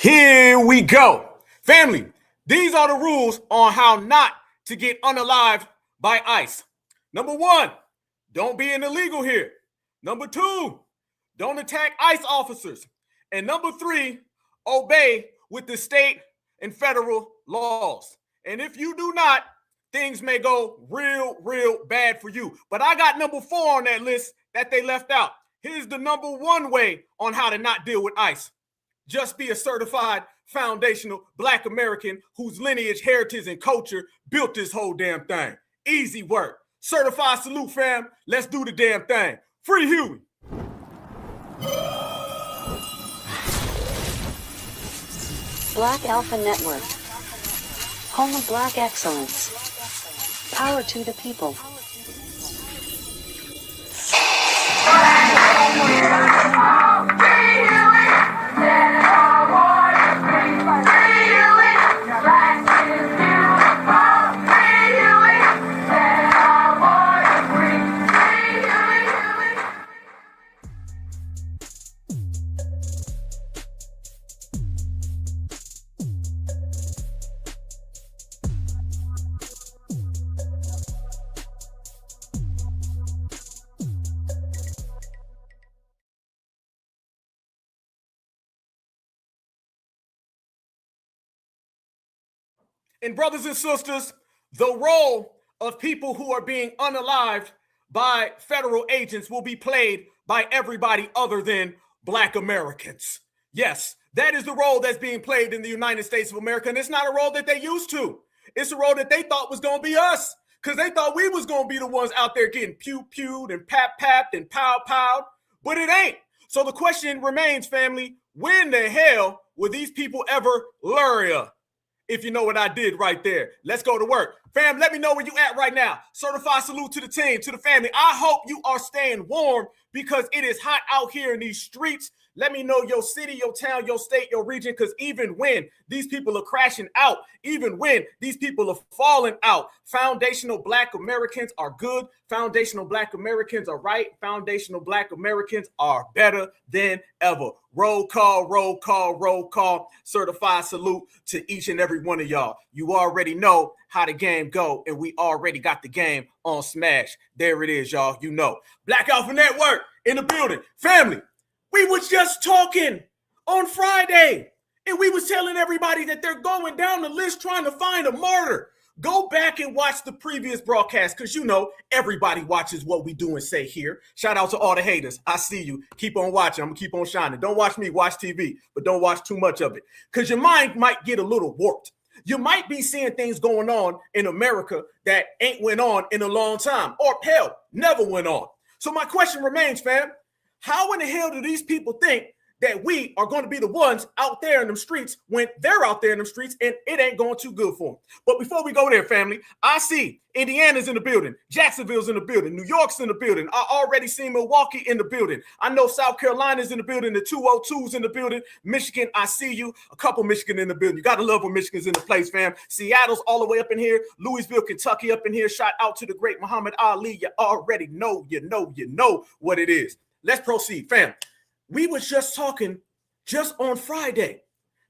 Here we go. Family, these are the rules on how not to get unalived by ICE. Number one, don't be an illegal here. Number two, don't attack ICE officers. And number three, obey with the state and federal laws. And if you do not, things may go real bad for you. But I got number four on that list that they left out. Here's the number one way on how to not deal with ICE. Just be a certified foundational Black American whose lineage, heritage, and culture built this whole damn thing. Easy work. Certified salute, fam. Let's do the damn thing. Free Huey. Black Alpha Network. Home of Black excellence. Power to the people. And brothers and sisters, the role of people who are being unalived by federal agents will be played by everybody other than Black Americans. Yes, that is the role that's being played in the United States of America, and it's not a role that they used to. It's a role that they thought was going to be us, because they thought we was going to be the ones out there getting pew-pewed and pap-papped and pow-powed, but it ain't. So the question remains, family, when the hell will these people ever learn ya? If you know what I did right there. Let's go to work. Fam, let me know where you at right now. Certified salute to the team, to the family. I hope you are staying warm because it is hot out here in these streets. Let me know your city, your town, your state, your region, because even when these people are crashing out, even when these people are falling out, foundational Black Americans are good. Foundational Black Americans are right. Foundational Black Americans are better than ever. Roll call, roll call, roll call. Certified salute to each and every one of y'all. You already know how the game go, and we already got the game on Smash. There it is, y'all. You know. Black Alpha Network in the building. Family. We was just talking on Friday, and we was telling everybody that they're going down the list trying to find a martyr. Go back and watch the previous broadcast, because you know everybody watches what we do and say here. Shout out to all the haters. I see you. Keep on watching. I'm going to keep on shining. Don't watch me. Watch TV, but don't watch too much of it, because your mind might get a little warped. You might be seeing things going on in America that ain't went on in a long time, or hell, never went on. So my question remains, fam. How in the hell do these people think that we are going to be the ones out there in them streets when they're out there in them streets and it ain't going too good for them? But before we go there, family, I see Indiana's in the building. Jacksonville's in the building. New York's in the building. I already see Milwaukee in the building. I know South Carolina's in the building. The 202's in the building. Michigan, I see you. A couple Michigan in the building. You got to love when Michigan's in the place, fam. Seattle's all the way up in here. Louisville, Kentucky up in here. Shout out to the great Muhammad Ali. You already know, you know what it is. Let's proceed, fam. We was just talking just on Friday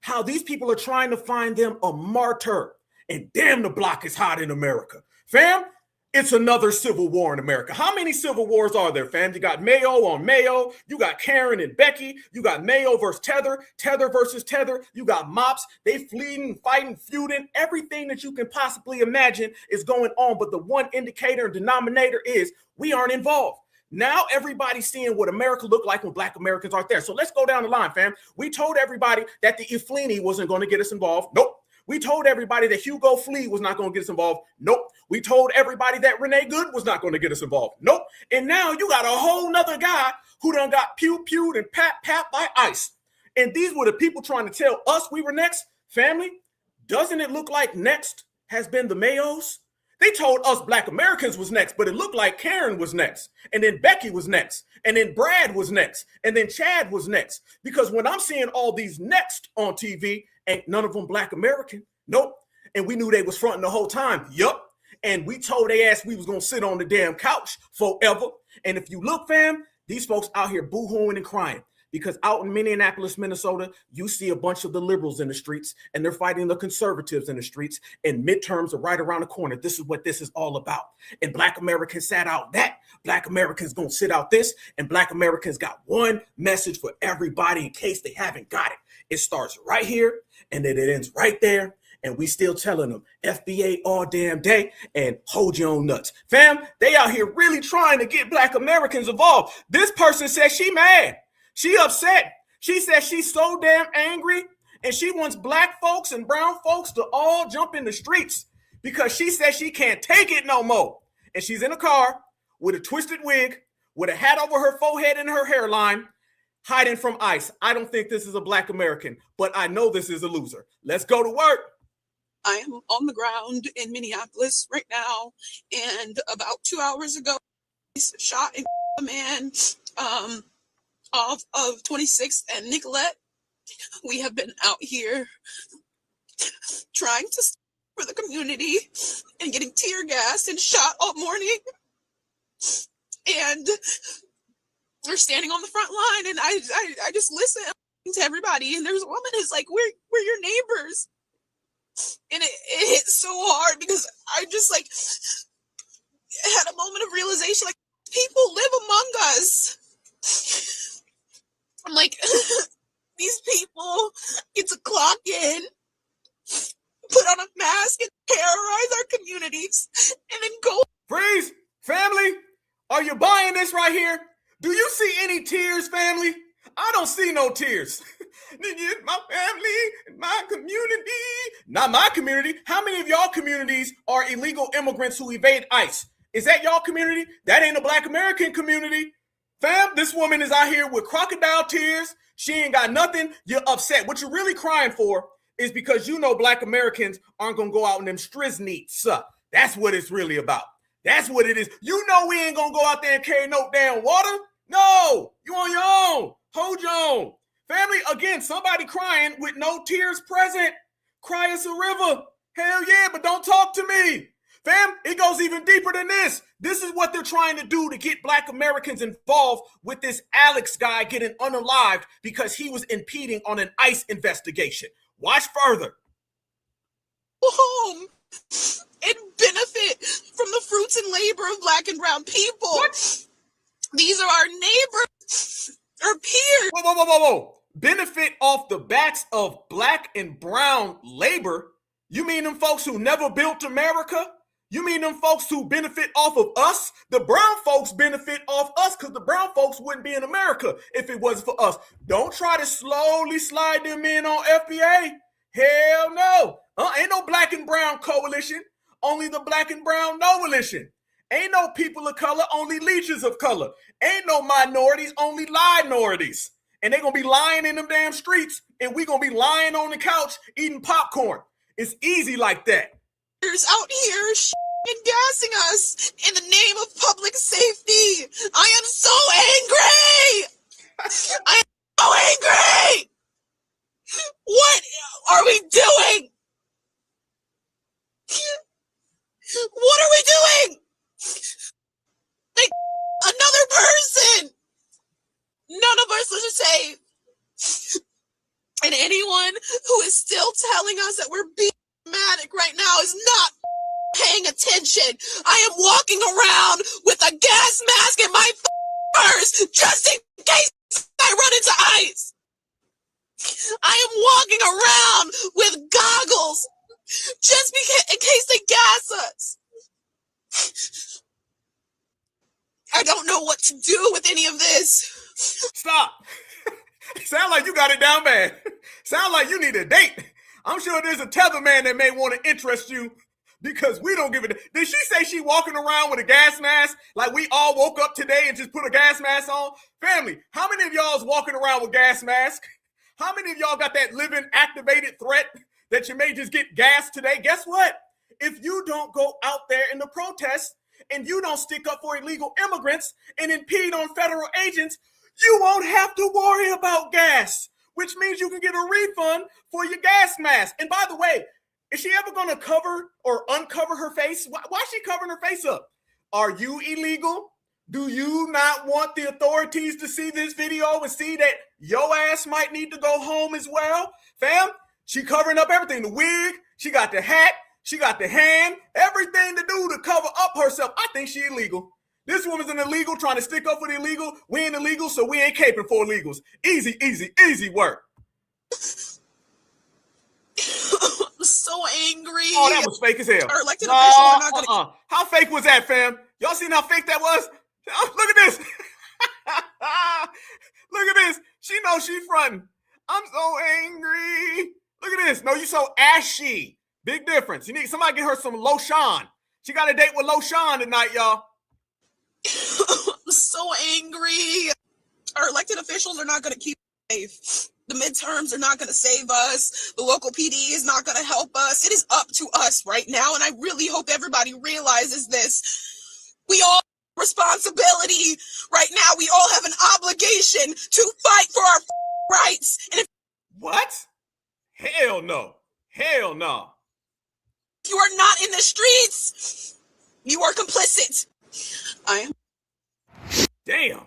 how these people are trying to find them a martyr. And damn, the block is hot in America. Fam, it's another civil war in America. How many civil wars are there, fam? You got Mayo on Mayo. You got Karen and Becky. You got Mayo versus Tether. Tether versus Tether. You got mops. They fleeing, fighting, feuding. Everything that you can possibly imagine is going on. But the one indicator and denominator is we aren't involved. Now everybody's seeing what America looked like when Black Americans aren't there. So let's go down the line, fam. We told everybody that the Iflini wasn't going to get us involved. Nope. We told everybody that Hugo Flea was not going to get us involved. Nope. We told everybody that Renee Good was not going to get us involved. Nope. And now you got a whole nother guy who done got pew-pewed and pat by ICE. And these were the people trying to tell us we were next. Family, doesn't it look like next has been the Mayos? They told us Black Americans was next, but it looked like Karen was next. And then Becky was next. And then Brad was next. And then Chad was next. Because when I'm seeing all these next on TV, ain't none of them Black American. Nope. And we knew they was fronting the whole time. Yup. And we told they ass we was going to sit on the damn couch forever. And if you look, fam, these folks out here boo-hooing and crying. Because out in Minneapolis, Minnesota, you see a bunch of the liberals in the streets and they're fighting the conservatives in the streets, and midterms are right around the corner. This is what this is all about. And Black Americans sat out that. Black Americans gonna sit out this, and Black Americans got one message for everybody in case they haven't got it. It starts right here and then it ends right there. And we still telling them FBA all damn day and hold your own nuts. Fam, they out here really trying to get Black Americans involved. This person says she mad. She upset. She says she's so damn angry and she wants Black folks and brown folks to all jump in the streets because she says she can't take it no more. And she's in a car with a twisted wig, with a hat over her forehead and her hairline, hiding from ICE. I don't think this is a Black American, but I know this is a loser. Let's go to work. I am on the ground in Minneapolis right now, and about 2 hours ago, shot a man off of 26th and Nicolette. We have been out here trying to stand for the community and getting tear gassed and shot all morning, and we're standing on the front line, and I just listen to everybody, and there's a woman who's like, we're your neighbors. And it hit so hard because I just like had a moment of realization, like, people live among us. I'm like, these people get to clock in, put on a mask and terrorize our communities and then go. Freeze! Family, are you buying this right here? Do you see any tears, family? I don't see no tears. My family, my community. Not my community. How many of y'all communities are illegal immigrants who evade ICE? Is that y'all community? That ain't a Black American community. Fam, this woman is out here with crocodile tears. She ain't got nothing. You're upset. What you're really crying for is because you know Black Americans aren't going to go out in them strizneets. That's what it's really about. That's what it is. You know we ain't going to go out there and carry no damn water. No, you on your own. Hold your own. Family, again, somebody crying with no tears present. Cry us a river. Hell yeah, but don't talk to me. Fam, it goes even deeper than this. This is what they're trying to do to get Black Americans involved with this Alex guy getting unalived because he was impeding on an ICE investigation. Watch further. Home and benefit from the fruits and labor of Black and brown people. What? These are our neighbors, our peers. Whoa. Benefit off the backs of Black and brown labor? You mean them folks who never built America? You mean them folks who benefit off of us? The brown folks benefit off us because the brown folks wouldn't be in America if it wasn't for us. Don't try to slowly slide them in on FBA. Hell no. Ain't no Black and brown coalition. Only the Black and brown coalition. Ain't no people of color, only leeches of color. Ain't no minorities, only minorities. And they're going to be lying in them damn streets, and we're going to be lying on the couch eating popcorn. It's easy like that. There's out here and gassing us in the name of public safety. I am so angry. I am so angry. What are we doing? What are we doing? Like another person. None of us are safe. And anyone who is still telling us that we're being dramatic right now is not paying attention. I am walking around with a gas mask in my purse just in case I run into ice. I am walking around with goggles just in case they gas us. I don't know what to do with any of this. Stop. Sound like you got it down bad. Sound like you need a date. I'm sure there's a tether man that may want to interest you because we don't give it. Did she say she walking around with a gas mask like we all woke up today and just put a gas mask on? Family, how many of y'all is walking around with gas masks? How many of y'all got that living activated threat that you may just get gas today? Guess what? If you don't go out there in the protests and you don't stick up for illegal immigrants and impede on federal agents, you won't have to worry about gas, which means you can get a refund for your gas mask. And by the way, is she ever going to cover or uncover her face? Why is she covering her face up? Are you illegal? Do you not want the authorities to see this video and see that Your ass might need to go home as well. Fam, she covering up everything. The wig, she got the hat, she got the hand, everything to do to cover up herself. I think she illegal. This woman's an illegal trying to stick up for the illegal. We ain't illegal, so we ain't caping for illegals. Easy, easy, easy work. I'm so angry. Oh, that was fake as hell. Our elected officials are not gonna... How fake was that, fam? Y'all seen how fake that was? Look at this. Look at this. She knows she fronting. I'm so angry. Look at this. No, you so ashy. Big difference. You need somebody get her some lotion. She got a date with lotion tonight, y'all. I'm so angry. Our elected officials are not going to keep us safe. The midterms are not going to save us. The local PD is not going to help us. It is up to us right now, and I really hope everybody realizes this. We all have a responsibility right now. We all have an obligation to fight for our rights. And if what? Hell no. Hell no. you are not in the streets, you are complicit. I am. Damn.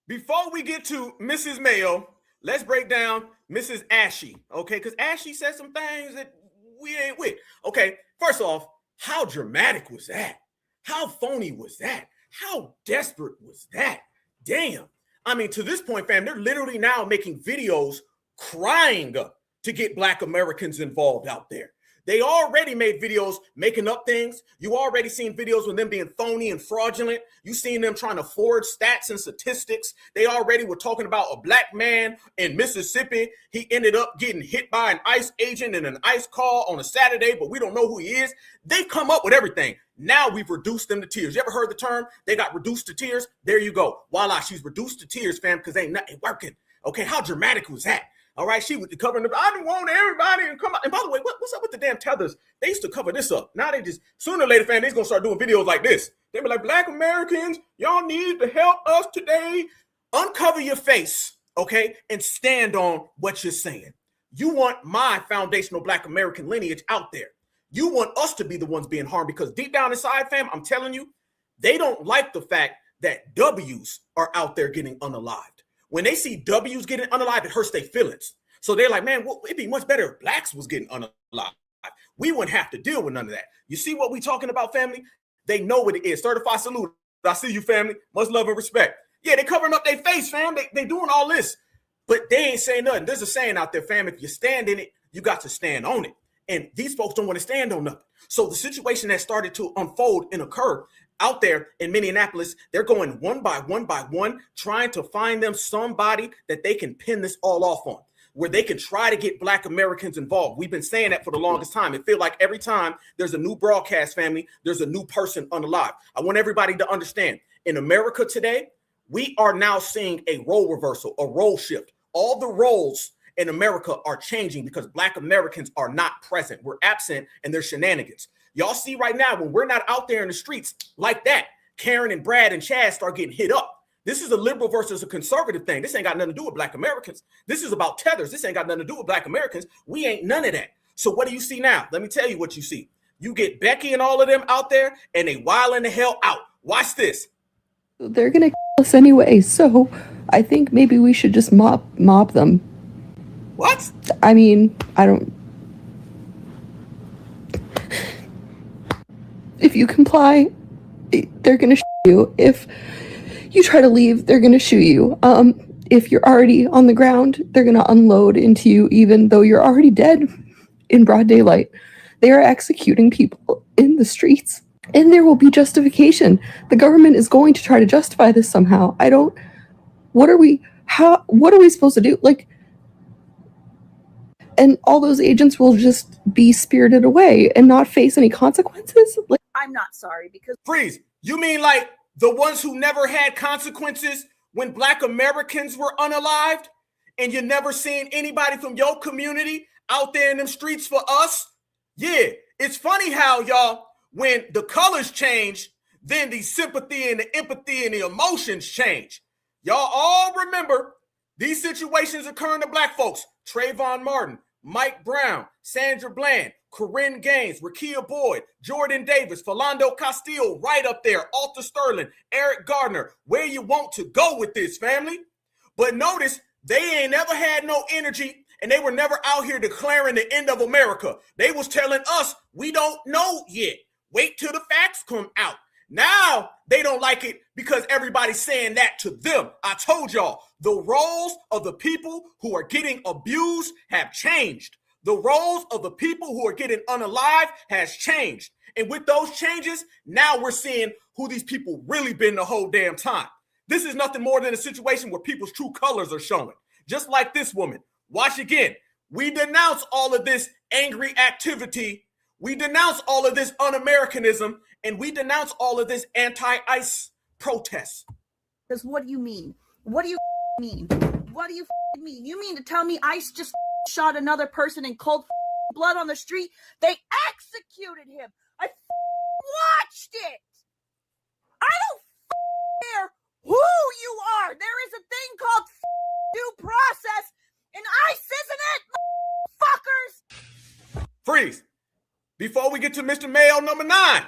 Before we get to Mrs. Mayo, let's break down Mrs. Ashy, okay? Because Ashy said some things that we ain't with. Okay, first off, how dramatic was that? How phony was that? How desperate was that? Damn. I mean, to this point, fam, they're literally now making videos crying to get Black Americans involved out there. They already made videos making up things. You already seen videos with them being phony and fraudulent. You seen them trying to forge stats and statistics. They already were talking about a Black man in Mississippi. He ended up getting hit by an ICE agent in an ICE call on a Saturday, but we don't know who he is. They come up with everything. Now we've reduced them to tears. You ever heard the term? They got reduced to tears. There you go. Voila, she's reduced to tears, fam, because ain't nothing working. Okay, how dramatic was that? All right, she was covering the. I didn't want everybody to come out. And by the way, what's up with the damn tethers? They used to cover this up. Now they just sooner or later, fam, they're gonna start doing videos like this. They be like, Black Americans, y'all need to help us today. Uncover your face, okay, and stand on what you're saying. You want my foundational Black American lineage out there. You want us to be the ones being harmed because deep down inside, fam, I'm telling you, they don't like the fact that W's are out there getting unalived. When they see W's getting unalived, it hurts their feelings. So they're like, man, well, it'd be much better if Blacks was getting unalived. We wouldn't have to deal with none of that. You see what we talking about, family? They know what it is. Certified salute. I see you, family. Much love and respect. Yeah, they covering up their face, fam. They doing all this, but they ain't saying nothing. There's a saying out there, fam, if you stand in it, you got to stand on it. And these folks don't want to stand on nothing. So the situation that started to unfold and occur out there in Minneapolis, they're going one by one, trying to find them somebody that they can pin this all off on, where they can try to get Black Americans involved. We've been saying that for the longest time. It feels like every time there's a new broadcast, family, there's a new person unalive. I want everybody to understand, in America today, we are now seeing a role reversal, a role shift. All the roles in America are changing because Black Americans are not present. We're absent and there's shenanigans. Y'all see right now when we're not out there in the streets like that, Karen and Brad and Chad start getting hit up. This is a liberal versus a conservative thing. This ain't got nothing to do with Black Americans. This is about tethers. This ain't got nothing to do with Black Americans. We ain't none of that. So what do you see now? Let me tell you what you see. You get Becky and all of them out there and they wilding the hell out. Watch this. They're going to kill us anyway, so I think maybe we should just mop them. What? I mean, I don't... If you comply, they're going to shoot you. If you try to leave, they're going to shoot you. If you're already on the ground, they're going to unload into you even though you're already dead in broad daylight. They are executing people in the streets. And there will be justification. The government is going to try to justify this somehow. What are we supposed to do? Like, and all those agents will just be spirited away and not face any consequences? Like, I'm not sorry because... Freeze. You mean like the ones who never had consequences when Black Americans were unalived and you never seen anybody from your community out there in them streets for us? Yeah, it's funny how y'all, when the colors change, then the sympathy and the empathy and the emotions change. Y'all all remember these situations occurring to Black folks. Trayvon Martin, Mike Brown, Sandra Bland, Corinne Gaines, Rakia Boyd, Jordan Davis, Philando Castile, right up there, Alta Sterling, Eric Gardner. Where you want to go with this, family? But notice They ain't never had no energy, and they were never out here declaring the end of America. They was telling us, we don't know yet. Wait till the facts come out. Now they don't like it because everybody's saying that to them. I told y'all, the roles of the people who are getting abused have changed. The roles of the people who are getting unalived has changed. And with those changes, now we're seeing who these people really been the whole damn time. This is nothing more than a situation where people's true colors are showing. Just like this woman. Watch again. We denounce all of this angry activity. We denounce all of this un-Americanism, and we denounce all of this anti-ICE protests. Because what do you mean? What do you mean? What do you mean? You mean to tell me ICE just shot another person in cold blood on the street? They executed him. I watched it. I don't care who you are. There is a thing called due process, and ICE isn't it, fuckers. Freeze. Before we get to Mr. Mayo number 9,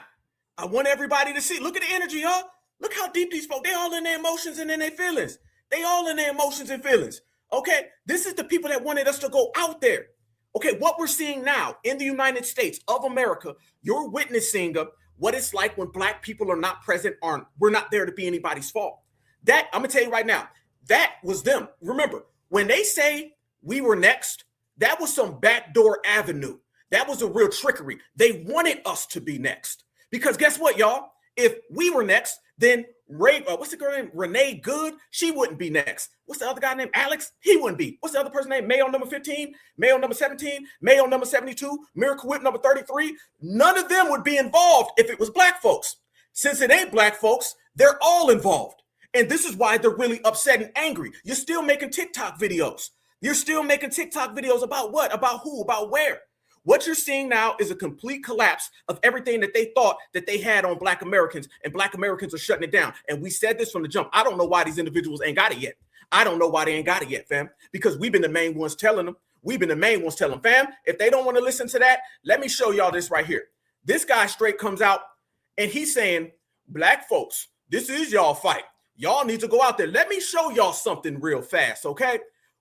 I want everybody to see. Look at the energy, y'all. Look how deep these folks, they all in their emotions and in their feelings. They all in their emotions and feelings. Okay, this is the people that wanted us to go out there. Okay, what we're seeing now in the United States of America, you're witnessing what it's like when black people are not present, we're not there to be anybody's fault. That, I'm gonna tell you right now, that was them. Remember, when they say we were next, that was some backdoor avenue. That was a real trickery. They wanted us to be next. Because guess what, y'all? If we were next, then what's the girl name? Renee Good? She wouldn't be next. What's the other guy named Alex? He wouldn't be. What's the other person named? Mayo number 15, Mayo number 17, Mayo number 72, Miracle Whip number 33. None of them would be involved if it was black folks. Since it ain't black folks, they're all involved. And this is why they're really upset and angry. You're still making TikTok videos. You're still making TikTok videos about what? About who? About where? What you're seeing now is a complete collapse of everything that they thought that they had on black Americans, and black Americans are shutting it down. And we said this from the jump. I don't know why these individuals ain't got it yet. I don't know why they ain't got it yet, fam, because we've been the main ones telling them. We've been the main ones telling them, fam, if they don't want to listen to that, let me show y'all this right here. This guy straight comes out and he's saying, black folks, this is y'all fight. Y'all need to go out there. Let me show y'all something real fast, okay?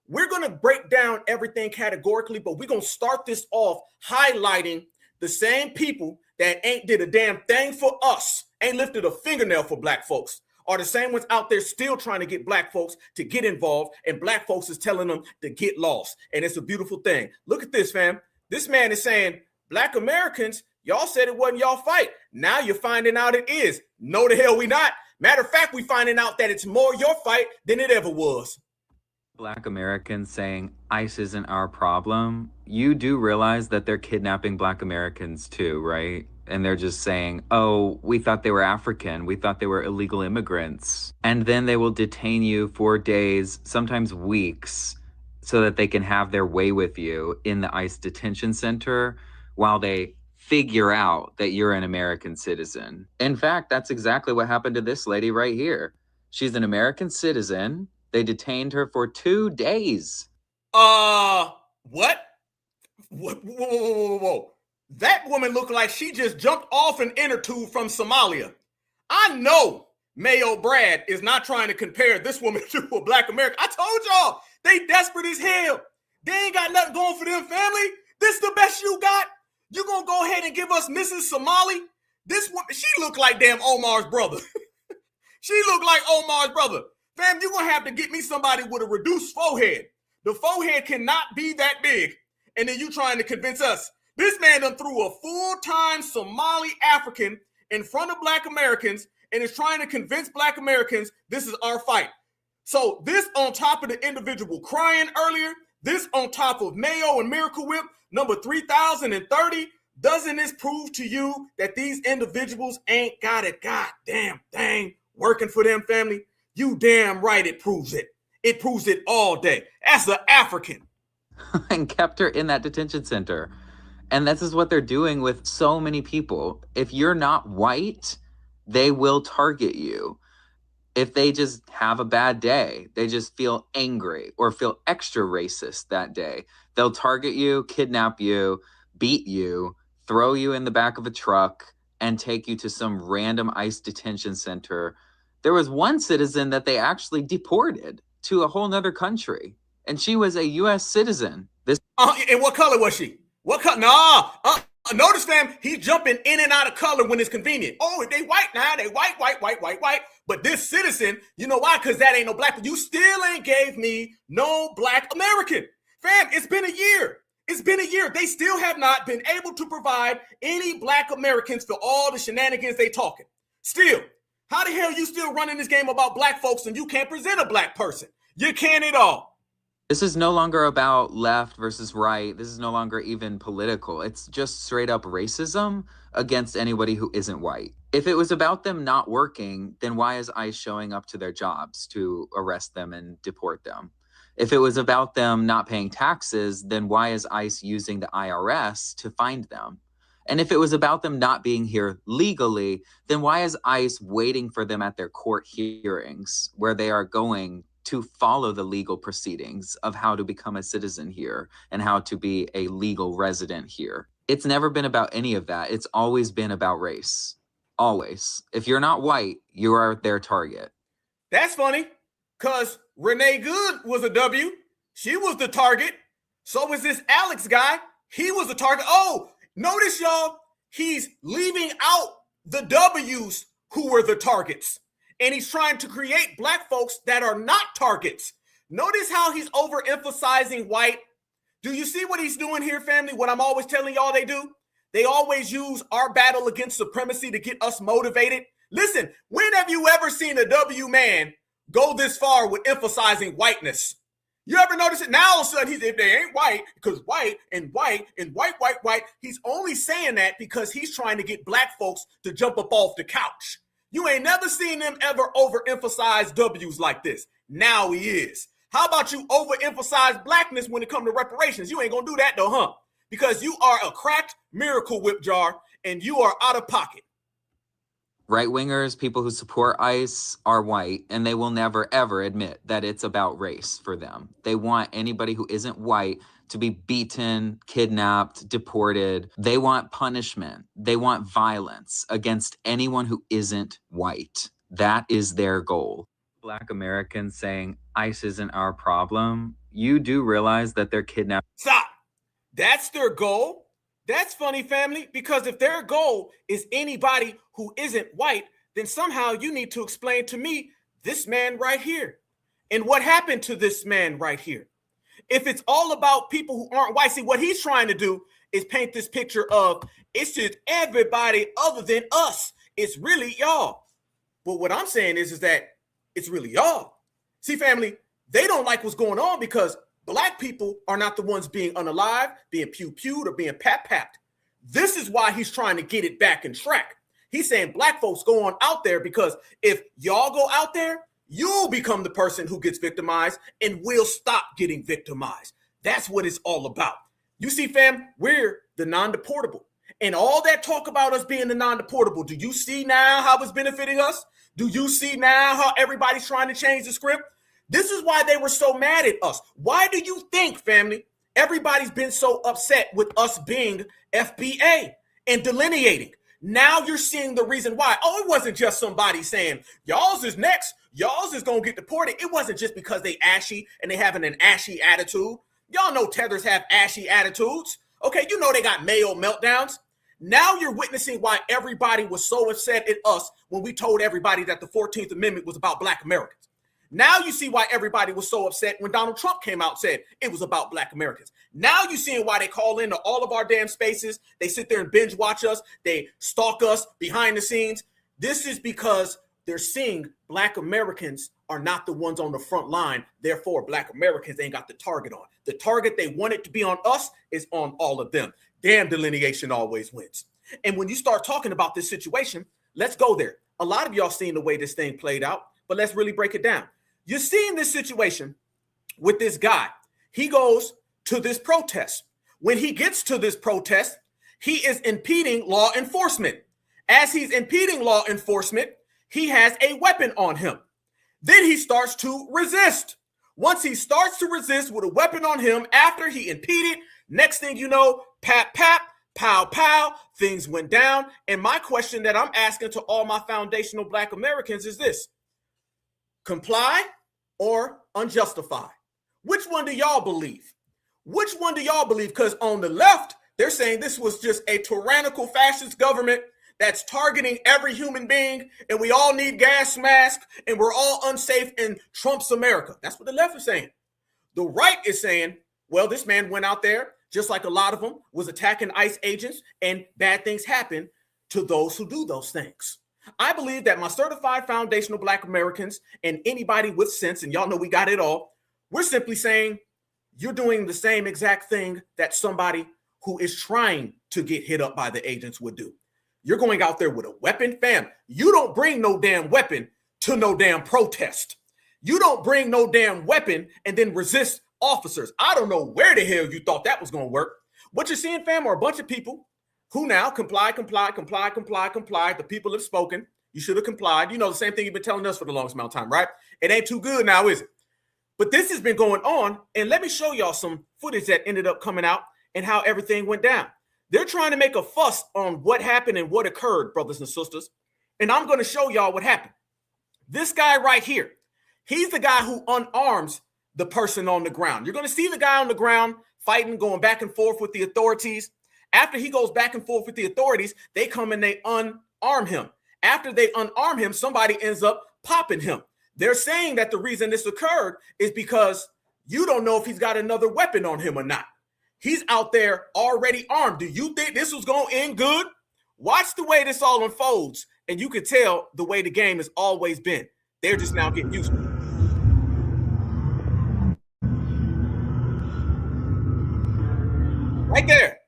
We're going to break down everything categorically, but we're going to start this off highlighting the same people that ain't did a damn thing for us, ain't lifted a fingernail for black folks, are the same ones out there still trying to get black folks to get involved, and black folks is telling them to get lost. And it's a beautiful thing. Look at this, fam. This man is saying, black Americans, y'all said it wasn't y'all fight. Now you're finding out it is. No, the hell we not. Matter of fact, we finding out that it's more your fight than it ever was. Black Americans saying ICE isn't our problem, you do realize that they're kidnapping Black Americans too, right? And they're just saying, oh, we thought they were African. We thought they were illegal immigrants. And then they will detain you for days, sometimes weeks, so that they can have their way with you in the ICE detention center while they figure out that you're an American citizen. In fact, that's exactly what happened to this lady right here. She's an American citizen. They detained her for 2 days. What? Whoa. That woman looked like she just jumped off an inner tube from Somalia. I know Mayo Brad is not trying to compare this woman to a black American. I told y'all, they desperate as hell. They ain't got nothing going for them, family. This the best you got? You gonna go ahead and give us Mrs. Somali? This woman, she looked like damn Omar's brother. She looked like Omar's brother. Fam, you're going to have to get me somebody with a reduced forehead. The forehead cannot be that big. And then you trying to convince us. This man done threw a full-time Somali African in front of black Americans and is trying to convince black Americans this is our fight. So this on top of the individual crying earlier, this on top of Mayo and Miracle Whip, number 3030, doesn't this prove to you that these individuals ain't got a goddamn thing working for them, family? You damn right it proves it. It proves it all day. As an African. And kept her in that detention center. And this is what they're doing with so many people. If you're not white, they will target you. If they just have a bad day, they just feel angry or feel extra racist that day, they'll target you, kidnap you, beat you, throw you in the back of a truck, and take you to some random ICE detention center. There was one citizen that they actually deported to a whole nother country. And she was a U.S. citizen. This And what color was she? What color? Nah. Notice, fam, he's jumping in and out of color when it's convenient. Oh, if they white now, they white. But this citizen, you know why? Because that ain't no black. You still ain't gave me no black American. Fam, it's been a year. It's been a year. They still have not been able to provide any black Americans for all the shenanigans they talking. Still, how the hell you still running this game about black folks and you can't present a black person? You can't at all. This is no longer about left versus right. This is no longer even political. It's just straight up racism against anybody who isn't white. If it was about them not working, then why is ICE showing up to their jobs to arrest them and deport them? If it was about them not paying taxes, then why is ICE using the IRS to find them? And if it was about them not being here legally, then why is ICE waiting for them at their court hearings where they are going to follow the legal proceedings of how to become a citizen here and how to be a legal resident here? It's never been about any of that. It's always been about race. Always. If you're not white, you are their target. That's funny, because Renee Good was a W. She was the target. So was this Alex guy. He was the target. Oh, notice, y'all, he's leaving out the W's who were the targets. And he's trying to create black folks that are not targets. Notice how he's overemphasizing white. Do you see what he's doing here, family? What I'm always telling y'all they do? They always use our battle against supremacy to get us motivated. Listen, when have you ever seen a W man go this far with emphasizing whiteness? You ever notice it? Now all of a sudden, if they ain't white, because white and white and white, he's only saying that because he's trying to get black folks to jump up off the couch. You ain't never seen them ever overemphasize W's like this. Now he is. How about you overemphasize blackness when it comes to reparations? You ain't gonna do that though, huh? Because you are a cracked Miracle Whip jar and you are out of pocket. Right-wingers, people who support ICE, are white, and they will never, ever admit that it's about race for them. They want anybody who isn't white to be beaten, kidnapped, deported. They want punishment. They want violence against anyone who isn't white. That is their goal. Black Americans saying ICE isn't our problem. You do realize that they're kidnapping. Stop. That's their goal. That's funny, family, because if their goal is anybody who isn't white, then somehow you need to explain to me this man right here and what happened to this man right here. If it's all about people who aren't white, see what he's trying to do is paint this picture of it's just everybody other than us. It's really y'all. But what I'm saying is that it's really y'all. See, family, they don't like what's going on because black people are not the ones being unalived, being pew-pewed, or being pat-papped. This is why he's trying to get it back in track. He's saying black folks go on out there because if y'all go out there, you'll become the person who gets victimized and we'll stop getting victimized. That's what it's all about. You see, fam, we're the non-deportable. And all that talk about us being the non-deportable, do you see now how it's benefiting us? Do you see now how everybody's trying to change the script? This is why they were so mad at us. Why do you think, family, everybody's been so upset with us being FBA and delineating? Now you're seeing the reason why. Oh, it wasn't just somebody saying, y'all's is next. Y'all's is going to get deported. It wasn't just because they ashy and they having an ashy attitude. Y'all know tethers have ashy attitudes. Okay, you know they got male meltdowns. Now you're witnessing why everybody was so upset at us when we told everybody that the 14th Amendment was about black Americans. Now you see why everybody was so upset when Donald Trump came out and said it was about black Americans. Now you're seeing why they call into all of our damn spaces. They sit there and binge watch us. They stalk us behind the scenes. This is because they're seeing black Americans are not the ones on the front line. Therefore, black Americans ain't got the target on. The target they wanted to be on us is on all of them. Damn, delineation always wins. And when you start talking about this situation, let's go there. A lot of y'all seen the way this thing played out, but let's really break it down. You're seeing this situation with this guy. He goes to this protest. When he gets to this protest, he is impeding law enforcement. As he's impeding law enforcement, he has a weapon on him. Then he starts to resist. Once he starts to resist with a weapon on him after he impeded, next thing you know, pap, pap, pow, pow, things went down. And my question that I'm asking to all my foundational black Americans is this: comply or unjustify? Which one do y'all believe? Which one do y'all believe? Because on the left, they're saying this was just a tyrannical fascist government that's targeting every human being, and we all need gas masks, and we're all unsafe in Trump's America. That's what the left is saying. The right is saying, well, this man went out there, just like a lot of them, was attacking ICE agents, and bad things happen to those who do those things. I believe that my certified foundational Black Americans and anybody with sense, and y'all know we got it all, we're simply saying you're doing the same exact thing that somebody who is trying to get hit up by the agents would do. You're going out there with a weapon, fam. You don't bring no damn weapon to no damn protest. You don't bring no damn weapon and then resist officers. I don't know where the hell you thought that was going to work. What you're seeing, fam, are a bunch of people who now comply. The people have spoken. You should have complied. You know, the same thing you've been telling us for the longest amount of time, right? It ain't too good now, is it? But this has been going on, and let me show y'all some footage that ended up coming out and how everything went down. They're trying to make a fuss on what happened and what occurred, brothers and sisters, and I'm going to show y'all what happened. This guy right here, he's the guy who unarms the person on the ground. You're going to see the guy on the ground fighting, going back and forth with the authorities. After he goes back and forth with the authorities, they come and they unarm him. After they unarm him, somebody ends up popping him. They're saying that the reason this occurred is because you don't know if he's got another weapon on him or not. He's out there already armed. Do you think this was going to end good? Watch the way this all unfolds, and you can tell the way the game has always been. They're just now getting used to it. Right there.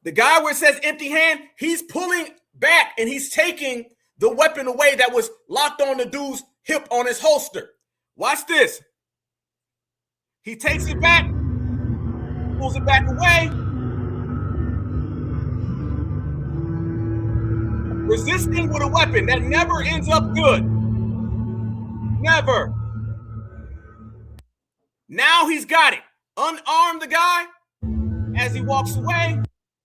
The guy where it says empty hand, he's pulling back and he's taking the weapon away that was locked on the dude's hip on his holster. Watch this. He takes it back, pulls it back away. Resisting with a weapon that never ends up good. Never. Now he's got it. Unarm the guy as he walks away.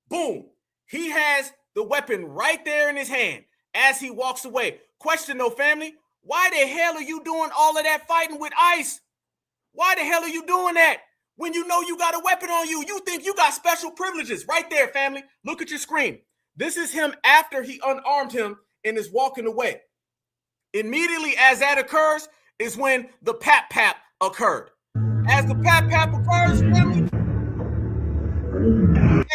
Boom. He has the weapon right there in his hand as he walks away. Question though, family, why the hell are you doing all of that fighting with ICE? Why the hell are you doing that? When you know you got a weapon on you, you think you got special privileges. Right there, family. Look at your screen. This is him after he unarmed him and is walking away. Immediately as that occurs is when the pap occurred. As the pap occurs, family,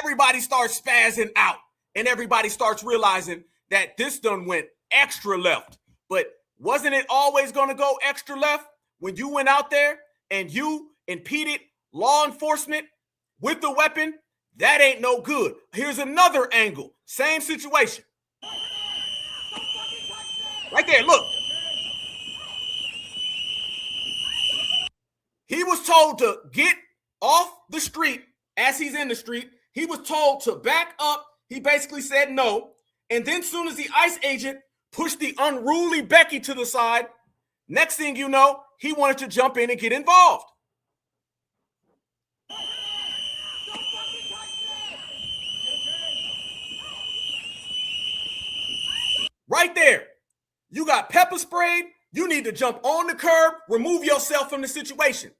everybody starts spazzing out and everybody starts realizing that this done went extra left. But wasn't it always going to go extra left when you went out there and you impeded law enforcement with the weapon? That ain't no good. Here's another angle. Same situation. Right there, look. He was told to get off the street as he's in the street. He was told to back up. He basically said no. And then soon as the ICE agent pushed the unruly Becky to the side, next thing you know, he wanted to jump in and get involved. Right there. You got pepper sprayed. You need to jump on the curb, remove yourself from the situation.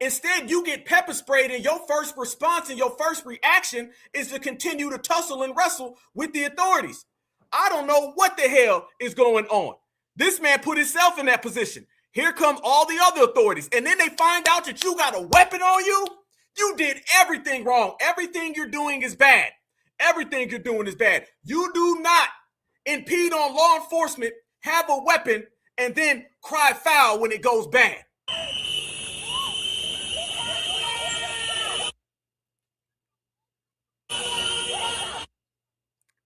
Instead, you get pepper sprayed and your first response and your first reaction is to continue to tussle and wrestle with the authorities. I don't know what the hell is going on. This man put himself in that position. Here come all the other authorities. And then they find out that you got a weapon on you. You did everything wrong. Everything you're doing is bad. Everything you're doing is bad. You do not impede on law enforcement, have a weapon, and then cry foul when it goes bad.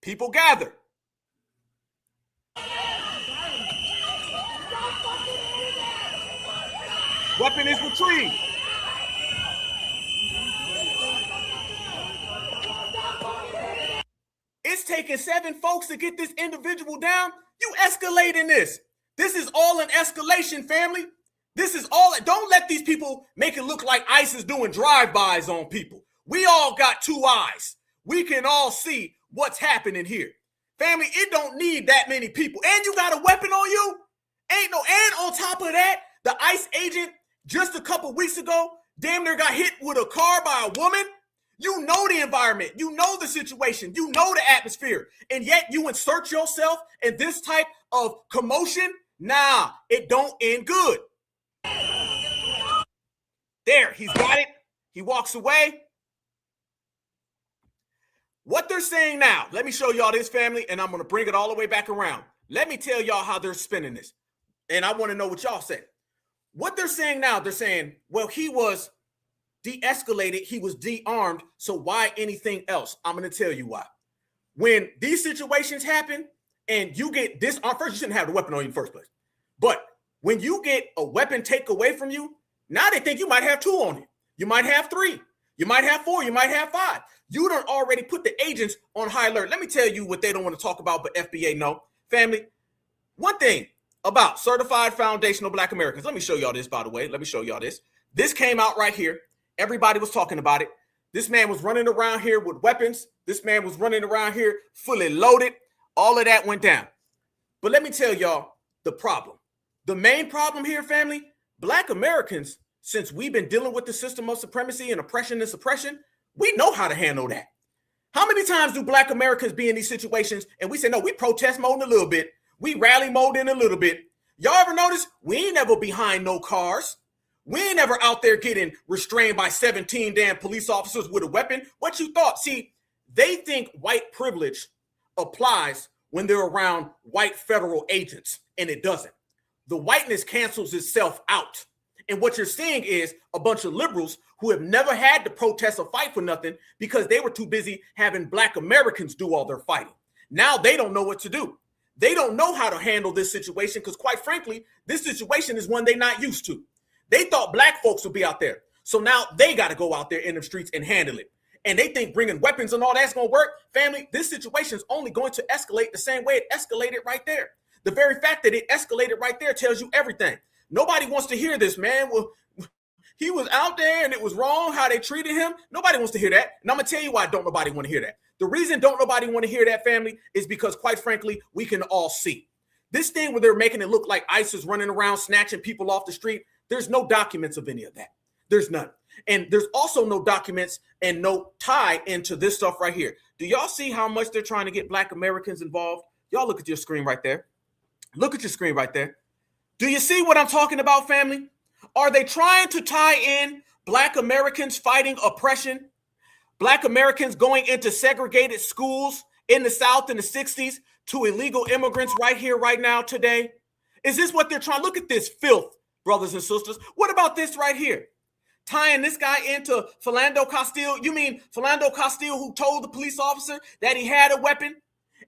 People gather. Weapon is retrieved. It's taking 7 folks to get this individual down. You escalating this. This is all an escalation, family. This is all. Don't let these people make it look like ICE is doing drive-bys on people. We all got 2 eyes. We can all see what's happening here. Family, it don't need that many people. And you got a weapon on you? Ain't no, and on top of that, the ICE agent just a couple weeks ago, damn near got hit with a car by a woman. You know the environment, you know the situation, you know the atmosphere, and yet you insert yourself in this type of commotion. Nah, it don't end good. There, he's got it. He walks away. What they're saying now, let me show y'all this, family, and I'm going to bring it all the way back around. Let me tell y'all how they're spinning this, and I want to know what y'all say. What they're saying now, they're saying, well, he was de-escalated, he was de-armed, so why anything else? I'm going to tell you why. When these situations happen and you get disarmed, first, you shouldn't have the weapon on you in the first place. But when you get a weapon taken away from you, now they think you might have 2 on you. You might have 3. You might have 4. You might have 5. You done already put the agents on high alert. Let me tell you what they don't want to talk about, but FBA know. Family, one thing about certified foundational Black Americans. Let me show y'all this, by the way. Let me show y'all this. This came out right here. Everybody was talking about it. This man was running around here with weapons. This man was running around here fully loaded. All of that went down. But let me tell y'all the problem. The main problem here, family, Black Americans, since we've been dealing with the system of supremacy and oppression and suppression, we know how to handle that. How many times do Black Americans be in these situations and we say, no, we protest mode in a little bit. We rally mode in a little bit. Y'all ever notice we ain't never behind no cars. We ain't never out there getting restrained by 17 damn police officers with a weapon. What you thought? See, they think white privilege applies when they're around white federal agents, and it doesn't. The whiteness cancels itself out. And what you're seeing is a bunch of liberals who have never had to protest or fight for nothing because they were too busy having Black Americans do all their fighting. Now they don't know what to do. They don't know how to handle this situation because, quite frankly, this situation is one they're not used to. They thought Black folks would be out there. So now they got to go out there in the streets and handle it. And they think bringing weapons and all that's going to work. Family, this situation is only going to escalate the same way it escalated right there. The very fact that it escalated right there tells you everything. Nobody wants to hear this, man. Well, he was out there and it was wrong how they treated him. Nobody wants to hear that. And I'm going to tell you why don't nobody want to hear that. The reason don't nobody want to hear that, family, is because, quite frankly, we can all see. This thing where they're making it look like ICE is running around snatching people off the street, there's no documents of any of that. There's none. And there's also no documents and no tie into this stuff right here. Do y'all see how much they're trying to get Black Americans involved? Y'all look at your screen right there. Look at your screen right there. Do you see what I'm talking about, family? Are they trying to tie in Black Americans fighting oppression? Black Americans going into segregated schools in the South in the 60s to illegal immigrants right here, right now, today? Is this what they're trying? Look at this filth, brothers and sisters. What about this right here? Tying this guy into Philando Castile. You mean Philando Castile, who told the police officer that he had a weapon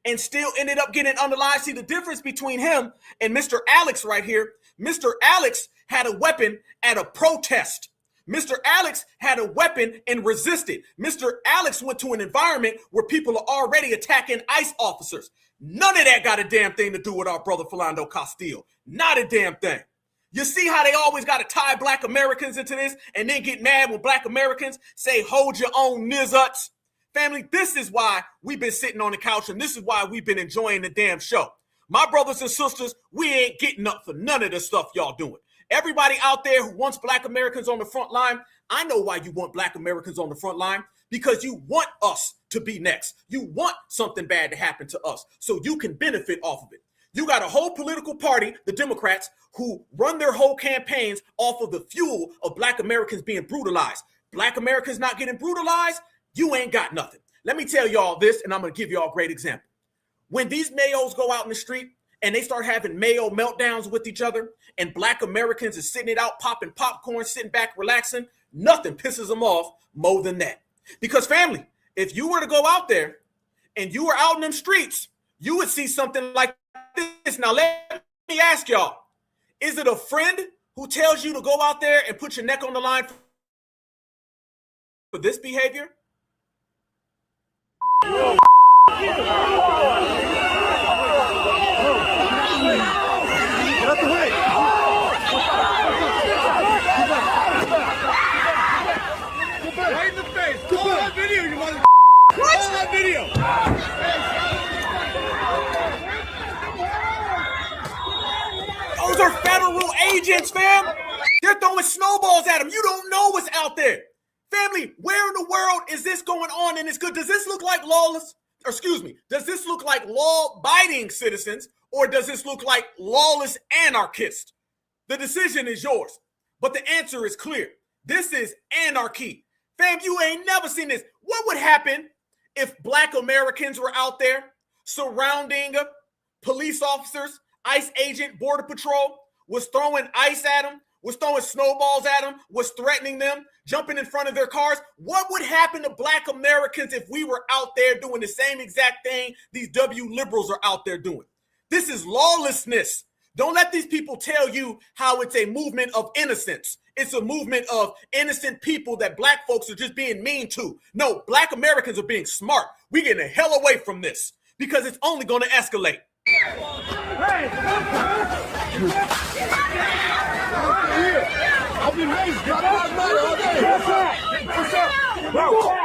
and still ended up getting underlined? See the difference between him and Mr. Alex right here. Mr. Alex had a weapon at a protest. Mr. Alex had a weapon and resisted. Mr. Alex went to an environment where people are already attacking ICE officers. None of that got a damn thing to do with our brother Philando Castile. Not a damn thing. You see how they always got to tie Black Americans into this and then get mad when Black Americans say, hold your own nizuts? Family, this is why we've been sitting on the couch, and this is why we've been enjoying the damn show. My brothers and sisters, we ain't getting up for none of the stuff y'all doing. Everybody out there who wants Black Americans on the front line, I know why you want Black Americans on the front line, because you want us to be next. You want something bad to happen to us so you can benefit off of it. You got a whole political party, the Democrats, who run their whole campaigns off of the fuel of Black Americans being brutalized. Black Americans not getting brutalized, you ain't got nothing. Let me tell y'all this, and I'm going to give y'all a great example. When these mayos go out in the street and they start having mayo meltdowns with each other, and Black Americans are sitting it out, popping popcorn, sitting back, relaxing, nothing pisses them off more than that. Because, family, if you were to go out there and you were out in them streets, you would see something like this. Now, let me ask y'all, is it a friend who tells you to go out there and put your neck on the line for this behavior? Right in the face. Call that video, you mother. What? Call that video. Those are federal agents, fam. They're throwing snowballs at them. You don't know what's out there. Family, where in the world is this going on? And it's good. Does this look like does this look like law-abiding citizens, or does this look like lawless anarchists? The decision is yours. But the answer is clear. This is anarchy. Fam, you ain't never seen this. What would happen if Black Americans were out there surrounding police officers, ICE agent, Border Patrol, was throwing ice at them, was throwing snowballs at them, was threatening them, jumping in front of their cars? What would happen to Black Americans if we were out there doing the same exact thing these W liberals are out there doing? This is lawlessness. Don't let these people tell you how it's a movement of innocence. It's a movement of innocent people that Black folks are just being mean to. No, Black Americans are being smart. We're getting the hell away from this because it's only going to escalate. I've been raised, got my money all day. What's up? Bro.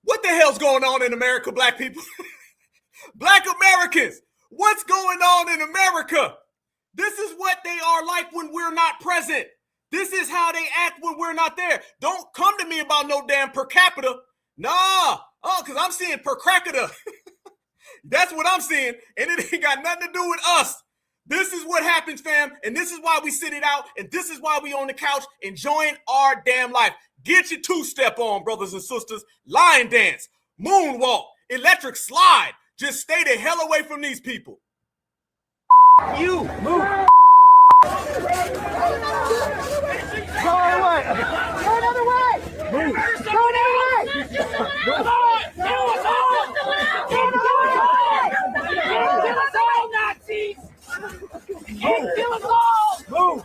What the hell's going on in America, Black people? Black Americans, what's going on in America? This is what they are like when we're not present. This is how they act when we're not there. Don't come to me about no damn per capita. Nah, because I'm seeing per cracketer. That's what I'm seeing, and it ain't got nothing to do with us. This is what happens, fam, and this is why we sit it out, and this is why we on the couch enjoying our damn life. Get your two-step on, brothers and sisters. Line dance, moonwalk, electric slide. Just stay the hell away from these people. You move. Go away. Go another way. Move. Go another way. Come on. Kill us all. Kill us all, Nazis. Kill us all. Move.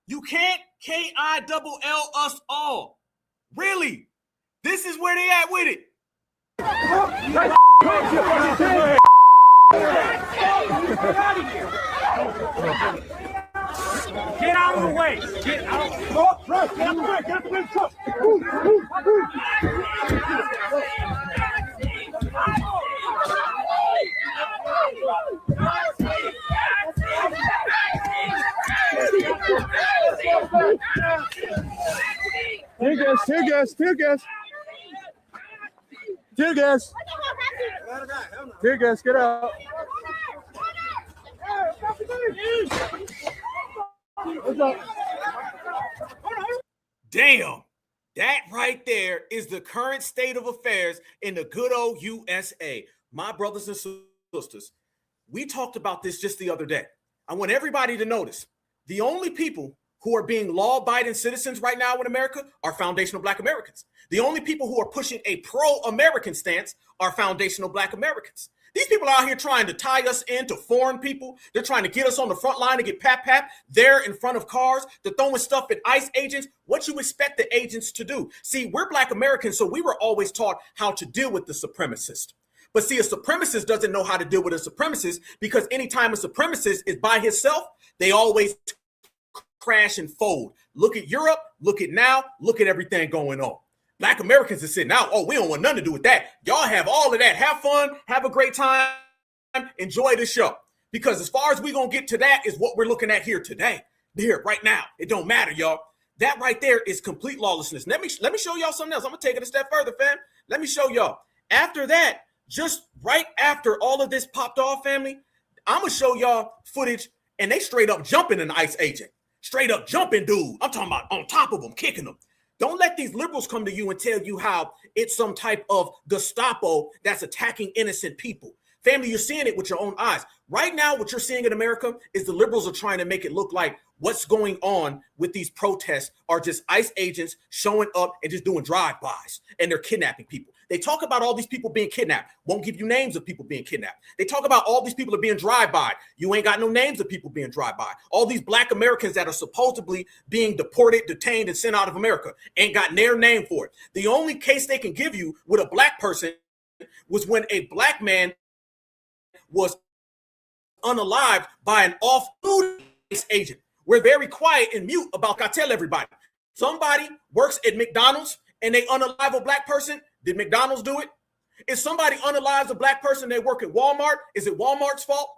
You can't KILL us all. Really? This is where they at with it. Get out of the way. Get out. Get out the way. Get out the way. Tear gas, tear gas, tear gas. Tear gas. Tear gas, get out. Damn. That right there is the current state of affairs in the good old USA. My brothers and sisters, we talked about this just the other day. I want everybody to notice the only people who are being law-abiding citizens right now in America are foundational Black Americans. The only people who are pushing a pro-American stance are foundational Black Americans. These people are out here trying to tie us into foreign people. They're trying to get us on the front line to get pap. They're in front of cars. They're throwing stuff at ICE agents. What you expect the agents to do? See, we're Black Americans, so we were always taught how to deal with the supremacist. But see, a supremacist doesn't know how to deal with a supremacist because anytime a supremacist is by himself, they always crash and fold. Look at Europe, look at now, look at everything going on. Black Americans are sitting out. Oh, we don't want nothing to do with that. Y'all have all of that. Have fun, have a great time, enjoy the show. Because as far as we're going to get to that is what we're looking at here today. Here, right now. It don't matter, y'all. That right there is complete lawlessness. Let me show y'all something else. I'm going to take it a step further, fam. Let me show y'all. After that, just right after all of this popped off, family, I'm going to show y'all footage, and they straight up jumping an ICE agent. Straight up jumping, dude. I'm talking about on top of them, kicking them. Don't let these liberals come to you and tell you how it's some type of Gestapo that's attacking innocent people. Family, you're seeing it with your own eyes. Right now, what you're seeing in America is the liberals are trying to make it look like what's going on with these protests are just ICE agents showing up and just doing drive-bys, and they're kidnapping people. They talk about all these people being kidnapped. Won't give you names of people being kidnapped. They talk about all these people are being drive-by. You ain't got no names of people being drive-by. All these black Americans that are supposedly being deported, detained, and sent out of America ain't got their name for it. The only case they can give you with a black person was when a black man was unalived by an off-duty agent. We're very quiet and mute about, I tell everybody, somebody works at McDonald's and they unalive a black person. Did McDonald's do it? If somebody unalives a black person, they work at Walmart. Is it Walmart's fault?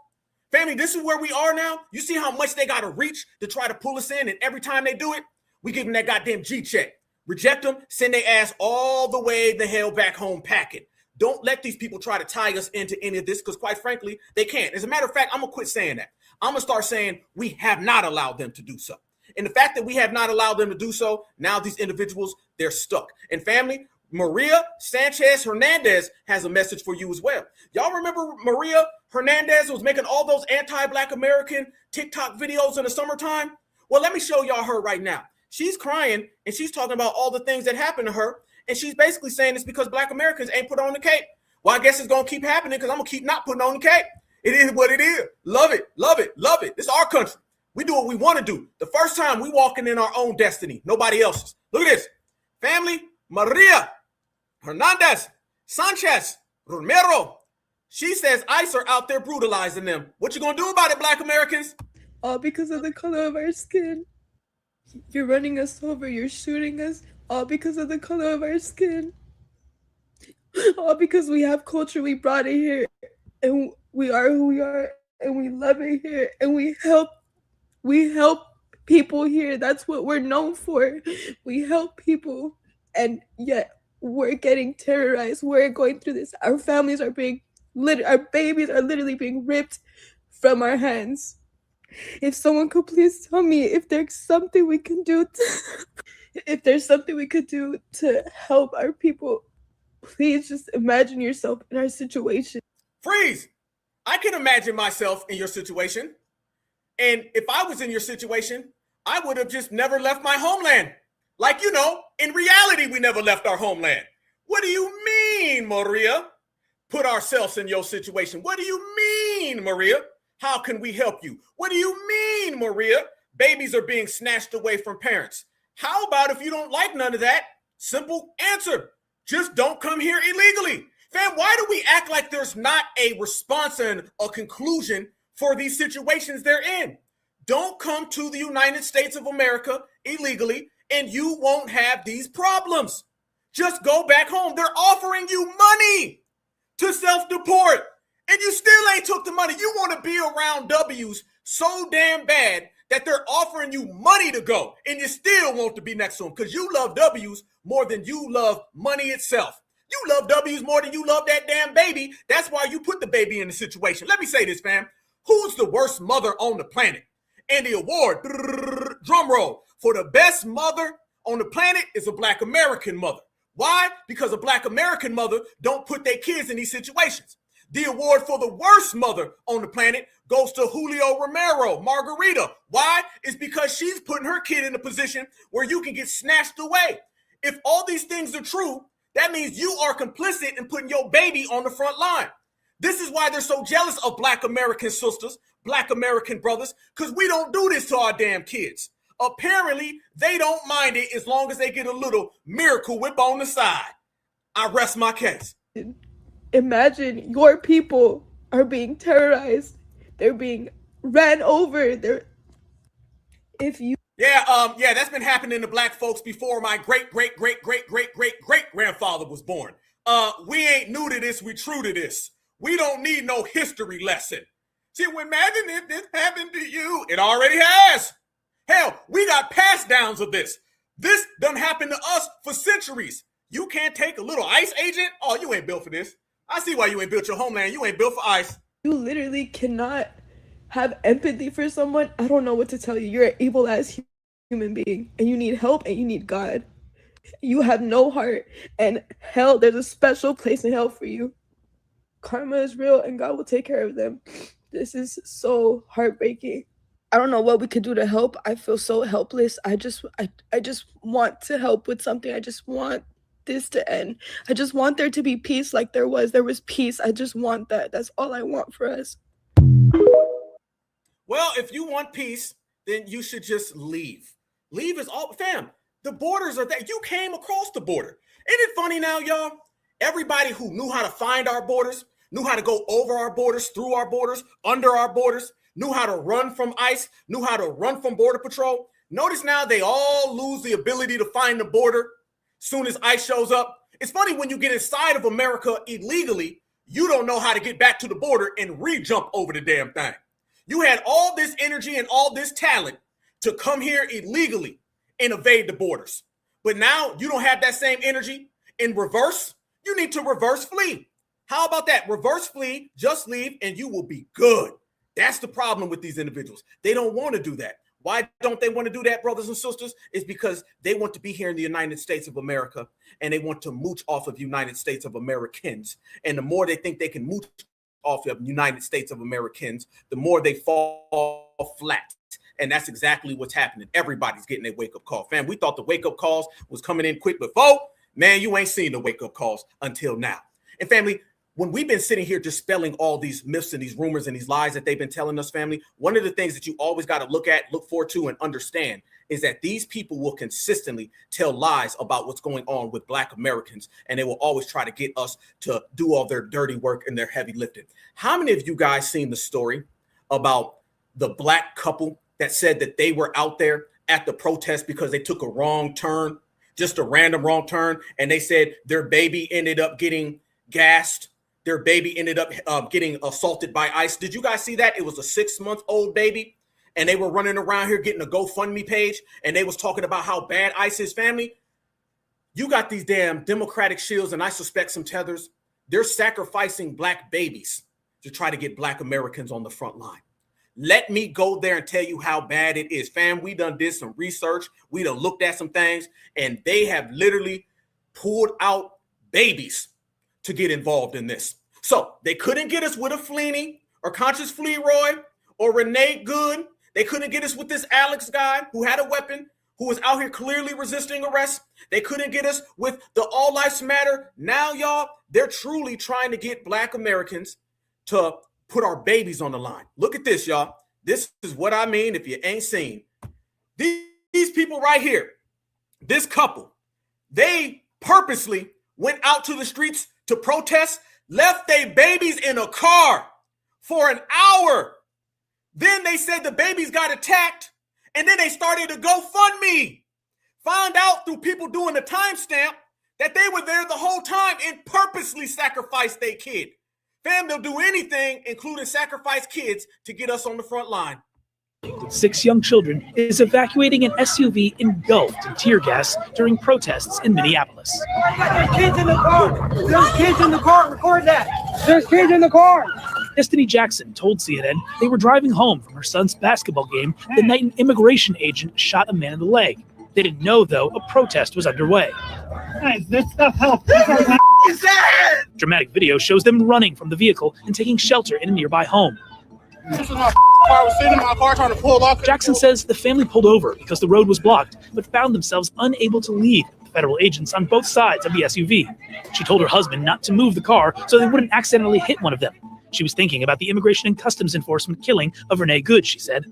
Family, this is where we are now. You see how much they got to reach to try to pull us in, and every time they do it, we give them that goddamn G check. Reject them, send their ass all the way the hell back home packing. Don't let these people try to tie us into any of this, because quite frankly, they can't. As a matter of fact, I'm going to quit saying that. I'm going to start saying we have not allowed them to do so. And the fact that we have not allowed them to do so, now these individuals, they're stuck. And family, Maria Sanchez Hernandez has a message for you as well. Y'all remember Maria Hernandez was making all those anti-Black American TikTok videos in the summertime? Well, let me show y'all her right now. She's crying and she's talking about all the things that happened to her. And she's basically saying it's because Black Americans ain't put on the cape. Well, I guess it's going to keep happening because I'm going to keep not putting on the cape. It is what it is. Love it, love it, love it. This is our country. We do what we want to do. The first time we walking in our own destiny, nobody else's. Look at this. Family, Maria Hernandez Sanchez Romero. She says ICE are out there brutalizing them. What you going to do about it, Black Americans? All because of the color of our skin. You're running us over. You're shooting us. All because of the color of our skin. All because we have culture. We brought it here. And we are who we are. And we love it here. And we help people here. That's what we're known for. We help people. And yet we're getting terrorized. We're going through this. Our families are being our babies are literally being ripped from our hands. If someone could please tell me if there's something we can do to help our people, please just imagine yourself in our situation. Freeze! I can imagine myself in your situation. And if I was in your situation, I would have just never left my homeland. Like, in reality, we never left our homeland. What do you mean, Maria? Put ourselves in your situation. What do you mean, Maria? How can we help you? What do you mean, Maria? Babies are being snatched away from parents. How about if you don't like none of that? Simple answer. Just don't come here illegally. Fam, why do we act like there's not a response and a conclusion for these situations they're in? Don't come to the United States of America illegally and you won't have these problems. Just go back home. They're offering you money to self-deport. And you still ain't took the money. You want to be around W's so damn bad that they're offering you money to go. And you still want to be next to them because you love W's more than you love money itself. You love W's more than you love that damn baby. That's why you put the baby in the situation. Let me say this, fam. Who's the worst mother on the planet? And the award, drum roll, for the best mother on the planet is a Black American mother. Why? Because a Black American mother don't put their kids in these situations. The award for the worst mother on the planet goes to Julio Romero, Margarita. Why? It's because she's putting her kid in a position where you can get snatched away. If all these things are true, that means you are complicit in putting your baby on the front line. This is why they're so jealous of Black American sisters, Black American brothers, because we don't do this to our damn kids. Apparently, they don't mind it as long as they get a little Miracle Whip on the side. I rest my case. Imagine your people are being terrorized. They're being ran over. Yeah, that's been happening to Black folks before my great grandfather was born. We ain't new to this, we true to this. We don't need no history lesson. See, imagine if this happened to you. It already has. Hell, we got pass downs of this. This done happened to us for centuries. You can't take a little ICE agent? Oh, you ain't built for this. I see why you ain't built your homeland. You ain't built for ICE. You literally cannot have empathy for someone. I don't know what to tell you. You're an evil-ass human being, and you need help, and you need God. You have no heart, and hell, there's a special place in hell for you. Karma is real, and God will take care of them. This is so heartbreaking. I don't know what we could do to help. I feel so helpless. I just want to help with something. I just want this to end. I just want there to be peace like there was. There was peace. I just want that. That's all I want for us. Well, if you want peace, then you should just leave. Leave is all, fam. The borders are there. You came across the border. Isn't it funny now, y'all? Everybody who knew how to find our borders, knew how to go over our borders, through our borders, under our borders, knew how to run from ICE, knew how to run from Border Patrol. Notice now they all lose the ability to find the border soon as ICE shows up. It's funny when you get inside of America illegally, you don't know how to get back to the border and re-jump over the damn thing. You had all this energy and all this talent to come here illegally and evade the borders. But now you don't have that same energy. In reverse, you need to reverse flee. How about that? Reverse flee, just leave, and you will be good. That's the problem with these individuals. They don't want to do that. Why don't they want to do that, brothers and sisters? It's because they want to be here in the United States of America, and they want to mooch off of United States of Americans. And the more they think they can mooch off of United States of Americans, the more they fall flat. And that's exactly what's happening. Everybody's getting a wake-up call. Fam, we thought the wake-up calls was coming in quick before. Man, you ain't seen the wake-up calls until now. And family, when we've been sitting here dispelling all these myths and these rumors and these lies that they've been telling us, family, one of the things that you always got to look at, look forward to, and understand is that these people will consistently tell lies about what's going on with Black Americans, and they will always try to get us to do all their dirty work and their heavy lifting. How many of you guys seen the story about the Black couple that said that they were out there at the protest because they took a wrong turn, just a random wrong turn, and they said their baby ended up getting gassed? Their baby ended up getting assaulted by ICE. Did you guys see that? It was a 6-month-old baby, and they were running around here getting a GoFundMe page, and they was talking about how bad ICE is, family. You got these damn Democratic shields, and I suspect some tethers. They're sacrificing Black babies to try to get Black Americans on the front line. Let me go there and tell you how bad it is. Fam, we done did some research. We done looked at some things, and they have literally pulled out babies to get involved in this. So they couldn't get us with a Feeney or Conscious Fleroy or Renee Good. They couldn't get us with this Alex guy who had a weapon, who was out here clearly resisting arrest. They couldn't get us with the All Lives Matter. Now, y'all, they're truly trying to get Black Americans to put our babies on the line. Look at this, y'all. This is what I mean if you ain't seen. These people right here, this couple, they purposely went out to the streets to protest, left their babies in a car for an hour. Then they said the babies got attacked, and then they started to GoFundMe. Found out through people doing the timestamp that they were there the whole time and purposely sacrificed their kid. Fam, they'll do anything, including sacrifice kids, to get us on the front line. With 6 young children, is evacuating an SUV engulfed in tear gas during protests in Minneapolis. There's kids in the car. There's kids in the car. Record that. There's kids in the car. Destiny Jackson told CNN they were driving home from her son's basketball game the night an immigration agent shot a man in the leg. They didn't know, though, a protest was underway. Guys, this stuff helps. Dramatic video shows them running from the vehicle and taking shelter in a nearby home. This is my car. I was sitting in my car trying to pull off. Jackson says the family pulled over because the road was blocked, but found themselves unable to leave with federal agents on both sides of the SUV. She told her husband not to move the car so they wouldn't accidentally hit one of them. She was thinking about the Immigration and Customs Enforcement killing of Renee Good, she said.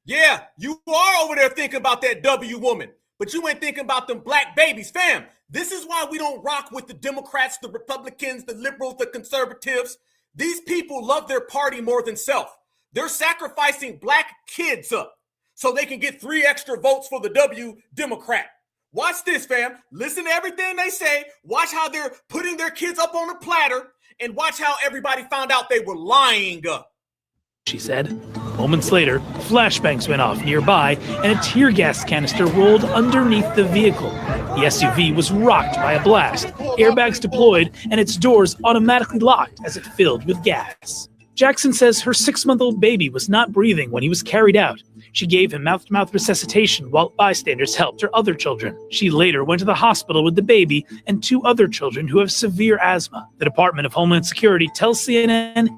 Yeah, you are over there thinking about that W woman, but you ain't thinking about them Black babies. Fam, this is why we don't rock with the Democrats, the Republicans, the liberals, the conservatives. These people love their party more than self. They're sacrificing Black kids up so they can get 3 extra votes for the W Democrat. Watch this, fam. Listen to everything they say. Watch how they're putting their kids up on a platter, and watch how everybody found out they were lying up. She said. Moments later, flashbangs went off nearby and a tear gas canister rolled underneath the vehicle. The SUV was rocked by a blast, airbags deployed, and its doors automatically locked as it filled with gas. Jackson says her 6-month-old baby was not breathing when he was carried out. She gave him mouth-to-mouth resuscitation while bystanders helped her other children. She later went to the hospital with the baby and 2 other children who have severe asthma. The Department of Homeland Security tells CNN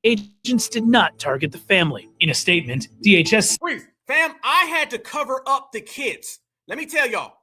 agents did not target the family. In a statement, DHS... Brief, fam, I had to cover up the kids. Let me tell y'all,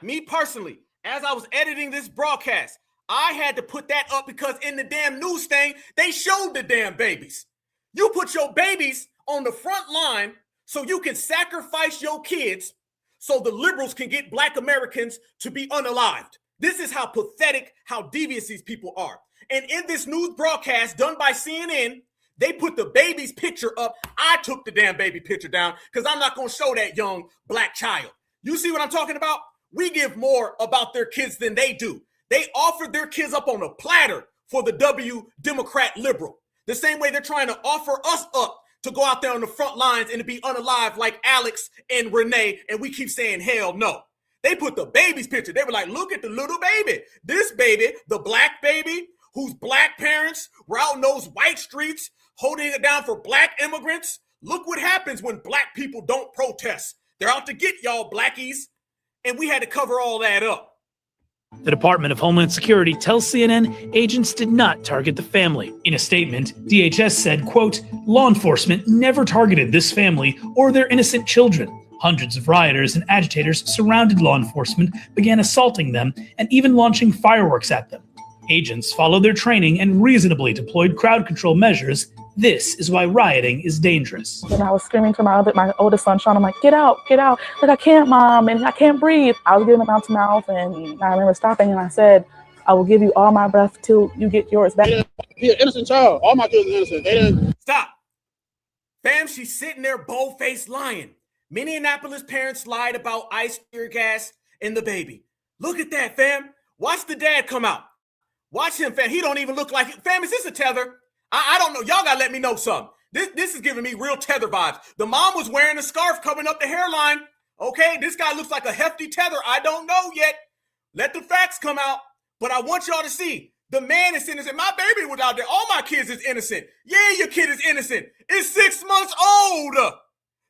me personally, as I was editing this broadcast, I had to put that up because in the damn news thing, they showed the damn babies. You put your babies on the front line so you can sacrifice your kids so the liberals can get Black Americans to be unalived. This is how pathetic, how devious these people are. And in this news broadcast done by CNN, they put the baby's picture up. I took the damn baby picture down because I'm not going to show that young Black child. You see what I'm talking about? We give more about their kids than they do. They offered their kids up on a platter for the W Democrat liberal. The same way they're trying to offer us up to go out there on the front lines and to be unalive like Alex and Renee, and we keep saying hell no. They put the baby's picture. They were like, look at the little baby. This baby, the Black baby, whose Black parents were out in those white streets holding it down for Black immigrants. Look what happens when Black people don't protest. They're out to get y'all Blackies, and we had to cover all that up. The Department of Homeland Security tells CNN agents did not target the family. In a statement, DHS said, quote, law enforcement never targeted this family or their innocent children. Hundreds of rioters and agitators surrounded law enforcement, began assaulting them, and even launching fireworks at them. Agents followed their training and reasonably deployed crowd control measures. This is why rioting is dangerous. And I was screaming to my oldest son, Sean, I'm like, get out. Like, I can't, Mom, and I can't breathe. I was giving him mouth to mouth, and I remember stopping, and I said, I will give you all my breath till you get yours back. He's an innocent child. All my kids are innocent. They didn't. Stop. Fam, she's sitting there bold-faced lying. Minneapolis parents lied about ice, tear gas, and the baby. Look at that, fam. Watch the dad come out. Watch him, fam. He don't even look like it. Fam, is this a tether? I don't know. Y'all got to let me know something. This is giving me real tether vibes. The mom was wearing a scarf covering up the hairline. Okay, this guy looks like a hefty tether. I don't know yet. Let the facts come out. But I want y'all to see. The man is innocent. My baby was out there. All my kids is innocent. Yeah, your kid is innocent. It's 6 months old.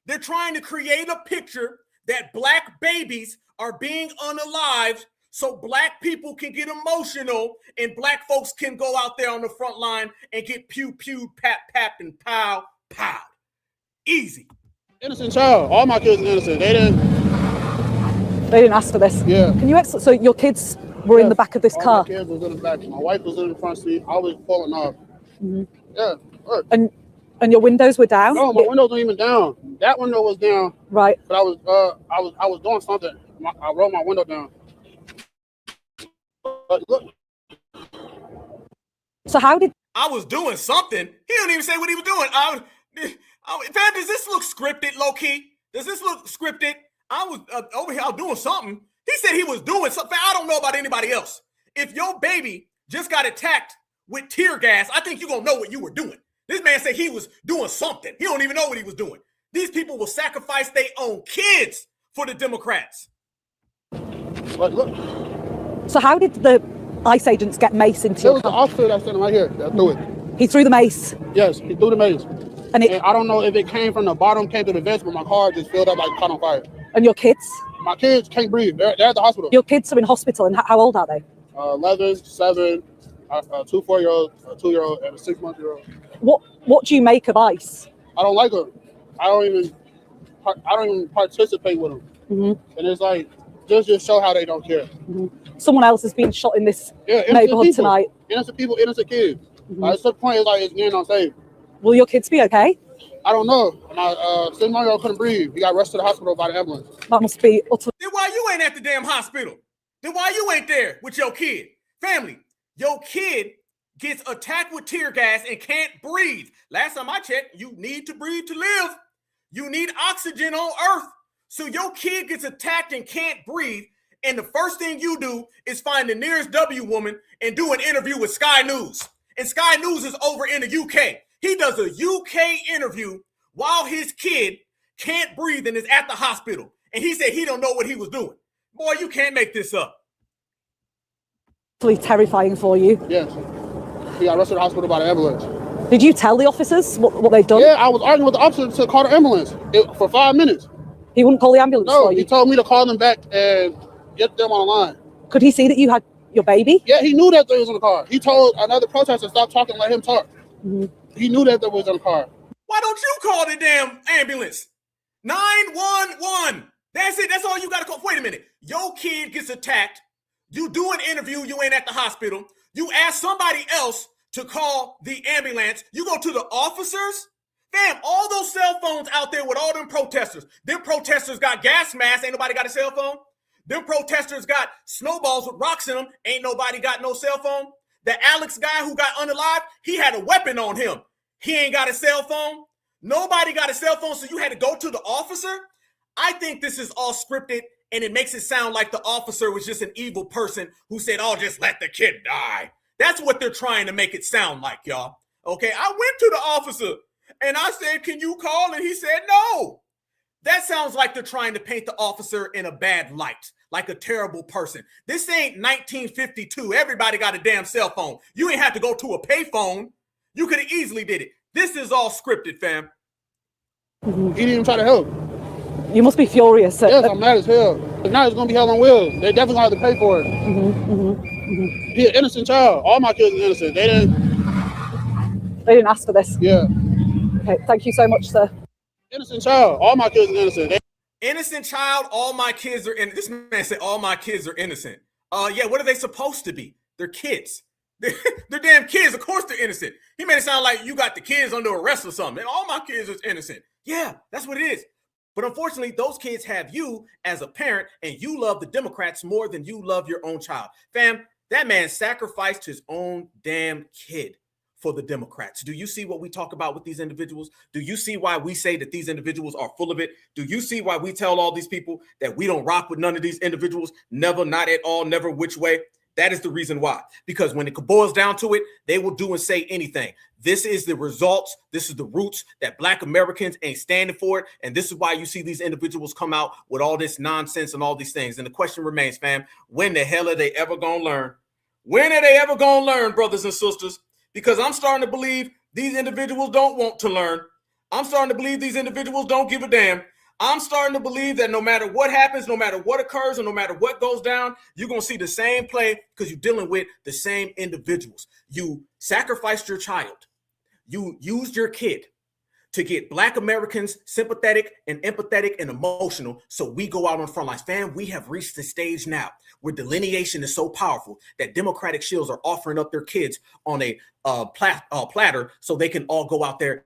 They're trying to create a picture that Black babies are being unalived so Black people can get emotional and Black folks can go out there on the front line and get pew, pap, and pow. Easy. Innocent child. All my kids are innocent. They didn't ask for this. Yeah. Can you so your kids were in the back of this car? My kids was in the back. My wife was in the front seat. I was falling off. Mm-hmm. Yeah. Look. And your windows were down? No, my windows weren't even down. That window was down. Right. But I was doing something. I rolled my window down. But look. So how did I was doing something? He didn't even say what he was doing. Fam, does this look scripted, low key? Does this look scripted? I was over here. I was doing something. He said he was doing something. I don't know about anybody else. If your baby just got attacked with tear gas, I think you're gonna know what you were doing. This man said he was doing something. He don't even know what he was doing. These people will sacrifice their own kids for the Democrats. Look. So how did the ICE agents get mace into your car? It was the officer that's sitting right here that threw it. He threw the mace? Yes, he threw the mace. And I don't know if it came from the bottom, came through the vents, but my car just filled up like caught on fire. And your kids? My kids can't breathe. They're at the hospital. Your kids are in hospital, and how old are they? 11, 7, 2 4-year-olds, a 2-year-old, and a 6-month-old. What do you make of ICE? I don't like them. I don't even participate with them. Mm-hmm. And it's like just show how they don't care. Mm-hmm. Someone else has been shot in this people, neighborhood tonight. Innocent people, innocent kids. Mm-hmm. At some point, it's like it's getting unsafe. Will your kids be okay? I don't know. My 6-month-old couldn't breathe. He got rushed to the hospital by the ambulance. That must be utter. Then why you ain't at the damn hospital? Then why you ain't there with your kid? Family, your kid gets attacked with tear gas and can't breathe. Last time I checked, you need to breathe to live. You need oxygen on Earth. So your kid gets attacked and can't breathe, and the first thing you do is find the nearest W woman and do an interview with Sky News. And Sky News is over in the UK. He does a UK interview while his kid can't breathe and is at the hospital. And he said he don't know what he was doing. Boy, you can't make this up. Terrifying for you. Yes. He got rushed to the hospital by the ambulance. Did you tell the officers what they'd done? Yeah, I was arguing with the officer to call the ambulance for 5 minutes. He wouldn't call the ambulance for you? He told me to call them back and get them on the line. Could he see that you had your baby? Yeah, he knew that they was in the car. He told another protester to stop talking and let him talk. Mm-hmm. He knew that they was in the car. Why don't you call the damn ambulance? 911. That's it. That's all you got to call. Wait a minute. Your kid gets attacked. You do an interview, you ain't at the hospital. You ask somebody else to call the ambulance. You go to the officers. Fam, all those cell phones out there with all them protesters. Them protesters got gas masks. Ain't nobody got a cell phone. Them protesters got snowballs with rocks in them. Ain't nobody got no cell phone. The Alex guy who got unalived, he had a weapon on him. He ain't got a cell phone. Nobody got a cell phone, so you had to go to the officer. I think this is all scripted, and it makes it sound like the officer was just an evil person who said, oh, just let the kid die. That's what they're trying to make it sound like, y'all. Okay, I went to the officer, and I said, can you call? And he said, no. That sounds like they're trying to paint the officer in a bad light, like a terrible person. This ain't 1952. Everybody got a damn cell phone. You ain't have to go to a payphone. You could have easily did it. This is all scripted, fam. He didn't even try to help. You must be furious. Yes, I'm mad as hell. If not, it's going to be hell on wheels. They definitely gonna have to pay for it. He an innocent child. All my kids are innocent. They didn't ask for this. Yeah. Okay, thank you so much, sir. Innocent child. All my kids are innocent. Innocent child, all my kids are innocent. This man said all my kids are innocent. Yeah, what are they supposed to be? They're kids. They're damn kids. Of course they're innocent. He made it sound like you got the kids under arrest or something. And all my kids are innocent. Yeah, that's what it is. But unfortunately, those kids have you as a parent, and you love the Democrats more than you love your own child. Fam, that man sacrificed his own damn kid for the Democrats. Do you see what we talk about with these individuals? Do you see why we say that these individuals are full of it? Do you see why we tell all these people that we don't rock with none of these individuals? Never, not at all, never which way. That is the reason why. Because when it boils down to it, they will do and say anything. This is the results. This is the roots that Black Americans ain't standing for it. And this is why you see these individuals come out with all this nonsense and all these things. And the question remains, fam, when the hell are they ever going to learn? When are they ever going to learn, brothers and sisters? Because I'm starting to believe these individuals don't want to learn. I'm starting to believe these individuals don't give a damn. I'm starting to believe that no matter what happens, no matter what occurs, and no matter what goes down, you're going to see the same play because you're dealing with the same individuals. You sacrificed your child. You used your kid to get Black Americans sympathetic and empathetic and emotional. So we go out on front lines. Fam, we have reached the stage now where delineation is so powerful that Democratic shields are offering up their kids on a platter so they can all go out there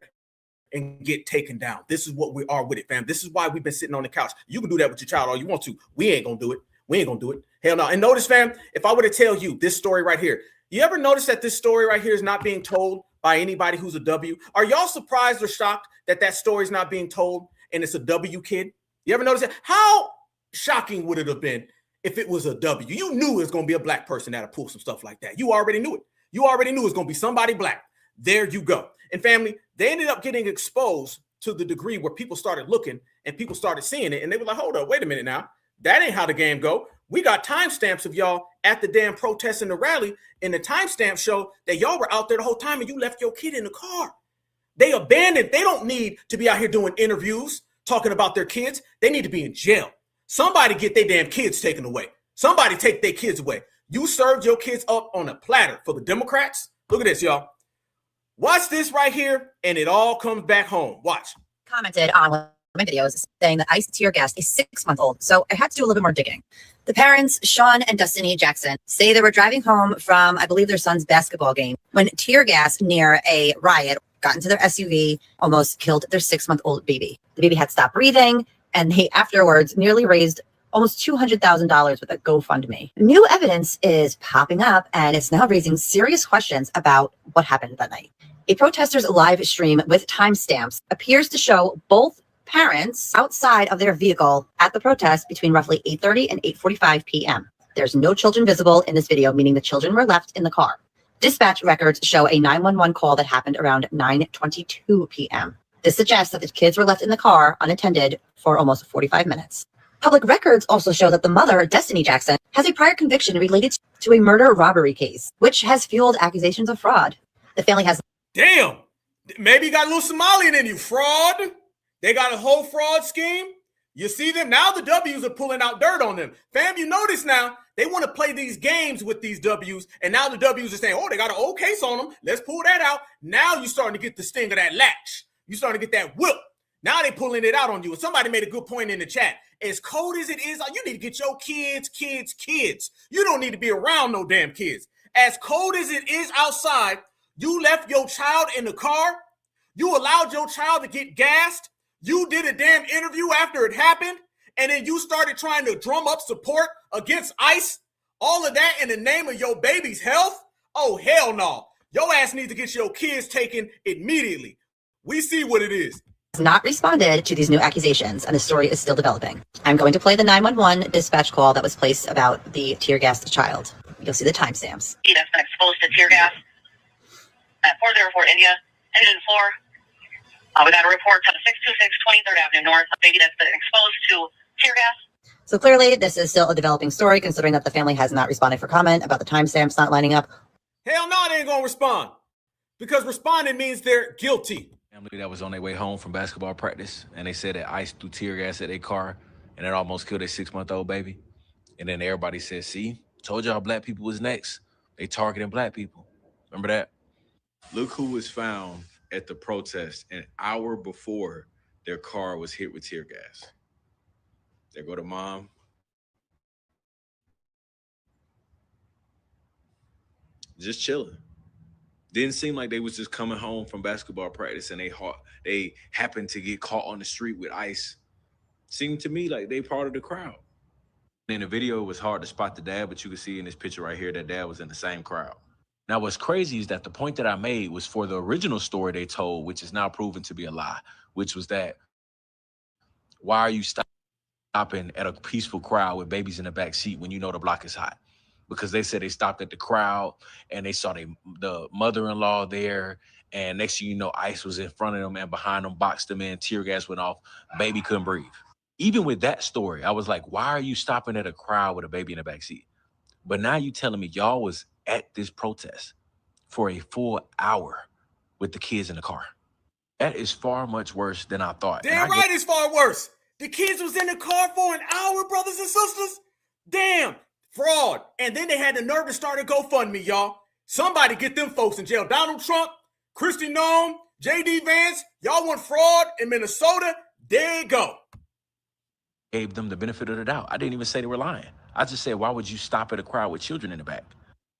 and get taken down. This is what we are with it, fam. This is why we've been sitting on the couch. You can do that with your child all you want to. We ain't gonna do it. We ain't gonna do it. Hell no. And notice, fam, if I were to tell you this story right here, you ever notice that this story right here is not being told by anybody who's a W? Are y'all surprised or shocked that that story is not being told and it's a W kid? You ever notice that? How shocking would it have been if it was a W? You knew it was going to be a Black person that'll pull some stuff like that. You already knew it. You already knew it was going to be somebody Black. There you go. And family, they ended up getting exposed to the degree where people started looking and people started seeing it. And they were like, hold up, wait a minute now. That ain't how the game go. We got timestamps of y'all at the damn protest and the rally, and the timestamps show that y'all were out there the whole time and you left your kid in the car. They abandoned. They don't need to be out here doing interviews, talking about their kids. They need to be in jail. Somebody get their damn kids taken away. Somebody take their kids away. You served your kids up on a platter for the Democrats. Look at this, y'all. Watch this right here, and it all comes back home. Watch. Commented on one of my videos saying that ICE tear gassed a 6-month-old, so I had to do a little bit more digging. The parents, Sean and Destiny Jackson, say they were driving home from, I believe, their son's basketball game when tear gas near a riot got into their SUV, almost killed their 6-month-old baby. The baby had stopped breathing, and they afterwards nearly raised almost $200,000 with a GoFundMe. New evidence is popping up, and it's now raising serious questions about what happened that night. A protester's live stream with timestamps appears to show both parents outside of their vehicle at the protest between roughly 8:30 and 8:45 p.m. There's no children visible in this video, meaning the children were left in the car. Dispatch records show a 911 call that happened around 9:22 p.m. This suggests that the kids were left in the car unattended for almost 45 minutes. Public records also show that the mother, Destiny Jackson, has a prior conviction related to a murder-robbery case, which has fueled accusations of fraud. The family has... Damn, maybe you got a little Somalian in you. Fraud. They got a whole fraud scheme. You see them? Now the W's are pulling out dirt on them. Fam, you notice now, they want to play these games with these W's, and now the W's are saying, oh, they got an old case on them. Let's pull that out. Now you're starting to get the sting of that latch. You're starting to get that whip. Now they pulling it out on you. And somebody made a good point in the chat. As cold as it is, you need to get your kids. You don't need to be around no damn kids. As cold as it is outside, you left your child in the car. You allowed your child to get gassed. You did a damn interview after it happened. And then you started trying to drum up support against ICE. All of that in the name of your baby's health? Oh, hell no. Your ass needs to get your kids taken immediately. We see what it is. Has not responded to these new accusations, and the story is still developing. I'm going to play the 911 dispatch call that was placed about the tear gassed child. You'll see the timestamps. That's been exposed to tear gas at 404 India, ended in 4. We got a report to the 626 23rd Avenue North, a baby that's been exposed to tear gas. So clearly, this is still a developing story, considering that the family has not responded for comment about the timestamps not lining up. Hell no, they ain't gonna respond. Because responding means they're guilty. Family that was on their way home from basketball practice, and they said that ICE threw tear gas at their car, and it almost killed their 6-month-old baby. And then everybody said, see, told y'all black people was next. They targeting black people. Remember that? Look who was found at the protest an hour before their car was hit with tear gas. There go to mom. Just chilling. Didn't seem like they was just coming home from basketball practice and they happened to get caught on the street with ICE. Seemed to me like they part of the crowd. In the video, it was hard to spot the dad, but you can see in this picture right here that dad was in the same crowd. Now, what's crazy is that the point that I made was for the original story they told, which is now proven to be a lie, which was that, why are you stopping at a peaceful crowd with babies in the back seat when you know the block is hot? Because they said they stopped at the crowd and they saw the mother-in-law there. And next thing you know, ICE was in front of them and behind them, boxed them in, tear gas went off, baby couldn't breathe. Even with that story, I was like, why are you stopping at a crowd with a baby in the backseat? But now you telling me y'all was at this protest for a full hour with the kids in the car. That is far much worse than I thought. Damn right, it's far worse. The kids was in the car for an hour, brothers and sisters. Damn. Fraud. And then they had the nerve to start a GoFundMe, y'all. Somebody get them folks in jail. Donald Trump, Kristi Noem, J.D. Vance, y'all want fraud in Minnesota? There you go. Gave them the benefit of the doubt. I didn't even say they were lying. I just said, why would you stop at a crowd with children in the back?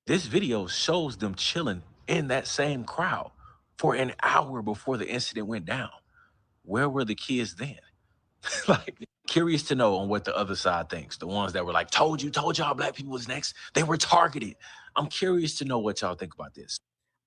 This video shows them chilling in that same crowd for an hour before the incident went down. Where were the kids then? Like, curious to know on what the other side thinks. The ones that were like, told y'all black people was next. They were targeted. I'm curious to know what y'all think about this.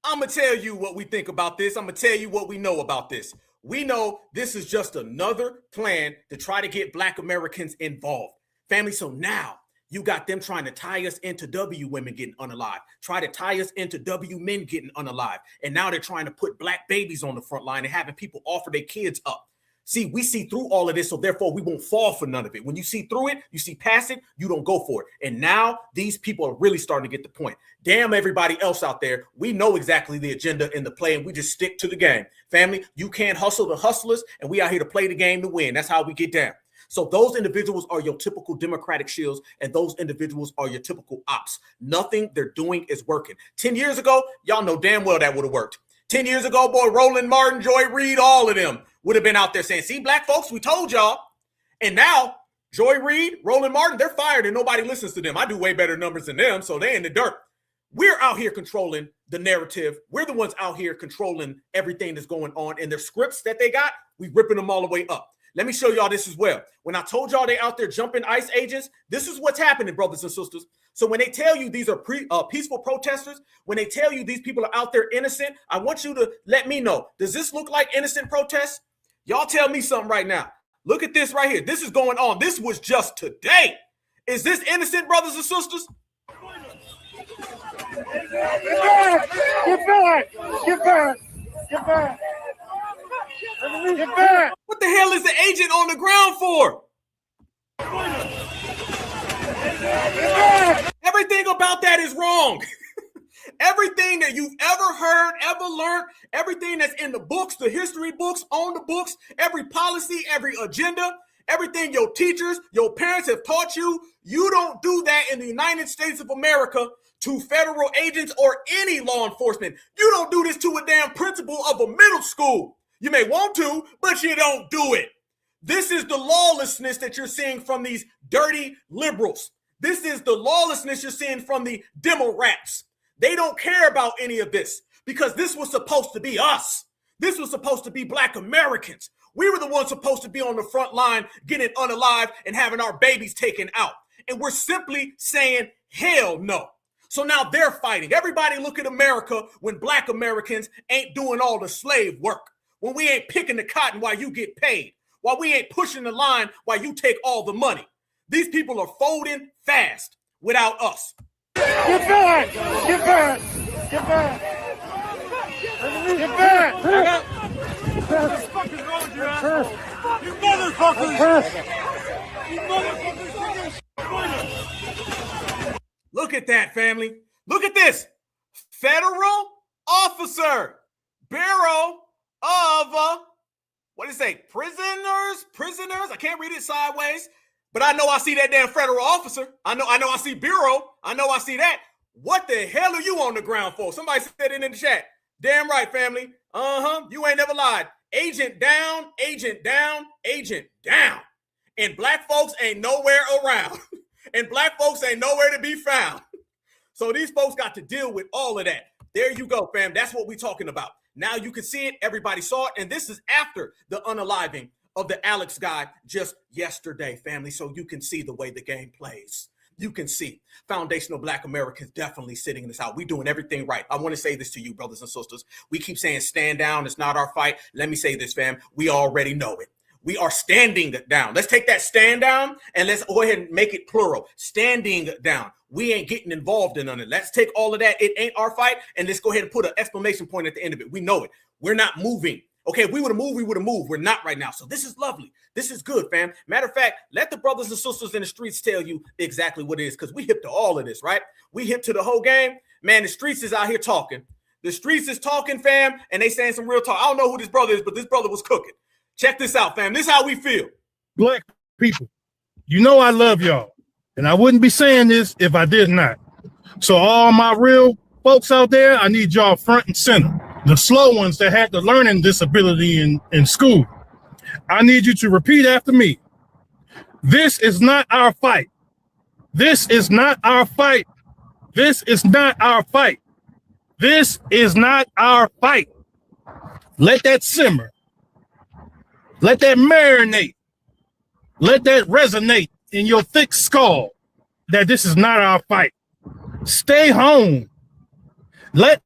I'm going to tell you what we think about this. I'm going to tell you what we know about this. We know this is just another plan to try to get black Americans involved. Family, so now you got them trying to tie us into W women getting unalived, try to tie us into W men getting unalived. And now they're trying to put black babies on the front line and having people offer their kids up. See, we see through all of this, so therefore we won't fall for none of it. When you see through it, you see past it, you don't go for it. And now these people are really starting to get the point. Damn everybody else out there, we know exactly the agenda and the play, and we just stick to the game. Family, you can't hustle the hustlers, and we out here to play the game to win. That's how we get down. So those individuals are your typical Democratic shills, and those individuals are your typical ops. Nothing they're doing is working. 10 years ago, y'all know damn well that would have worked. 10 years ago, boy, Roland Martin, Joy Reid, all of them would have been out there saying, see, black folks, we told y'all. And now, Joy Reid, Roland Martin, they're fired and nobody listens to them. I do way better numbers than them, so they in the dirt. We're out here controlling the narrative. We're the ones out here controlling everything that's going on. And their scripts that they got, we ripping them all the way up. Let me show y'all this as well. When I told y'all they out there jumping ICE agents, this is what's happening, brothers and sisters. So when they tell you these are peaceful protesters, when they tell you these people are out there innocent, I want you to let me know. Does this look like innocent protests? Y'all tell me something right now. Look at this right here. This is going on. This was just today. Is this innocent, brothers and sisters? Get back! Get back! Get back! Get back! Get back! What the hell is the agent on the ground for? Everything about that is wrong. Everything that you've ever heard, ever learned, everything that's in the books, the history books, on the books, every policy, every agenda, everything your teachers, your parents have taught you, you don't do that in the United States of America to federal agents or any law enforcement. You don't do this to a damn principal of a middle school. You may want to, but you don't do it. This is the lawlessness that you're seeing from these dirty liberals. This is the lawlessness you're seeing from the demo rats. They don't care about any of this because this was supposed to be us. This was supposed to be Black Americans. We were the ones supposed to be on the front line, getting unalived and having our babies taken out. And we're simply saying, hell no. So now they're fighting. Everybody look at America when Black Americans ain't doing all the slave work, when we ain't picking the cotton while you get paid, while we ain't pushing the line while you take all the money. These people are folding fast without us. Get back! Get back! Get back! Get back! What's fucking wrong with your ass? You motherfuckers! You motherfuckers! Look at that, family. Look at this. Federal officer, Bureau of, what did it say? Prisoners? I can't read it sideways, but I know I see that damn federal officer. I know I see Bureau. I know I see that. What the hell are you on the ground for? Somebody said it in the chat. Damn right, family. You ain't never lied. Agent down, agent down, agent down. And Black folks ain't nowhere around. And Black folks ain't nowhere to be found. So these folks got to deal with all of that. There you go, fam. That's what we're talking about. Now you can see it. Everybody saw it. And this is after the unaliving of the Alex guy just yesterday, family. So you can see the way the game plays. You can see foundational Black Americans definitely sitting in this out. We're doing everything right. I want to say this to you, brothers and sisters. We keep saying stand down. It's not our fight. Let me say this, fam. We already know it. We are standing down. Let's take that stand down and let's go ahead and make it plural. Standing down. We ain't getting involved in none of it. Let's take all of that. It ain't our fight. And let's go ahead and put an exclamation point at the end of it. We know it. We're not moving. Okay, if we would have moved, we would have moved. We're not right now. So this is lovely. This is good, fam. Matter of fact, let the brothers and sisters in the streets tell you exactly what it is, because we hip to all of this, right? We hip to the whole game. Man, the streets is out here talking. The streets is talking, fam, and they saying some real talk. I don't know who this brother is, but this brother was cooking. Check this out, fam. This is how we feel. Black people, you know I love y'all, and I wouldn't be saying this if I did not. So all my real folks out there, I need y'all front and center. The slow ones that had the learning disability in school. I need you to repeat after me. This is not our fight. This is not our fight. This is not our fight. This is not our fight. Let that simmer. Let that marinate. Let that resonate in your thick skull that this is not our fight. Stay home. Let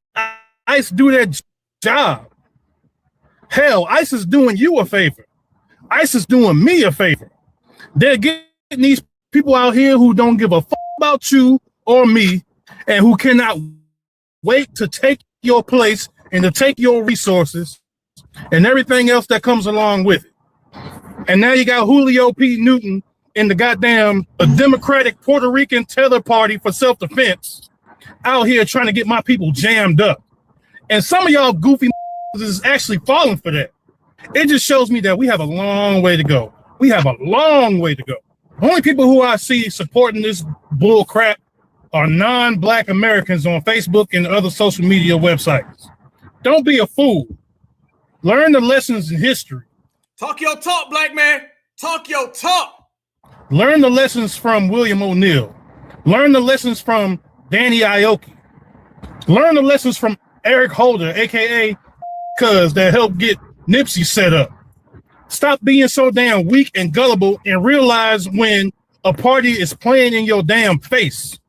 ICE do their job. Hell, ICE is doing you a favor. ICE is doing me a favor. They're getting these people out here who don't give a fuck about you or me and who cannot wait to take your place and to take your resources and everything else that comes along with it. And now you got Julio P. Newton in the goddamn Democratic Puerto Rican tether party for self-defense out here trying to get my people jammed up. And some of y'all goofy is actually falling for that. It just shows me that we have a long way to go. We have a long way to go. The only people who I see supporting this bull crap are non-Black Americans on Facebook and other social media websites. Don't be a fool. Learn the lessons in history. Talk your talk, black man. Talk your talk. Learn the lessons from William O'Neill. Learn the lessons from Danny Aoki. Learn the lessons from Eric Holder, aka Cuz, that helped get Nipsey set up. Stop being so damn weak and gullible and realize when a party is playing in your damn face.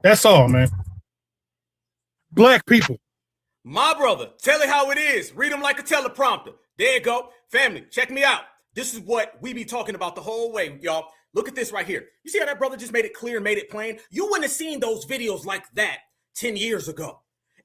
That's all, man. Black people. My brother, tell it how it is. Read them like a teleprompter. There you go. Family, check me out. This is what we be talking about the whole way, y'all. Look at this right here. You see how that brother just made it clear, made it plain? You wouldn't have seen those videos like that 10 years ago.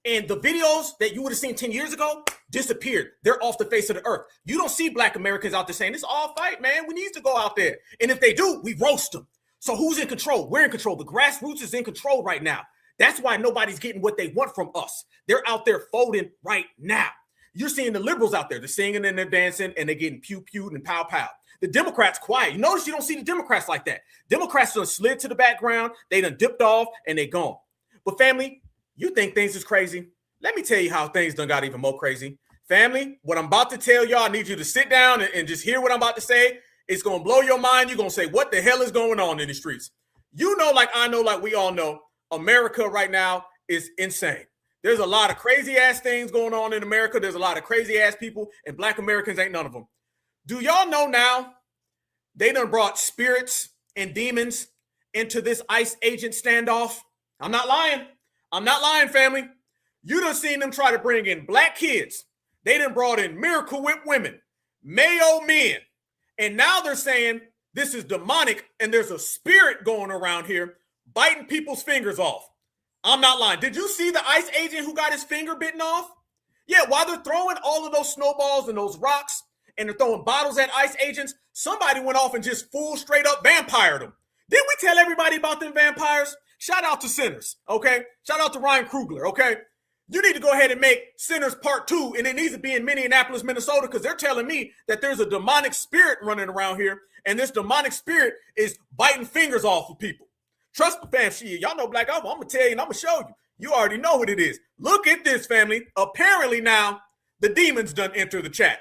And the videos that you would have seen 10 years ago disappeared. They're off the face of the earth. You don't see Black Americans out there saying, it's all fight, man. We need to go out there. And if they do, we roast them. So who's in control? We're in control. The grassroots is in control right now. That's why nobody's getting what they want from us. They're out there folding right now. You're seeing the liberals out there. They're singing and they're dancing and they're getting pew-pewed and pow-pow. The Democrats quiet. You notice you don't see the Democrats like that. Democrats done slid to the background. They done dipped off and they gone. But family, you think things is crazy? Let me tell you how things done got even more crazy. Family, what I'm about to tell y'all, I need you to sit down and just hear what I'm about to say. It's going to blow your mind. You're going to say, what the hell is going on in the streets? You know, like I know, like we all know, America right now is insane. There's a lot of crazy ass things going on in America. There's a lot of crazy ass people, and Black Americans ain't none of them. Do y'all know now they done brought spirits and demons into this ICE agent standoff? I'm not lying. I'm not lying, family. You done seen them try to bring in black kids. They done brought in Miracle Whip women, Mayo men. And now they're saying this is demonic and there's a spirit going around here biting people's fingers off. I'm not lying. Did you see the ICE agent who got his finger bitten off? Yeah, while they're throwing all of those snowballs and those rocks and they're throwing bottles at ICE agents, somebody went off and just full straight up vampired them. Didn't we tell everybody about them vampires? Shout out to Sinners, okay? Shout out to Ryan Coogler, okay? You need to go ahead and make Sinners Part 2, and it needs to be in Minneapolis, Minnesota, because they're telling me that there's a demonic spirit running around here, and this demonic spirit is biting fingers off of people. Trust me, fam, shit, y'all know Black Alpha. I'm going to tell you and I'm going to show you. You already know what it is. Look at this, family. Apparently now, the demons done enter the chat.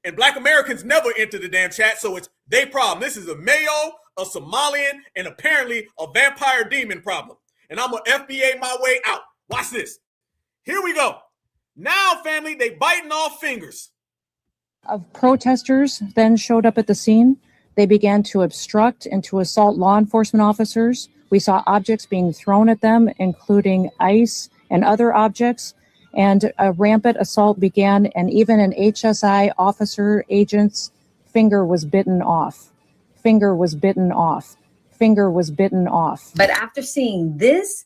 And Black Americans never enter the damn chat, so it's their problem. This is a Mayo, a Somalian, and apparently a vampire demon problem. And I'm going to FBA my way out. Watch this. Here we go. Now, family, they biting off fingers. Of protesters then showed up at the scene. They began to obstruct and to assault law enforcement officers. We saw objects being thrown at them, including ice and other objects. And a rampant assault began, and even an HSI officer agent's finger was bitten off. Finger was bitten off. Finger was bitten off. But after seeing this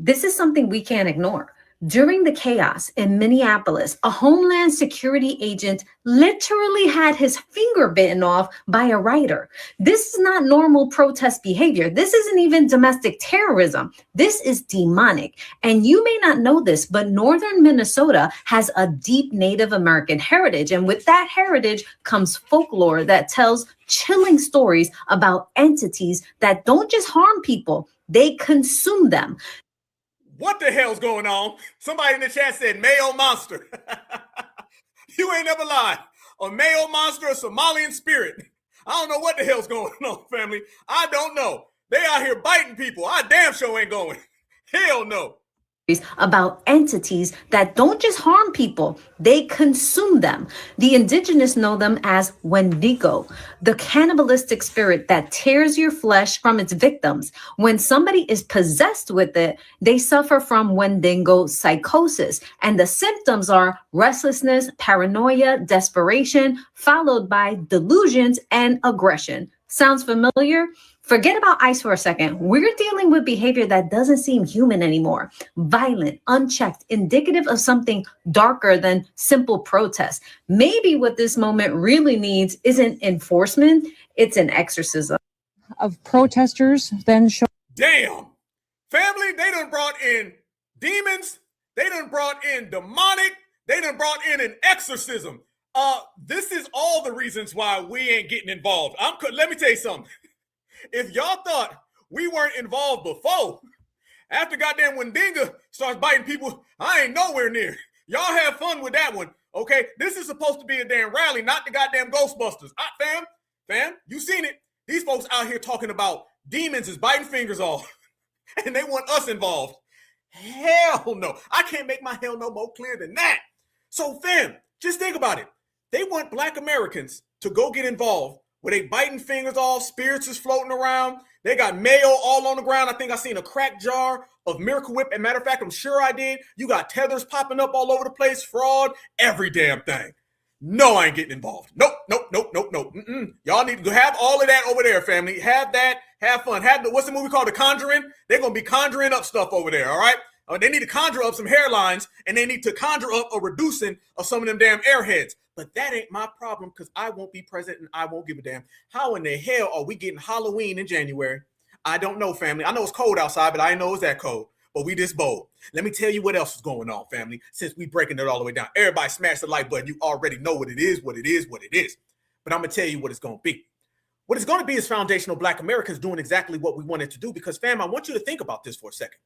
is something we can't ignore. During the chaos in Minneapolis, a Homeland Security agent literally had his finger bitten off by a writer. This is not normal protest behavior. This isn't even domestic terrorism. This is demonic. And you may not know this, but northern Minnesota has a deep Native American heritage. And with that heritage comes folklore that tells chilling stories about entities that don't just harm people, they consume them. What the hell's going on? Somebody in the chat said Mayo monster. You ain't never lied. A Mayo monster, a Somalian spirit. I don't know what the hell's going on, family. I don't know. They out here biting people. I damn sure ain't going. Hell no. About entities that don't just harm people, they consume them. The indigenous know them as Wendigo, the cannibalistic spirit that tears your flesh from its victims. When somebody is possessed with it, they suffer from Wendigo psychosis, and the symptoms are restlessness, paranoia, desperation, followed by delusions and aggression. Sounds familiar? Forget about ICE for a second. We're dealing with behavior that doesn't seem human anymore. Violent, unchecked, indicative of something darker than simple protest. Maybe what this moment really needs isn't enforcement, it's an exorcism. Of protesters then showed. Damn. Family, they done brought in demons. They done brought in demonic. They done brought in an exorcism. This is all the reasons why we ain't getting involved. Let me tell you something. If y'all thought we weren't involved before, after goddamn Wendigo starts biting people, I ain't nowhere near. Y'all have fun with that one, okay? This is supposed to be a damn rally, not the goddamn Ghostbusters. Fam, you seen it. These folks out here talking about demons is biting fingers off, and they want us involved. Hell no. I can't make my hell no more clear than that. So, fam, just think about it. They want Black Americans to go get involved where they biting fingers off, spirits is floating around. They got Mayo all on the ground. I think I seen a cracked jar of Miracle Whip. As a matter of fact, I'm sure I did. You got tethers popping up all over the place, fraud, every damn thing. No, I ain't getting involved. Nope. Y'all need to have all of that over there, family. Have that, have fun. What's the movie called? The Conjuring? They're going to be conjuring up stuff over there, all right? They need to conjure up some hairlines, and they need to conjure up a reducing of some of them damn airheads. But that ain't my problem because I won't be present and I won't give a damn. How in the hell are we getting Halloween in January? I don't know, family. I know it's cold outside, but I didn't know it was that cold. But we this bold. Let me tell you what else is going on, family, since we breaking it all the way down. Everybody smash the like button. You already know what it is. But I'm going to tell you what it's going to be. What it's going to be is foundational Black Americans doing exactly what we wanted to do because, fam, I want you to think about this for a second.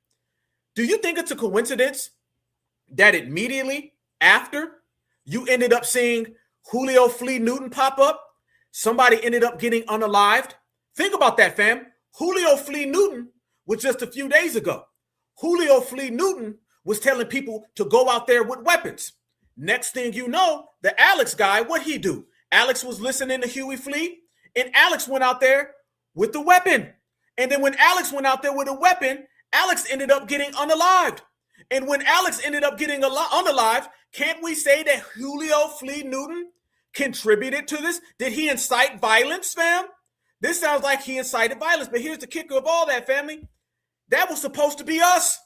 Do you think it's a coincidence that immediately after You ended up seeing Julio Flea Newton pop up. Somebody ended up getting unalived. Think about that, fam. Julio Flea Newton was just a few days ago. Julio Flea Newton was telling people to go out there with weapons. Next thing you know, the Alex guy, what'd he do? Alex was listening to Huey Flea, and Alex went out there with the weapon. And then when Alex went out there with a weapon, Alex ended up getting unalived. And when Alex ended up getting unalived, can't we say that Julio Flea Newton contributed to this? Did he incite violence, fam? This sounds like he incited violence, but here's the kicker of all that, family. That was supposed to be us.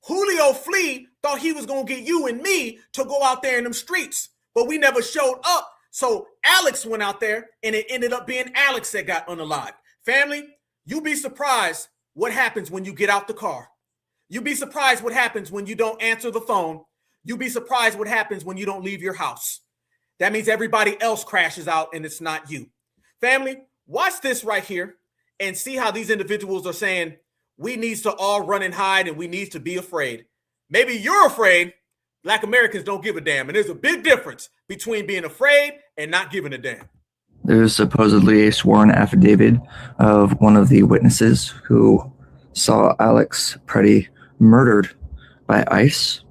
Julio Flea thought he was going to get you and me to go out there in them streets, but we never showed up. So Alex went out there, and it ended up being Alex that got unalived. Family, you'd be surprised what happens when you get out the car. You'd be surprised what happens when you don't answer the phone. You'd be surprised what happens when you don't leave your house. That means everybody else crashes out, and it's not you. Family, watch this right here and see how these individuals are saying, we need to all run and hide and we need to be afraid. Maybe you're afraid. Black Americans don't give a damn. And there's a big difference between being afraid and not giving a damn. There's supposedly a sworn affidavit of one of the witnesses who saw Alex Preddy murdered by ICE.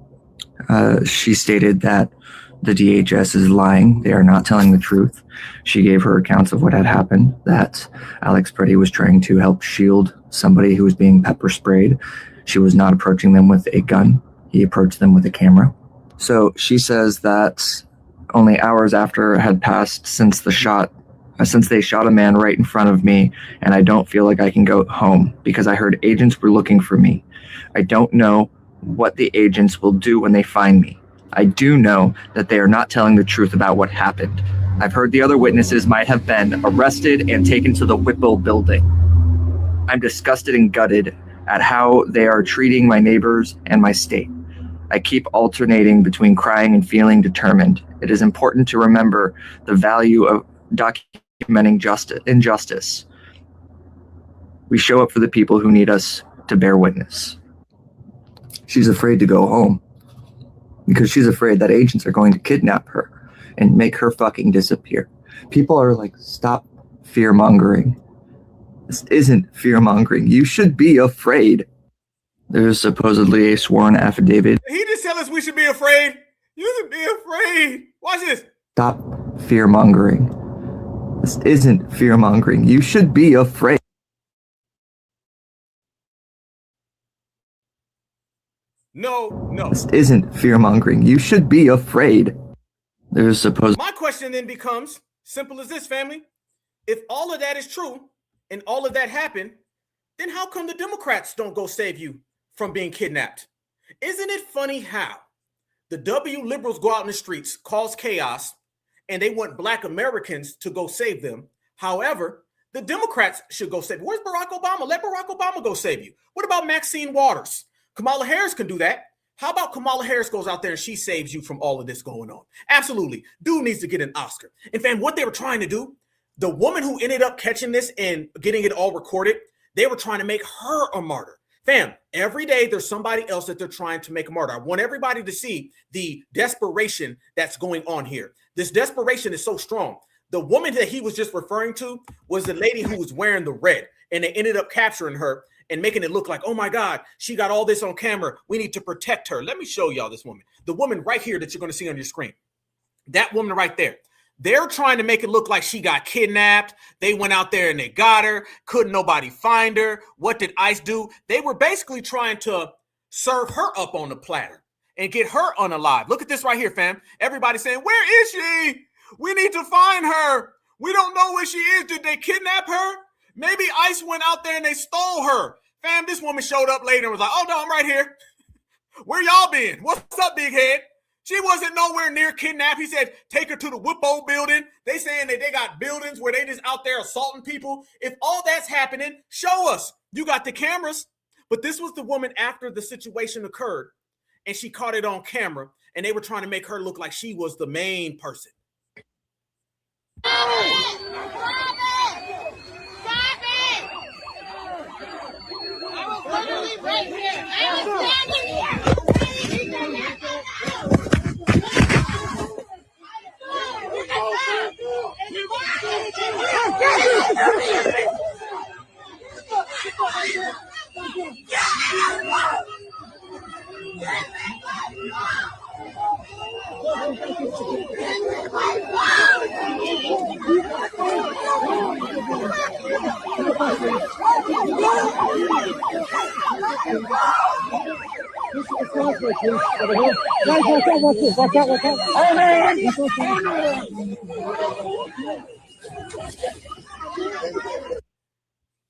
She stated that the DHS is lying. They are not telling the truth. She gave her accounts of what had happened, that Alex Preddy was trying to help shield somebody who was being pepper sprayed. She was not approaching them with a gun. He approached them with a camera. So she says that only hours after had passed since they shot a man right in front of me, and I don't feel like I can go home because I heard agents were looking for me. I don't know what the agents will do when they find me. I do know that they are not telling the truth about what happened. I've heard the other witnesses might have been arrested and taken to the Whipple building. I'm disgusted and gutted at how they are treating my neighbors and my state. I keep alternating between crying and feeling determined. It is important to remember the value of documenting injustice. We show up for the people who need us to bear witness. She's afraid to go home because she's afraid that agents are going to kidnap her and make her fucking disappear. People are like, stop fear-mongering. This isn't fear-mongering. You should be afraid. There's supposedly a sworn affidavit. He just tell us we should be afraid. You should be afraid. Watch this. Stop fear-mongering. This isn't fear-mongering. You should be afraid. No. This isn't fear-mongering. You should be afraid. There's supposed. My question then becomes simple as this, family. If all of that is true and all of that happened, then how come the Democrats don't go save you from being kidnapped? Isn't it funny how the W liberals go out in the streets, cause chaos, and they want Black Americans to go save them? However, the Democrats should go save you. Where's Barack Obama? Let Barack Obama go save you. What about Maxine Waters? Kamala Harris can do that. How about Kamala Harris goes out there and she saves you from all of this going on? Absolutely. Dude needs to get an Oscar. And fam, what they were trying to do, the woman who ended up catching this and getting it all recorded, they were trying to make her a martyr. Fam, every day there's somebody else that they're trying to make a martyr. I want everybody to see the desperation that's going on here. This desperation is so strong. The woman that he was just referring to was the lady who was wearing the red, and they ended up capturing her and making it look like, oh my God, she got all this on camera. We need to protect her. Let me show y'all this woman. The woman right here that you're going to see on your screen. That woman right there. They're trying to make it look like she got kidnapped. They went out there and they got her. Couldn't nobody find her. What did ICE do? They were basically trying to serve her up on the platter and get her unalive. Look at this right here, fam. Everybody saying, where is she? We need to find her. We don't know where she is. Did they kidnap her? Maybe ICE went out there and they stole her. Fam, this woman showed up later and was like, oh, no, I'm right here. Where y'all been? What's up, big head? She wasn't nowhere near kidnapped. He said, take her to the Whippo building. They saying that they got buildings where they just out there assaulting people. If all that's happening, show us. You got the cameras. But this was the woman after the situation occurred, and she caught it on camera, and they were trying to make her look like she was the main person. Right here. I was standing here.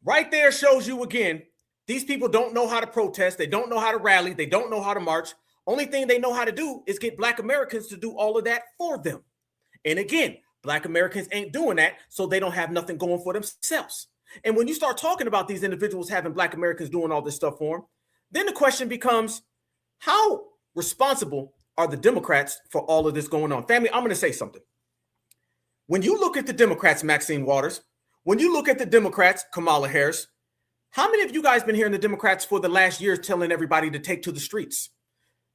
Right there shows you again, these people don't know how to protest. They don't know how to rally. They don't know how to march. Only thing they know how to do is get Black Americans to do all of that for them. And again, Black Americans ain't doing that, so they don't have nothing going for themselves. And when you start talking about these individuals having Black Americans doing all this stuff for them, then the question becomes, how responsible are the Democrats for all of this going on? Family, I'm going to say something. When you look at the Democrats, Maxine Waters, when you look at the Democrats, Kamala Harris, how many of you guys been hearing the Democrats for the last year telling everybody to take to the streets?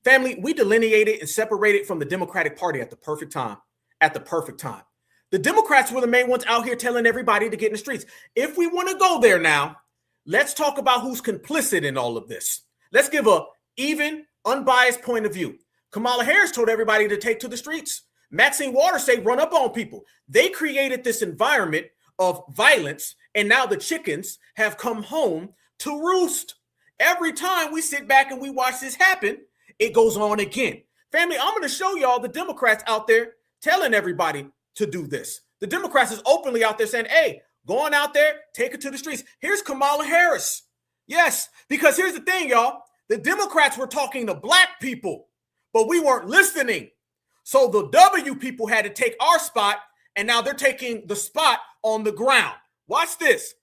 Family, we delineated and separated from the Democratic Party at the perfect time. At the perfect time. The Democrats were the main ones out here telling everybody to get in the streets. If we want to go there now, let's talk about who's complicit in all of this. Let's give a even, unbiased point of view. Kamala Harris told everybody to take to the streets. Maxine Waters say run up on people. They created this environment of violence, and now the chickens have come home to roost. Every time we sit back and we watch this happen, it goes on again. Family, I'm going to show y'all the Democrats out there telling everybody to do this. The Democrats is openly out there saying, hey, going out there, take it to the streets. Here's Kamala Harris. Yes, because here's the thing, y'all. The Democrats were talking to Black people, but we weren't listening. So the W people had to take our spot, and now they're taking the spot on the ground. Watch this.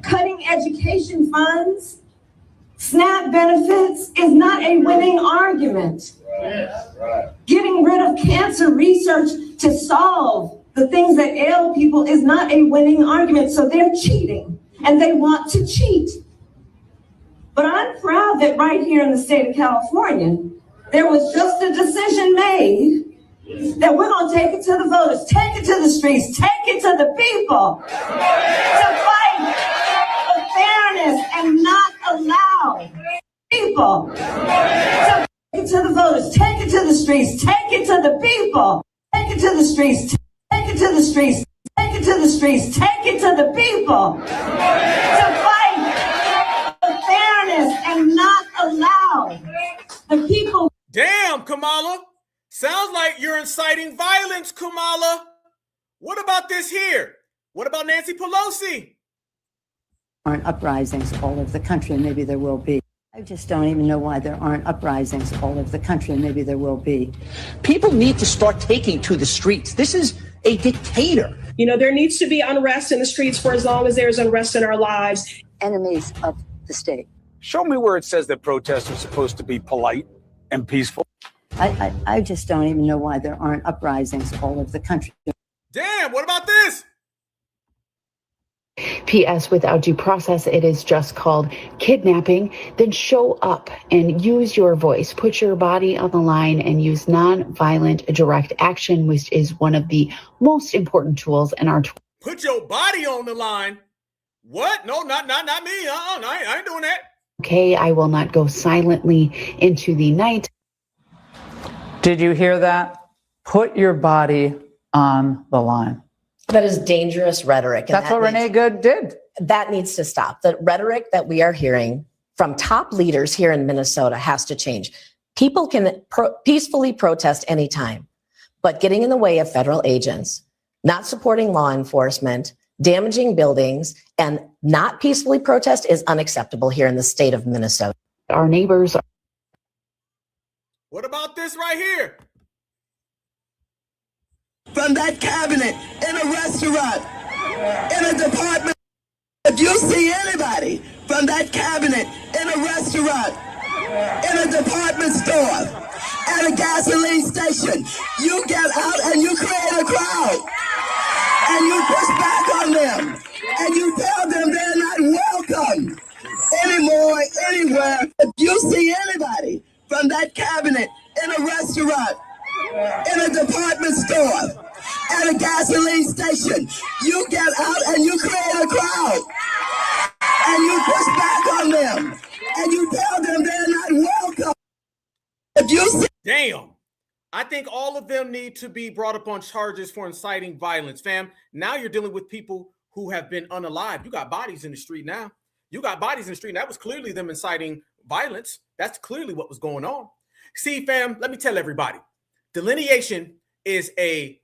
Cutting education funds, SNAP benefits is not a winning argument. Getting rid of cancer research to solve the things that ail people is not a winning argument. So they're cheating and they want to cheat. But I'm proud that right here in the state of California, there was just a decision made that we're going to take it to the voters, take it to the streets, take it to the people to fight for fairness and not allow people to take it to the voters, take it to the streets, take it to the people, take it to the streets, take it to the streets, take it to the streets, take it to the people to fight for fairness and not allow the people. Damn, Kamala. Sounds like you're inciting violence, Kamala. What about this here? What about Nancy Pelosi? Aren't uprisings all over the country, and maybe there will be. I just don't even know why there aren't uprisings all over the country, and maybe there will be. People need to start taking to the streets. This is a dictator. You know, there needs to be unrest in the streets for as long as there's unrest in our lives. Enemies of the state. Show me where it says that protests are supposed to be polite and peaceful. I just don't even know why there aren't uprisings all over the country. Damn, what about this? P.S. Without due process, it is just called kidnapping. Then show up and use your voice. Put your body on the line and use non-violent direct action, which is one of the most important tools in our tool. Put your body on the line? What? No, not me. I ain't doing that. Okay, I will not go silently into the night. Did you hear that? Put your body on the line. That is dangerous rhetoric. That's what Renee Good did. That needs to stop. The rhetoric that we are hearing from top leaders here in Minnesota has to change. People can peacefully protest anytime, but getting in the way of federal agents, not supporting law enforcement, damaging buildings, and not peacefully protest is unacceptable here in the state of Minnesota. Our neighbors are. What about this right here? From that cabinet, in a restaurant, in a department. If you see anybody from that cabinet, in a restaurant, in a department store, at a gasoline station, you get out and you create a crowd. And you push back on them. And you tell them they're not welcome anymore, anywhere. If you see anybody from that cabinet, in a restaurant, in a department store, at a gasoline station. You get out and you create a crowd. And you push back on them. And you tell them they're not welcome. If you see— Damn. I think all of them need to be brought up on charges for inciting violence, fam. Now you're dealing with people who have been unalived. You got bodies in the street now. You got bodies in the street. That was clearly them inciting violence. That's clearly what was going on. See, fam, let me tell everybody. Delineation is a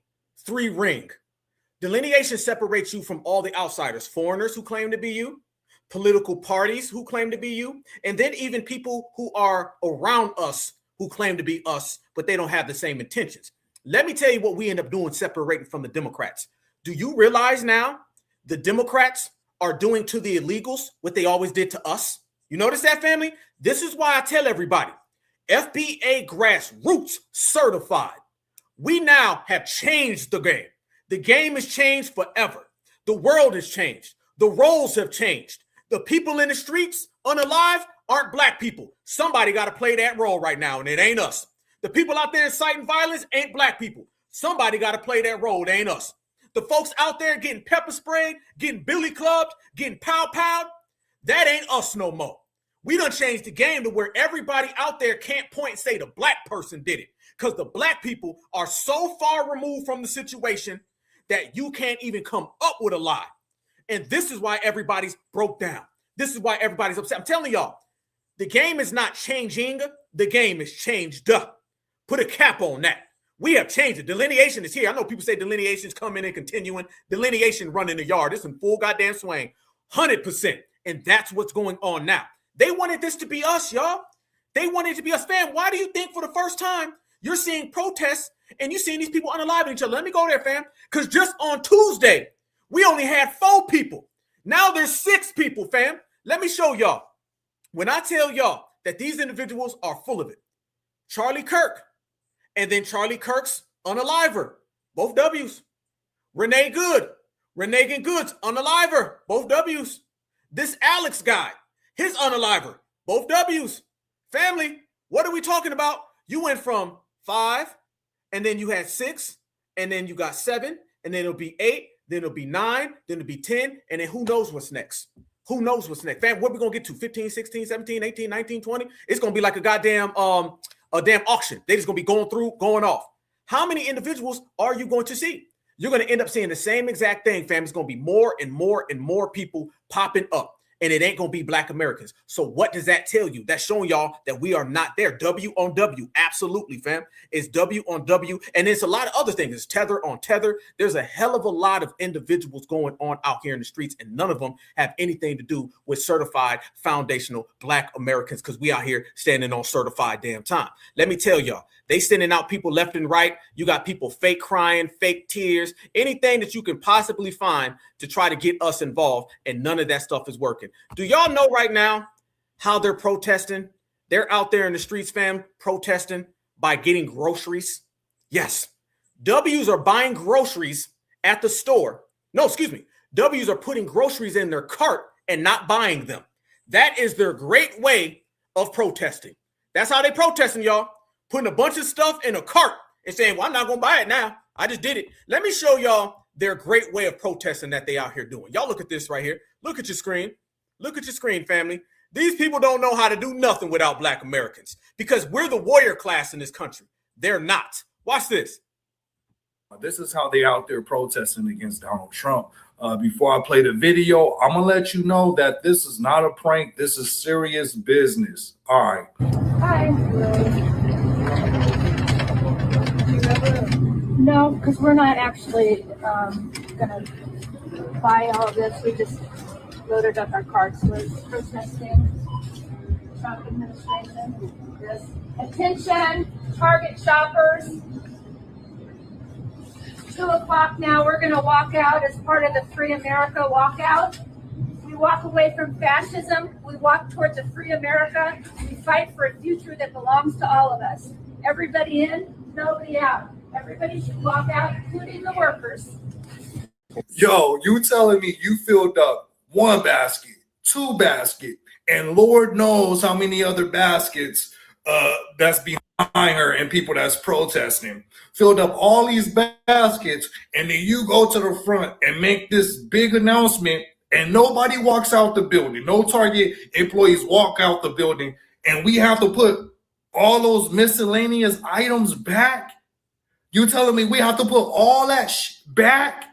3-ring. Delineation separates you from all the outsiders, foreigners who claim to be you, political parties who claim to be you, and then even people who are around us who claim to be us, but they don't have the same intentions. Let me tell you what we end up doing separating from the Democrats. Do you realize now the Democrats are doing to the illegals what they always did to us? You notice that, family? This is why I tell everybody, FBA grassroots certified. We now have changed the game. The game has changed forever. The world has changed. The roles have changed. The people in the streets, unalive, aren't black people. Somebody got to play that role right now, and it ain't us. The people out there inciting violence ain't black people. Somebody got to play that role. It ain't us. The folks out there getting pepper sprayed, getting billy clubbed, getting pow-powed, that ain't us no more. We done changed the game to where everybody out there can't point and say the black person did it, because the black people are so far removed from the situation that you can't even come up with a lie. And this is why everybody's broke down. This is why everybody's upset. I'm telling y'all, the game is not changing. The game is changed up. Put a cap on that. We have changed it. Delineation is here. I know people say delineation is coming and continuing. Delineation running the yard. It's in full goddamn swing. 100%. And that's what's going on now. They wanted this to be us, y'all. They wanted it to be us. Fam, why do you think for the first time you're seeing protests and you're seeing these people unaliving each other? Let me go there, fam. Because just on Tuesday, we only had 4 people. Now there's 6 people, fam. Let me show y'all. When I tell y'all that these individuals are full of it, Charlie Kirk, and then Charlie Kirk's unaliver, both W's. Renee Good, Renee Goods, unaliver, both W's. This Alex guy, his unaliver, both W's. Family, what are we talking about? You went from 5, and then you had 6, and then you got 7, and then it'll be 8, then it'll be 9, then it'll be 10, and then who knows what's next? Who knows what's next? Fam, what are we going to get to? 15, 16, 17, 18, 19, 20? It's going to be like a goddamn a damn auction. They're just going to be going through, going off. How many individuals are you going to see? You're going to end up seeing the same exact thing, fam. It's going to be more and more and more people popping up. And it ain't going to be black Americans. So what does that tell you? That's showing y'all that we are not there. W on W. Absolutely, fam. It's W on W. And it's a lot of other things. It's tether on tether. There's a hell of a lot of individuals going on out here in the streets, and none of them have anything to do with certified foundational black Americans, because we out here standing on certified damn time. Let me tell y'all, they sending out people left and right. You got people fake crying, fake tears, anything that you can possibly find to try to get us involved, and none of that stuff is working. Do y'all know right now how they're protesting? They're out there in the streets, fam, protesting by getting groceries. Yes, W's are buying groceries at the store. No, excuse me. W's are putting groceries in their cart and not buying them. That is their great way of protesting. That's how they protesting, y'all. Putting a bunch of stuff in a cart and saying, well, I'm not going to buy it now. I just did it. Let me show y'all their great way of protesting that they out here doing. Y'all look at this right here. Look at your screen. Look at your screen, family. These people don't know how to do nothing without black Americans, because we're the warrior class in this country. They're not. Watch this. This is how they out there protesting against Donald Trump. Before I play the video, I'm going to let you know that this is not a prank. This is serious business. All right. Hi. No, because we're not actually going to buy all of this. We just loaded up our carts. We're protesting. Trump administration. Yes. Attention, Target shoppers. 2 o'clock now. We're going to walk out as part of the Free America walkout. We walk away from fascism. We walk towards a free America. We fight for a future that belongs to all of us. Everybody in, nobody out. Everybody should walk out, including the workers. Yo, you telling me you filled up 1 basket, 2 basket, and Lord knows how many other baskets that's being her and people that's protesting, filled up all these baskets, and then you go to the front and make this big announcement, and nobody walks out the building. No Target employees walk out the building, and we have to put all those miscellaneous items back. You telling me we have to put all that back,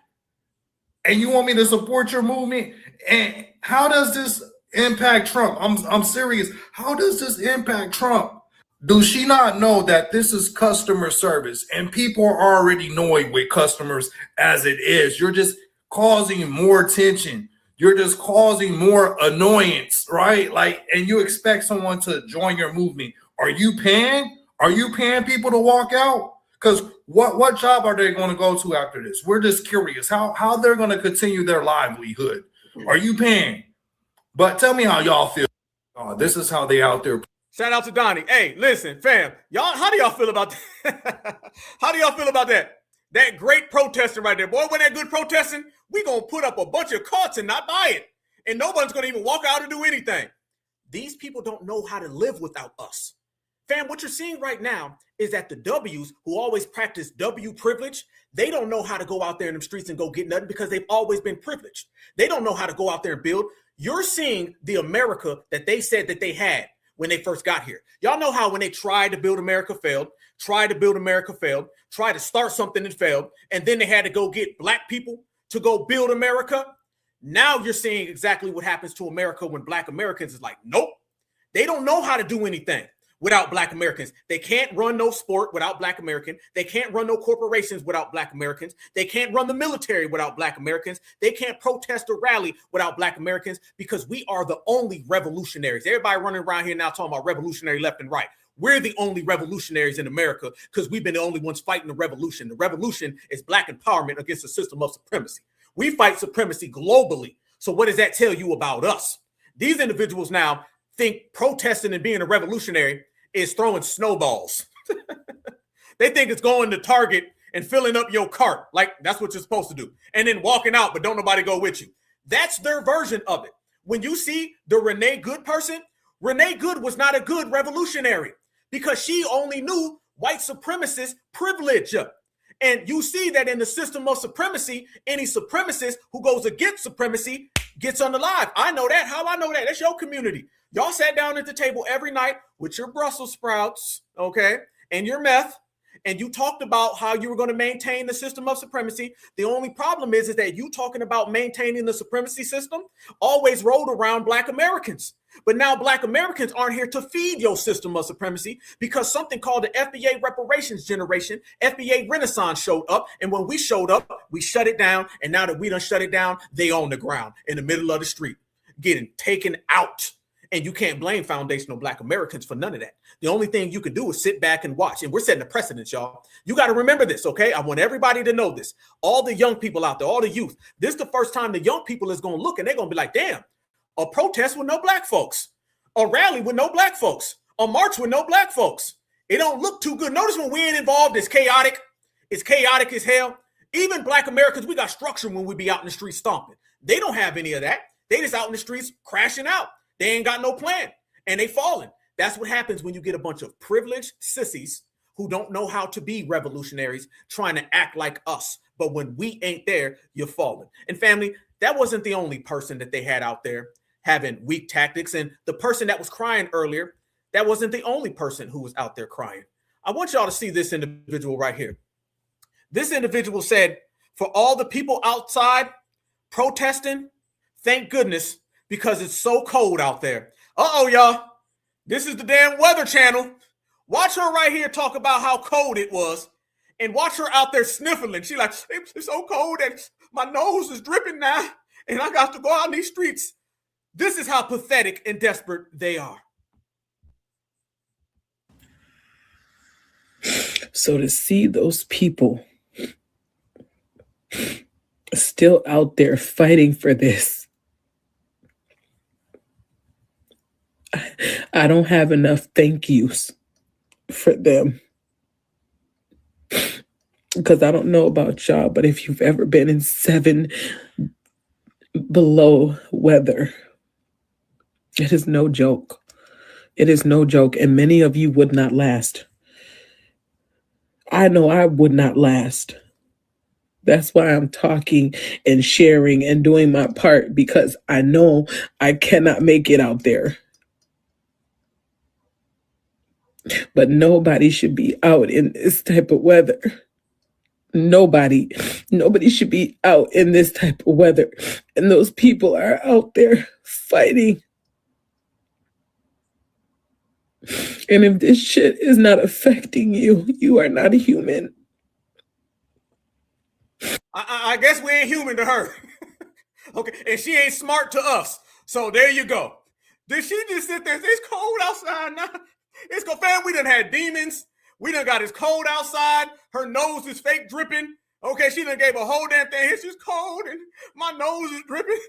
and you want me to support your movement? And how does this impact Trump? I'm serious. How does this impact Trump? Does she not know that this is customer service and people are already annoyed with customers as it is? You're just causing more tension. You're just causing more annoyance, right? Like, and you expect someone to join your movement. Are you paying? Are you paying people to walk out? Because what job are they going to go to after this? We're just curious how they're going to continue their livelihood. Are you paying? But tell me how y'all feel. This is how they out there. Shout out to Donnie. Hey, listen, fam, y'all, how do y'all feel about that? How do y'all feel about that? That great protesting right there. Boy, when that good protesting, we gonna put up a bunch of carts and not buy it. And nobody's gonna even walk out and do anything. These people don't know how to live without us. Fam, what you're seeing right now is that the W's who always practice W privilege, they don't know how to go out there in the streets and go get nothing because they've always been privileged. They don't know how to go out there and build. You're seeing the America that they said that they had when they first got here. Y'all know how when they tried to build America failed, tried to start something and failed, and then they had to go get black people to go build America. Now you're seeing exactly what happens to America when black Americans is like, nope, they don't know how to do anything without black Americans. They can't run no sport without black Americans. They can't run no corporations without black Americans. They can't run the military without black Americans. They can't protest or rally without black Americans because we are the only revolutionaries. Everybody running around here now talking about revolutionary left and right. We're the only revolutionaries in America because we've been the only ones fighting the revolution. The revolution is black empowerment against a system of supremacy. We fight supremacy globally. So what does that tell you about us? These individuals now think protesting and being a revolutionary is throwing snowballs. They think it's going to Target and filling up your cart. Like that's what you're supposed to do. And then walking out, but don't nobody go with you. That's their version of it. When you see the Renee Good person, Renee Good was not a good revolutionary because she only knew white supremacist privilege. And you see that in the system of supremacy, any supremacist who goes against supremacy gets unalive. I know that. How I know that? That's your community. Y'all sat down at the table every night with your Brussels sprouts, okay, and your meth, and you talked about how you were going to maintain the system of supremacy. The only problem is that you talking about maintaining the supremacy system always rolled around black Americans. But now black Americans aren't here to feed your system of supremacy because something called the FBA reparations generation, FBA Renaissance showed up. And when we showed up, we shut it down. And now that we done shut it down, they on the ground in the middle of the street, getting taken out. And you can't blame foundational black Americans for none of that. The only thing you can do is sit back and watch. And we're setting a precedent, y'all. You got to remember this, okay? I want everybody to know this. All the young people out there, all the youth, this is the first time the young people is going to look and they're going to be like, damn, a protest with no black folks, a rally with no black folks, a march with no black folks. It don't look too good. Notice when we ain't involved, it's chaotic. It's chaotic as hell. Even black Americans, we got structure when we be out in the streets stomping. They don't have any of that. They just out in the streets crashing out. They ain't got no plan and they falling. That's what happens when you get a bunch of privileged sissies who don't know how to be revolutionaries trying to act like us. But when we ain't there, you're falling. And family, that wasn't the only person that they had out there having weak tactics. And the person that was crying earlier, that wasn't the only person who was out there crying. I want y'all to see this individual right here. This individual said, for all the people outside protesting, thank goodness, because it's so cold out there. Uh-oh, y'all. This is the damn Weather Channel. Watch her right here talk about how cold it was and watch her out there sniffling. She like, it's so cold that my nose is dripping now and I got to go out in these streets. This is how pathetic and desperate they are. So to see those people still out there fighting for this, I don't have enough thank yous for them. Because I don't know about y'all, but if you've ever been in 7 below weather, it is no joke. It is no joke. And many of you would not last. I know I would not last. That's why I'm talking and sharing and doing my part, because I know I cannot make it out there. But nobody should be out in this type of weather. Nobody should be out in this type of weather. And those people are out there fighting. And if this shit is not affecting you, you are not a human. I guess we ain't human to her. Okay, and she ain't smart to us. So there you go. Did she just sit there? It's cold outside now. It's cold, fam. We done had demons. We done got it's cold outside. Her nose is fake dripping. Okay, she done gave a whole damn thing. It's just cold and my nose is dripping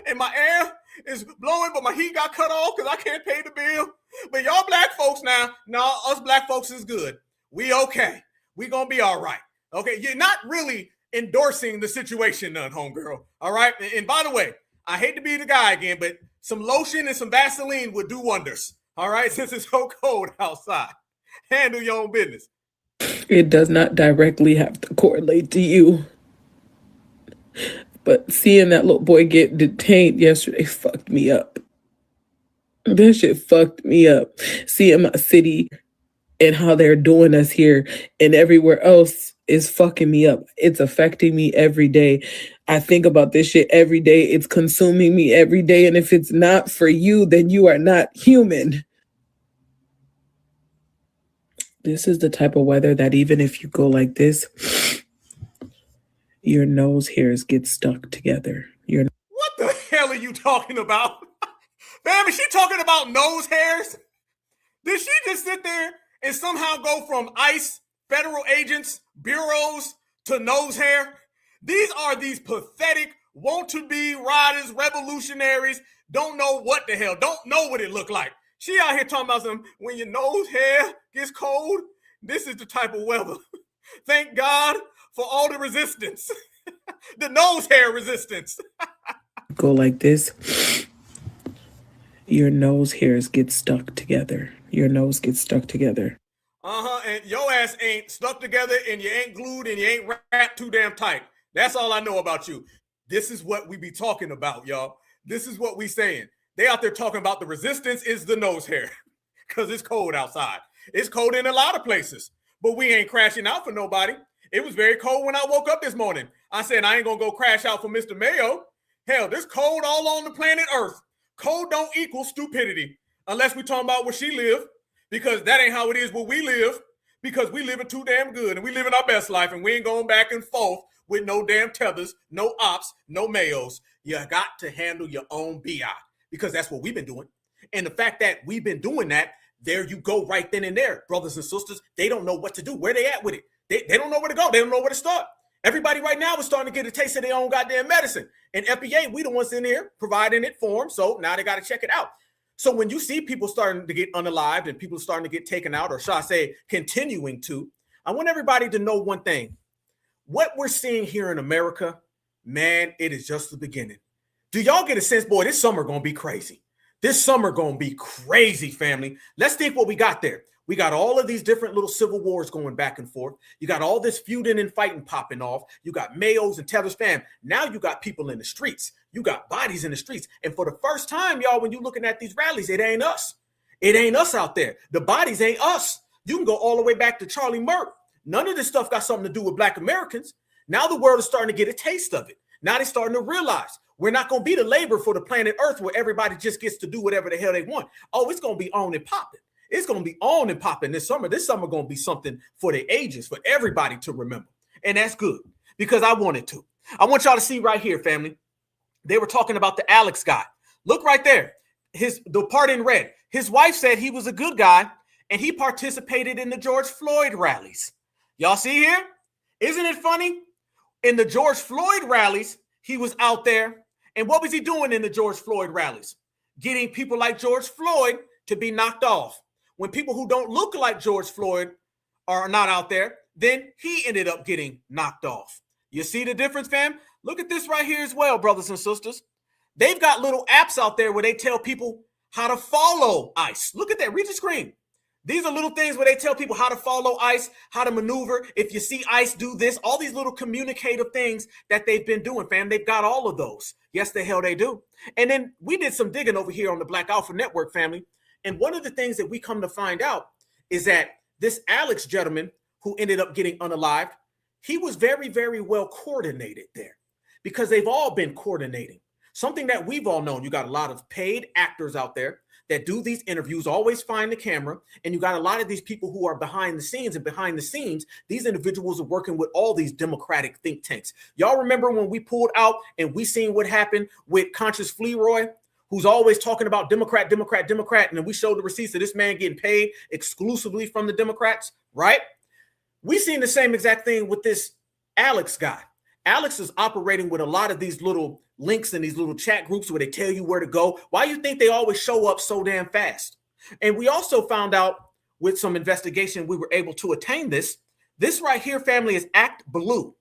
and my air is blowing, but my heat got cut off because I can't pay the bill. But y'all black folks now, no, us black folks is good. We okay. We gonna be all right. Okay, you're not really endorsing the situation, none, homegirl. All right. And by the way, I hate to be the guy again, but some lotion and some Vaseline would do wonders. All right, since it's so cold outside. Handle your own business. It does not directly have to correlate to you. But seeing that little boy get detained yesterday fucked me up. That shit fucked me up. Seeing my city and how they're doing us here and everywhere else is fucking me up. It's affecting me every day. I think about this shit every day. It's consuming me every day. And if it's not for you, then you are not human. This is the type of weather that even if you go like this, your nose hairs get stuck together. What the hell are you talking about? Fam, is she talking about nose hairs? Did she just sit there and somehow go from ICE, federal agents, bureaus to nose hair? These are these pathetic, want-to-be riders, revolutionaries, don't know what the hell, don't know what it looked like. She out here talking about something, when your nose hair gets cold, this is the type of weather. Thank God for all the resistance. The nose hair resistance. Go like this, your nose hairs get stuck together. Your nose gets stuck together. And your ass ain't stuck together and you ain't glued and you ain't wrapped too damn tight. That's all I know about you. This is what we be talking about, y'all. This is what we saying. They out there talking about the resistance is the nose hair because it's cold outside. It's cold in a lot of places, but we ain't crashing out for nobody. It was very cold when I woke up this morning. I said, I ain't going to go crash out for Mr. Mayo. Hell, there's cold all on the planet Earth. Cold don't equal stupidity unless we talking about where she live, because that ain't how it is where we live, because we living too damn good and we living our best life and we ain't going back and forth with no damn tethers, no ops, no Mayos. You got to handle your own BI. Because that's what we've been doing. And the fact that we've been doing that, there you go right then and there. Brothers and sisters, they don't know what to do. Where they at with it? They don't know where to go. They don't know where to start. Everybody right now is starting to get a taste of their own goddamn medicine. And FBA, we the ones in here providing it for them. So now they got to check it out. So when you see people starting to get unalived and people starting to get taken out, or shall I say continuing to, I want everybody to know one thing. What we're seeing here in America, man, it is just the beginning. Do y'all get a sense, boy, this summer going to be crazy. This summer going to be crazy, family. Let's think what we got there. We got all of these different little civil wars going back and forth. You got all this feuding and fighting popping off. You got Mayos and Tethers, fam. Now you got people in the streets. You got bodies in the streets. And for the first time, y'all, when you're looking at these rallies, it ain't us. It ain't us out there. The bodies ain't us. You can go all the way back to Charlie Murph. None of this stuff got something to do with Black Americans. Now the world is starting to get a taste of it. Now they're starting to realize we're not going to be the labor for the planet Earth where everybody just gets to do whatever the hell they want. Oh, it's going to be on and popping. It's going to be on and popping this summer. This summer going to be something for the ages, for everybody to remember. And that's good because I wanted to. I want y'all to see right here, family. They were talking about the Alex guy. Look right there. The part in red. His wife said he was a good guy and he participated in the George Floyd rallies. Y'all see here? Isn't it funny? In the George Floyd rallies, he was out there. And what was he doing in the George Floyd rallies? Getting people like George Floyd to be knocked off. When people who don't look like George Floyd are not out there, then he ended up getting knocked off. You see the difference, fam? Look at this right here as well, brothers and sisters. They've got little apps out there where they tell people how to follow ICE. Look at that. Read the screen. These are little things where they tell people how to follow ICE, how to maneuver. If you see ICE, do this. All these little communicative things that they've been doing, fam. They've got all of those. Yes, the hell they do. And then we did some digging over here on the Black Alpha Network, family. And one of the things that we come to find out is that this Alex gentleman who ended up getting unalived, he was very, very well coordinated there because they've all been coordinating. Something that we've all known. You got a lot of paid actors out there that do these interviews, always find the camera, and you got a lot of these people who are behind the scenes, and behind the scenes, these individuals are working with all these Democratic think tanks. Y'all remember when we pulled out and we seen what happened with Conscious Fleroy, who's always talking about Democrat, Democrat, Democrat, and then we showed the receipts of this man getting paid exclusively from the Democrats, right? We seen the same exact thing with this Alex guy. Alex is operating with a lot of these little links in these little chat groups where they tell you where to go. Why do you think they always show up so damn fast? And we also found out with some investigation, we were able to attain this. This right here, family, is Act Blue.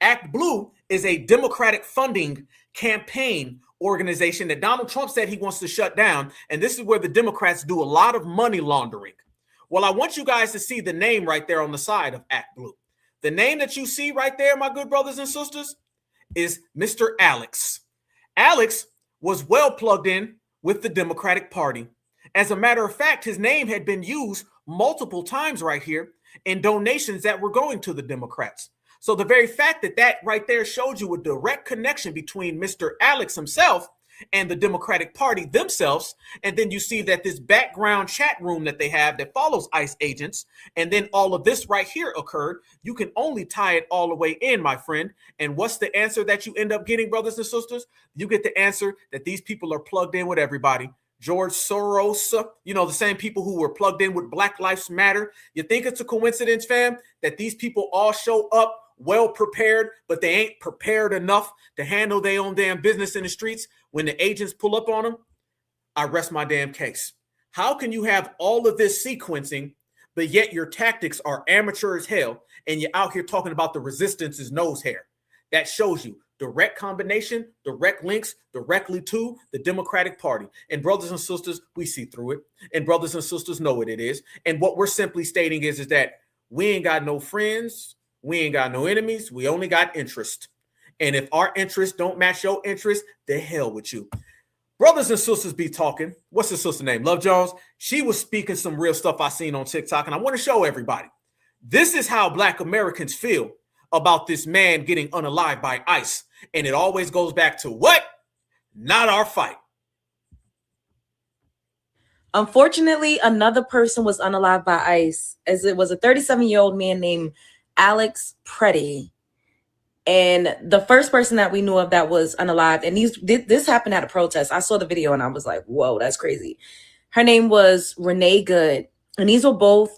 Act Blue is a Democratic funding campaign organization that Donald Trump said he wants to shut down. And this is where the Democrats do a lot of money laundering. Well, I want you guys to see the name right there on the side of Act Blue. The name that you see right there, my good brothers and sisters, is Mr. Alex. Alex was well plugged in with the Democratic Party. As a matter of fact, his name had been used multiple times right here in donations that were going to the Democrats. So the very fact that that right there showed you a direct connection between Mr. Alex himself and the Democratic Party themselves. And then you see that this background chat room that they have that follows ICE agents, and then all of this right here occurred. You can only tie it all the way in, my friend. And what's the answer that you end up getting, brothers and sisters? You get the answer that these people are plugged in with everybody. George Soros, you know, the same people who were plugged in with Black Lives Matter. You think it's a coincidence, fam, that these people all show up well prepared, but they ain't prepared enough to handle their own damn business in the streets when the agents pull up on them? I rest my damn case. How can you have all of this sequencing, but yet your tactics are amateur as hell, and you're out here talking about the resistance is nose hair? That shows you direct combination, direct links directly to the Democratic Party. And brothers and sisters, we see through it. And brothers and sisters know what it is. And what we're simply stating is that we ain't got no friends. We ain't got no enemies. We only got interest. And if our interests don't match your interest, the hell with you. Brothers and sisters be talking. What's the sister name? Love Jones. She was speaking some real stuff I seen on TikTok, and I want to show everybody. This is how Black Americans feel about this man getting unalived by ICE. And it always goes back to what? Not our fight. Unfortunately, another person was unalived by ICE, as it was a 37-year-old man named Alex Preddy. And the first person that we knew of that was unalived, and this happened at a protest. I saw the video and I was like, whoa, that's crazy. Her name was Renee Good, and these were both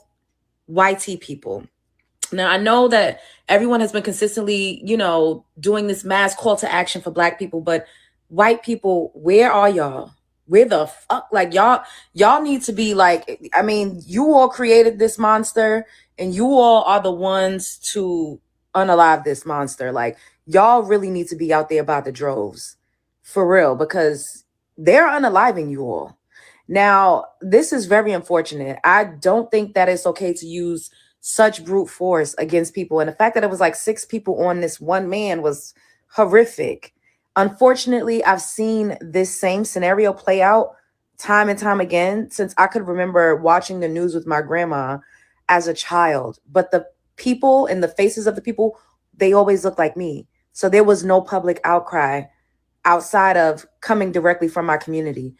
YT people. Now, I know that everyone has been consistently, you know, doing this mass call to action for Black people, but white people, where are y'all? Where the fuck? Like, y'all need to be like, I mean, you all created this monster, and you all are the ones to unalive this monster. Like, y'all really need to be out there by the droves, for real, because they're unaliving you all. Now, this is very unfortunate. I don't think that it's okay to use such brute force against people. And the fact that it was like 6 people on this one man was horrific. Unfortunately, I've seen this same scenario play out time and time again since I could remember watching the news with my grandma as a child. But the people and the faces of the people, they always look like me. So there was no public outcry outside of coming directly from my community.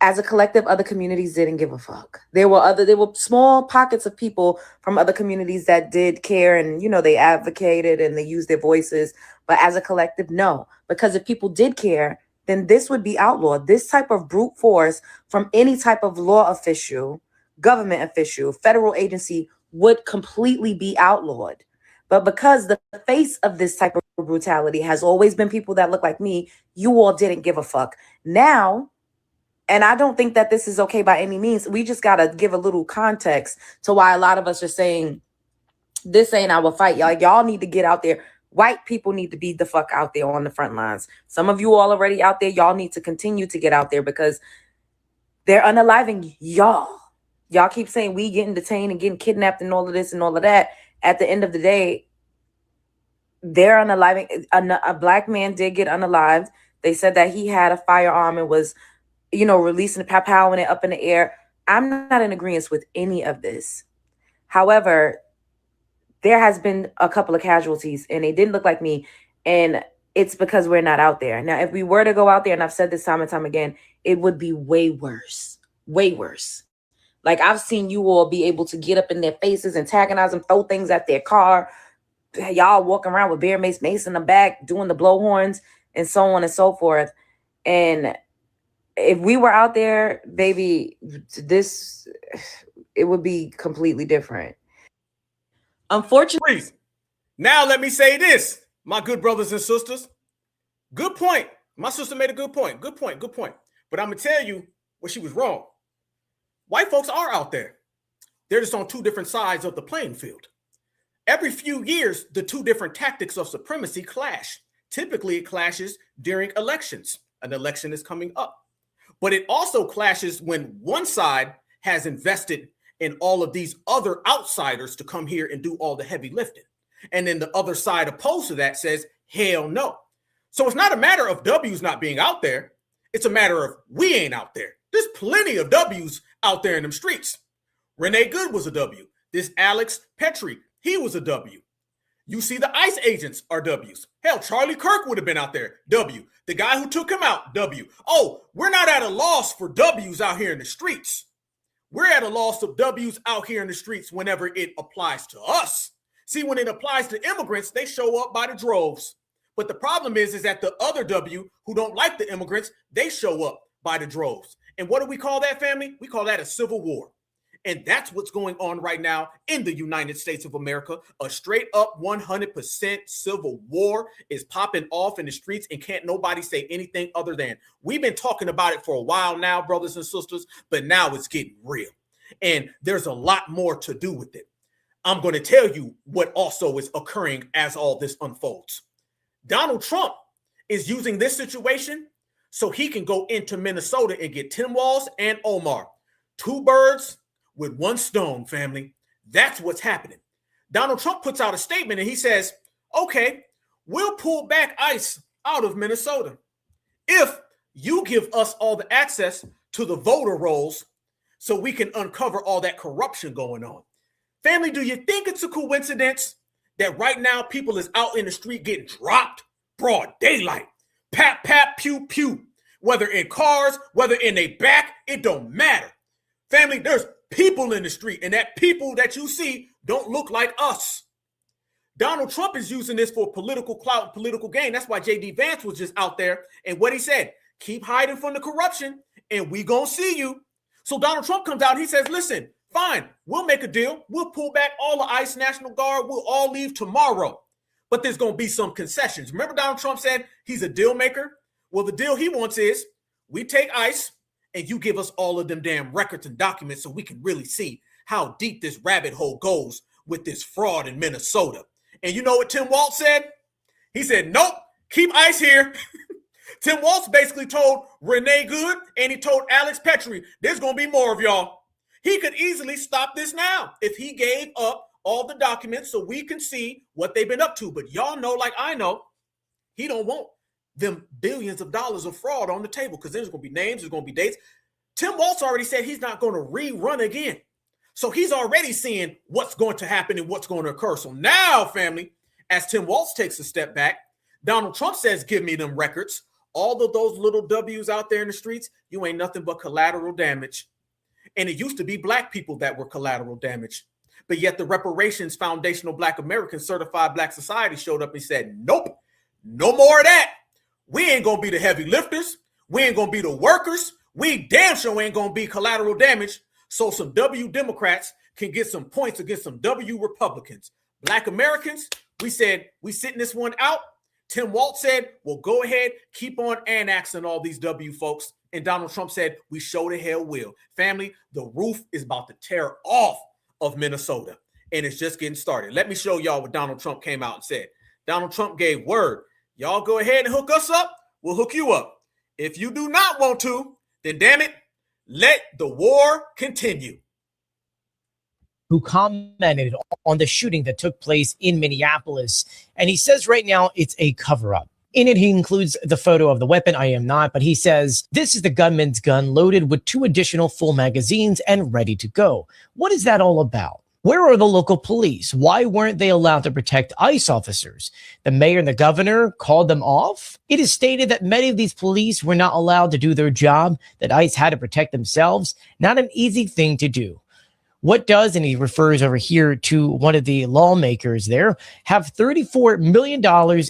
As a collective, other communities didn't give a fuck. There were small pockets of people from other communities that did care, and, you know, they advocated and they used their voices. But as a collective, no. Because if people did care, then this would be outlawed. This type of brute force from any type of law official, government official, federal agency would completely be outlawed. But because the face of this type of brutality has always been people that look like me, you all didn't give a fuck. Now, and I don't think that this is okay by any means. We just got to give a little context to why a lot of us are saying this ain't our fight. Y'all need to get out there. White people need to be the fuck out there on the front lines. Some of you all already out there. Y'all need to continue to get out there because they're unaliving y'all. y'all keep saying we getting detained and getting kidnapped and all of this and all of that. At the end of the day, they're unaliving. A black man did get unalived. They said that he had a firearm and was, releasing, powing it up in the air. I'm not in agreement with any of this. However, there has been a couple of casualties and they didn't look like me. And it's because we're not out there. Now, if we were to go out there, and I've said this time and time again, it would be way worse. Way worse. Like, I've seen you all be able to get up in their faces, antagonize them, throw things at their car. Y'all walking around with bear mace in the back, doing the blowhorns and so on and so forth. And if we were out there, baby, it would be completely different. Unfortunately. Please. Now let me say this, my good brothers and sisters. Good point. My sister made a good point. Good point. But I'm going to tell you where she was wrong. White folks are out there. They're just on two different sides of the playing field. Every few years, the two different tactics of supremacy clash. Typically, it clashes during elections. An election is coming up. But it also clashes when one side has invested in all of these other outsiders to come here and do all the heavy lifting. And then the other side opposed to that says, hell no. So it's not a matter of W's not being out there. It's a matter of we ain't out there. There's plenty of W's out there in them streets. Renee Good was a W. This Alex Petrie, he was a W. You see the ICE agents are W's. Hell, Charlie Kirk would have been out there. W. The guy who took him out, W. Oh, we're not at a loss for W's out here in the streets. We're at a loss of W's out here in the streets whenever it applies to us. See, when it applies to immigrants, they show up by the droves. But the problem is that the other W who don't like the immigrants, they show up by the droves. And what do we call that, family? We call that a civil war. And that's what's going on right now in the United States of America. A straight up 100% civil war is popping off in the streets, and can't nobody say anything other than we've been talking about it for a while now, brothers and sisters, but now it's getting real. And there's a lot more to do with it. I'm going to tell you what also is occurring as all this unfolds. Donald Trump is using this situation so he can go into Minnesota and get Tim Walz and Omar. Two birds with one stone, family. That's what's happening. Donald Trump puts out a statement and he says, okay, we'll pull back ICE out of Minnesota if you give us all the access to the voter rolls so we can uncover all that corruption going on. Family, do you think it's a coincidence that right now people is out in the street getting dropped broad daylight? Pap, pap, pew, pew. Whether in cars, whether in a back, it don't matter. Family, there's people in the street, and that people that you see don't look like us. Donald Trump is using this for political clout and political gain. That's why J.D. Vance was just out there, and what he said, keep hiding from the corruption, and we gonna see you. So Donald Trump comes out and he says, listen, fine, we'll make a deal. We'll pull back all the ICE National Guard. We'll all leave tomorrow. But there's going to be some concessions. Remember Donald Trump said he's a deal maker? Well, the deal he wants is we take ICE and you give us all of them damn records and documents so we can really see how deep this rabbit hole goes with this fraud in Minnesota. And you know what Tim Walz said? He said, nope, keep ICE here. Tim Walz basically told Renee Good and he told Alex Petrie, there's going to be more of y'all. He could easily stop this now if he gave up all the documents so we can see what they've been up to. But y'all know, like I know, he don't want them billions of dollars of fraud on the table because there's going to be names, there's going to be dates. Tim Walz already said he's not going to rerun again. So he's already seeing what's going to happen and what's going to occur. So now, family, as Tim Walz takes a step back, Donald Trump says, give me them records. All of those little W's out there in the streets, you ain't nothing but collateral damage. And it used to be black people that were collateral damage. But yet the Reparations Foundational Black Americans Certified Black Society showed up and said, nope, no more of that. We ain't going to be the heavy lifters. We ain't going to be the workers. We damn sure ain't going to be collateral damage. So some W Democrats can get some points against some W Republicans. Black Americans, we said, we sitting this one out. Tim Walz said, well, go ahead, keep on annexing all these W folks. And Donald Trump said, we sure the hell will. Family, the roof is about to tear off of Minnesota, and it's just getting started. Let me show y'all what Donald Trump came out and said. Donald Trump gave word. Y'all go ahead and hook us up. We'll hook you up. If you do not want to, then damn it, let the war continue. who commented on the shooting that took place in Minneapolis. And he says right now it's a cover-up. In it, he includes the photo of the weapon. I am not, but he says, this is the gunman's gun loaded with 2 additional full magazines and ready to go. What is that all about? Where are the local police? Why weren't they allowed to protect ICE officers? The mayor and the governor called them off? It is stated that many of these police were not allowed to do their job, that ICE had to protect themselves. Not an easy thing to do. What does, and he refers over here to one of the lawmakers there, have $34 million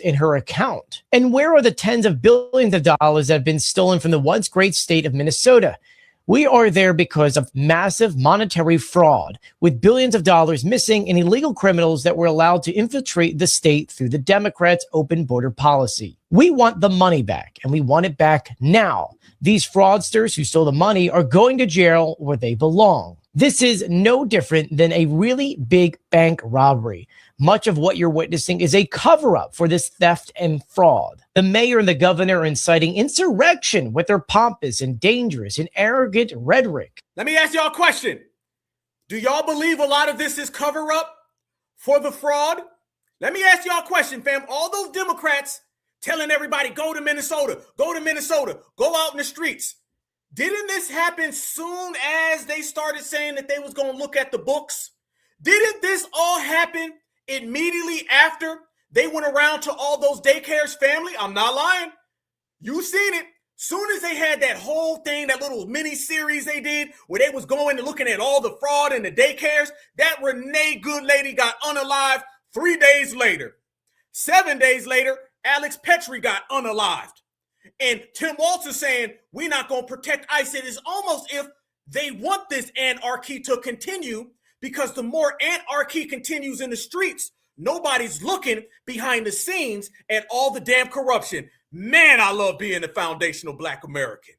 in her account? And where are the tens of billions of dollars that have been stolen from the once great state of Minnesota? We are there because of massive monetary fraud, with billions of dollars missing and illegal criminals that were allowed to infiltrate the state through the Democrats' open border policy. We want the money back, and we want it back now. These fraudsters who stole the money are going to jail where they belong. This is no different than a really big bank robbery. Much of what you're witnessing is a cover-up for this theft and fraud. The mayor and the governor are inciting insurrection with their pompous and dangerous and arrogant rhetoric. Let me ask y'all a question. Do y'all believe a lot of this is cover-up for the fraud? Let me ask y'all a question, fam. All those Democrats telling everybody, go to Minnesota, go out in the streets. Didn't this happen soon as they started saying that they was going to look at the books? Didn't this all happen immediately after they went around to all those daycares, family? I'm not lying. You seen it. Soon as they had that whole thing, that little mini series they did where they was going and looking at all the fraud in the daycares, that Renee good lady got unalived 3 days later. 7 days later, Alex Petrie got unalived. And Tim Walz is saying, we're not going to protect ICE. It is almost if they want this anarchy to continue, because the more anarchy continues in the streets, nobody's looking behind the scenes at all the damn corruption. Man, I love being a foundational Black American.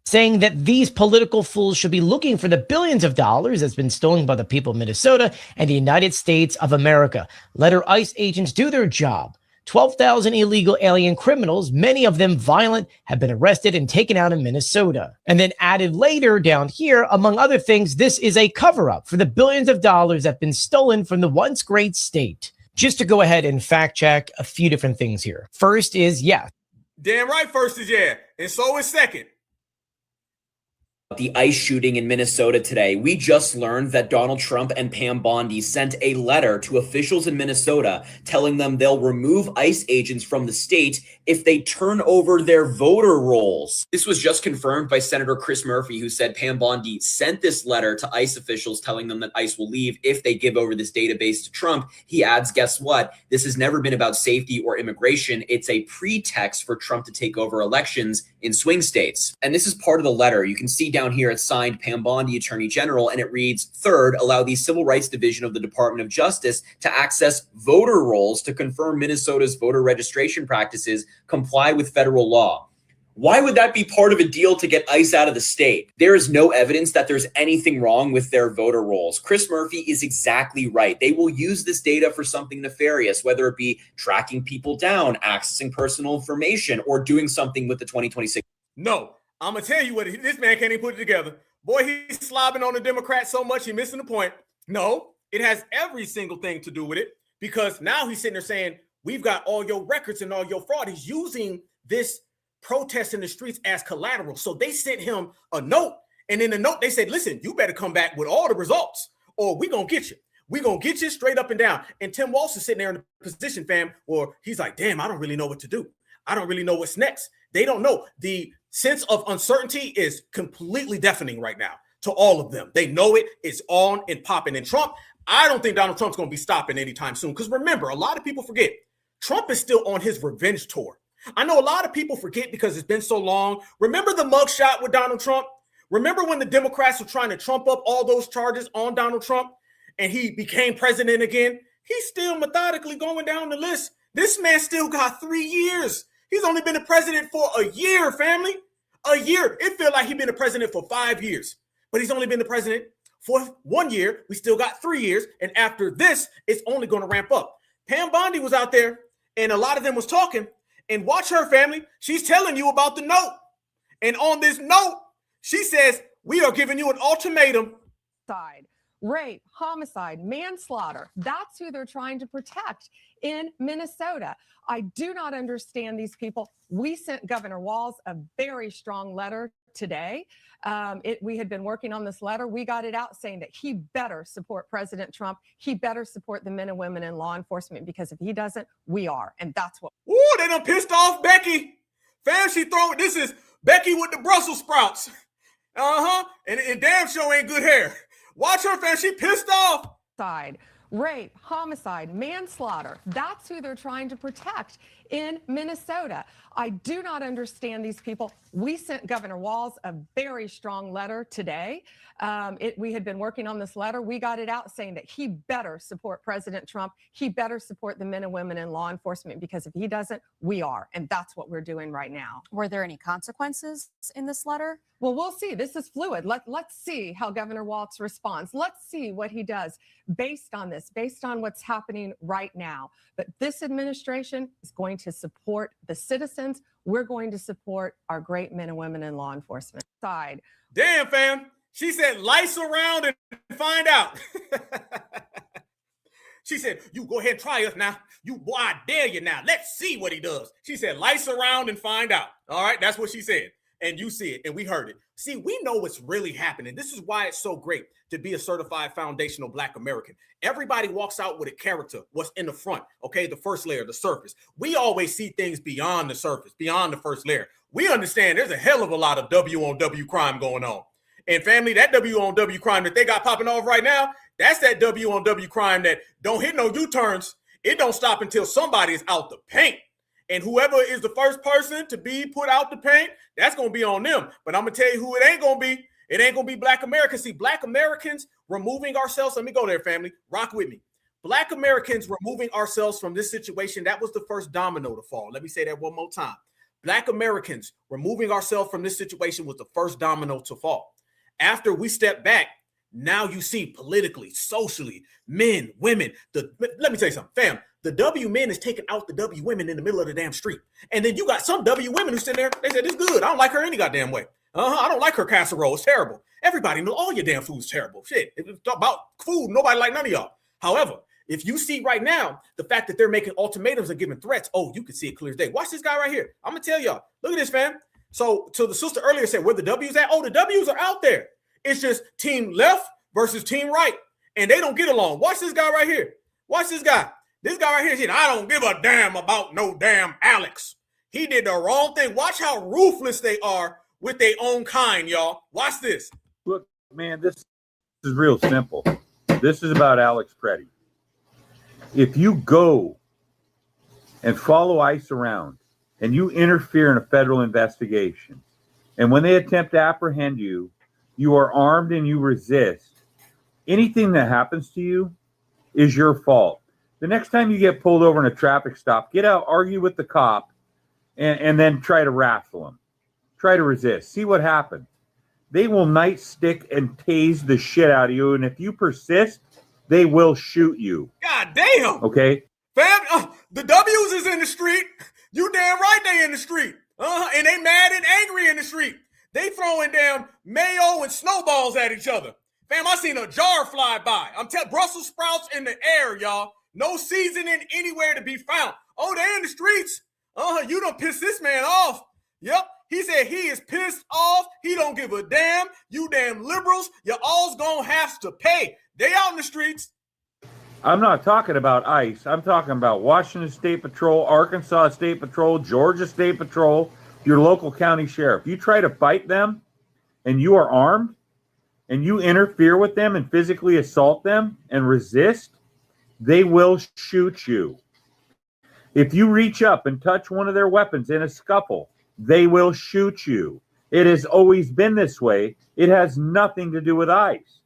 Saying that these political fools should be looking for the billions of dollars that's been stolen by the people of Minnesota and the United States of America. Let our ICE agents do their job. 12,000 illegal alien criminals, many of them violent, have been arrested and taken out in Minnesota. And then added later down here, among other things, this is a cover-up for the billions of dollars that have been stolen from the once great state. Just to go ahead and fact check a few different things here. First is, yeah. Damn right, first is yeah. And so is second. The ICE shooting in Minnesota today, we just learned that Donald Trump and Pam Bondi sent a letter to officials in Minnesota telling them they'll remove ICE agents from the state if they turn over their voter rolls. This was just confirmed by Senator Chris Murphy, who said Pam Bondi sent this letter to ICE officials telling them that ICE will leave if they give over this database to Trump. He adds, guess what? This has never been about safety or immigration. It's a pretext for Trump to take over elections in swing states. And this is part of the letter. You can see down here it's signed Pam Bondi, Attorney General, and it reads, third, allow the Civil Rights Division of the Department of Justice to access voter rolls to confirm Minnesota's voter registration practices comply with federal law. Why would that be part of a deal to get ICE out of the state? There is no evidence that there's anything wrong with their voter rolls. Chris Murphy is exactly right. They will use this data for something nefarious, whether it be tracking people down, accessing personal information, or doing something with the 2026. No, I'm going to tell you what, this man can't even put it together. Boy, he's slobbing on the Democrats so much, he's missing the point. No, it has every single thing to do with it, because now he's sitting there saying, we've got all your records and all your fraud. He's using this protest in the streets as collateral. So they sent him a note, and in the note they said, listen, you better come back with all the results or we're going to get you. We're going to get you straight up and down. And Tim Walz is sitting there in the position, fam, or he's like, damn, I don't really know what to do. I don't really know what's next. They don't know. The sense of uncertainty is completely deafening right now to all of them. They know it. It's on and popping. And Trump, I don't think Donald Trump's going to be stopping anytime soon. Because remember, a lot of people forget, Trump is still on his revenge tour. I know a lot of people forget because it's been so long. Remember the mugshot with Donald Trump? Remember when the Democrats were trying to trump up all those charges on Donald Trump and he became president again? He's still methodically going down the list. This man still got 3 years. He's only been the president for a year, family. A year. It feels like he's been the president for 5 years, but he's only been the president for 1 year. We still got 3 years. And after this, it's only going to ramp up. Pam Bondi was out there and a lot of them was talking. And watch her, family. She's telling you about the note. And on this note, she says, we are giving you an ultimatum. rape, homicide, manslaughter. That's who they're trying to protect in Minnesota. I do not understand these people. We sent Governor Walz a very strong letter today. We had been working on this letter. We got it out saying that he better support President Trump. He better support the men and women in law enforcement, because if he doesn't, we are. And that's what. Ooh, they done pissed off Becky. Fam, this is Becky with the Brussels sprouts. And damn sure ain't good hair. Watch her, fam. She pissed off. Rape, homicide, manslaughter. That's who they're trying to protect in Minnesota. I do not understand these people. We sent Governor Walz a very strong letter today. We had been working on this letter. We got it out saying that he better support President Trump. He better support the men and women in law enforcement, because if he doesn't, we are. And that's what we're doing right now. Were there any consequences in this letter? Well, we'll see. This is fluid. Let's see how Governor Walz responds. Let's see what he does based on this, based on what's happening right now. But this administration is going to support the citizens. We're going to support our great men and women in law enforcement side. Damn, fam. She said, lights around and find out. She said, you go ahead and try us now. You boy, I dare you now. Let's see what he does. She said, lights around and find out. All right, that's what she said. And you see it, and we heard it. See, we know what's really happening. This is why it's so great to be a certified foundational Black American. Everybody walks out with a character, what's in the front, okay? The first layer, the surface. We always see things beyond the surface, beyond the first layer. We understand there's a hell of a lot of W on W crime going on. And family, that W on W crime that they got popping off right now, that's that W on W crime that don't hit no U-turns. It don't stop until somebody is out the paint. And whoever is the first person to be put out the paint, that's going to be on them. But I'm going to tell you who it ain't going to be. It ain't going to be Black Americans. See, Black Americans removing ourselves. Let me go there, family. Rock with me. Black Americans removing ourselves from this situation, that was the first domino to fall. Let me say that one more time. Black Americans removing ourselves from this situation was the first domino to fall. After we step back, now you see politically, socially, men, women. Let me tell you something, fam. The W men is taking out the W women in the middle of the damn street. And then you got some W women who sit there, they said, it's good. I don't like her any goddamn way. I don't like her casserole. It's terrible. Everybody knows all your damn food's terrible. Shit, if it's about food, nobody like none of y'all. However, if you see right now, the fact that they're making ultimatums and giving threats, oh, you can see it clear as day. Watch this guy right here. I'm going to tell y'all. Look at this, fam. So the sister earlier said, where the W's at? Oh, the W's are out there. It's just team left versus team right. And they don't get along. Watch this guy right here. Watch this guy. This guy right here said, I don't give a damn about no damn Alex. He did the wrong thing. Watch how ruthless they are with their own kind, y'all. Watch this. Look, man, this is real simple. This is about Alex Preddy. If you go and follow ICE around and you interfere in a federal investigation, and when they attempt to apprehend you, you are armed and you resist, anything that happens to you is your fault. The next time you get pulled over in a traffic stop, get out, argue with the cop, and then try to raffle him. Try to resist. See what happens. They will nightstick and tase the shit out of you, and if you persist, they will shoot you. God damn. Okay? Fam, the W's is in the street. You damn right they in the street. And they mad and angry in the street. They throwing damn mayo and snowballs at each other. Fam, I seen a jar fly by. I'm telling Brussels sprouts in the air, y'all. No seasoning anywhere to be found. Oh, they're in the streets. You done pissed this man off. Yep. He said he is pissed off. He don't give a damn. You damn liberals, you all's gonna have to pay. They out in the streets. I'm not talking about ICE. I'm talking about Washington State Patrol, Arkansas State Patrol, Georgia State Patrol, your local county sheriff. You try to fight them and you are armed and you interfere with them and physically assault them and resist, they will shoot you. If you reach up and touch one of their weapons in a scuffle, they will shoot you. It has always been this way. It has nothing to do with ICE.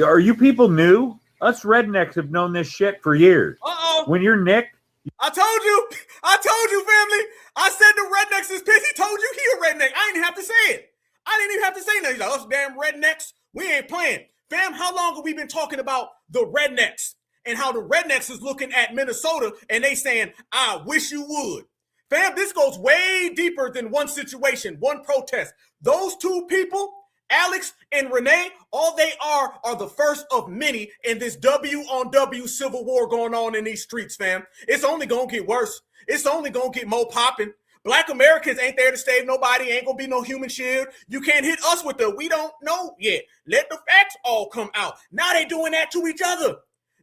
Are you people new? Us rednecks have known this shit for years. When you're nicked, I told you, family. I said the rednecks is pissed. He told you he a redneck. I didn't even have to say it. I didn't even have to say nothing. He's like, us damn rednecks, we ain't playing. Fam, how long have we been talking about the rednecks and how the rednecks is looking at Minnesota and they saying, I wish you would. Fam, this goes way deeper than one situation, one protest. Those two people Alex and Renee, all they are the first of many in this W on W civil war going on in these streets, fam. It's only going to get worse. It's only going to get more popping. Black Americans ain't there to save nobody. Ain't going to be no human shield. You can't hit us with the we don't know yet. Let the facts all come out. Now they doing that to each other.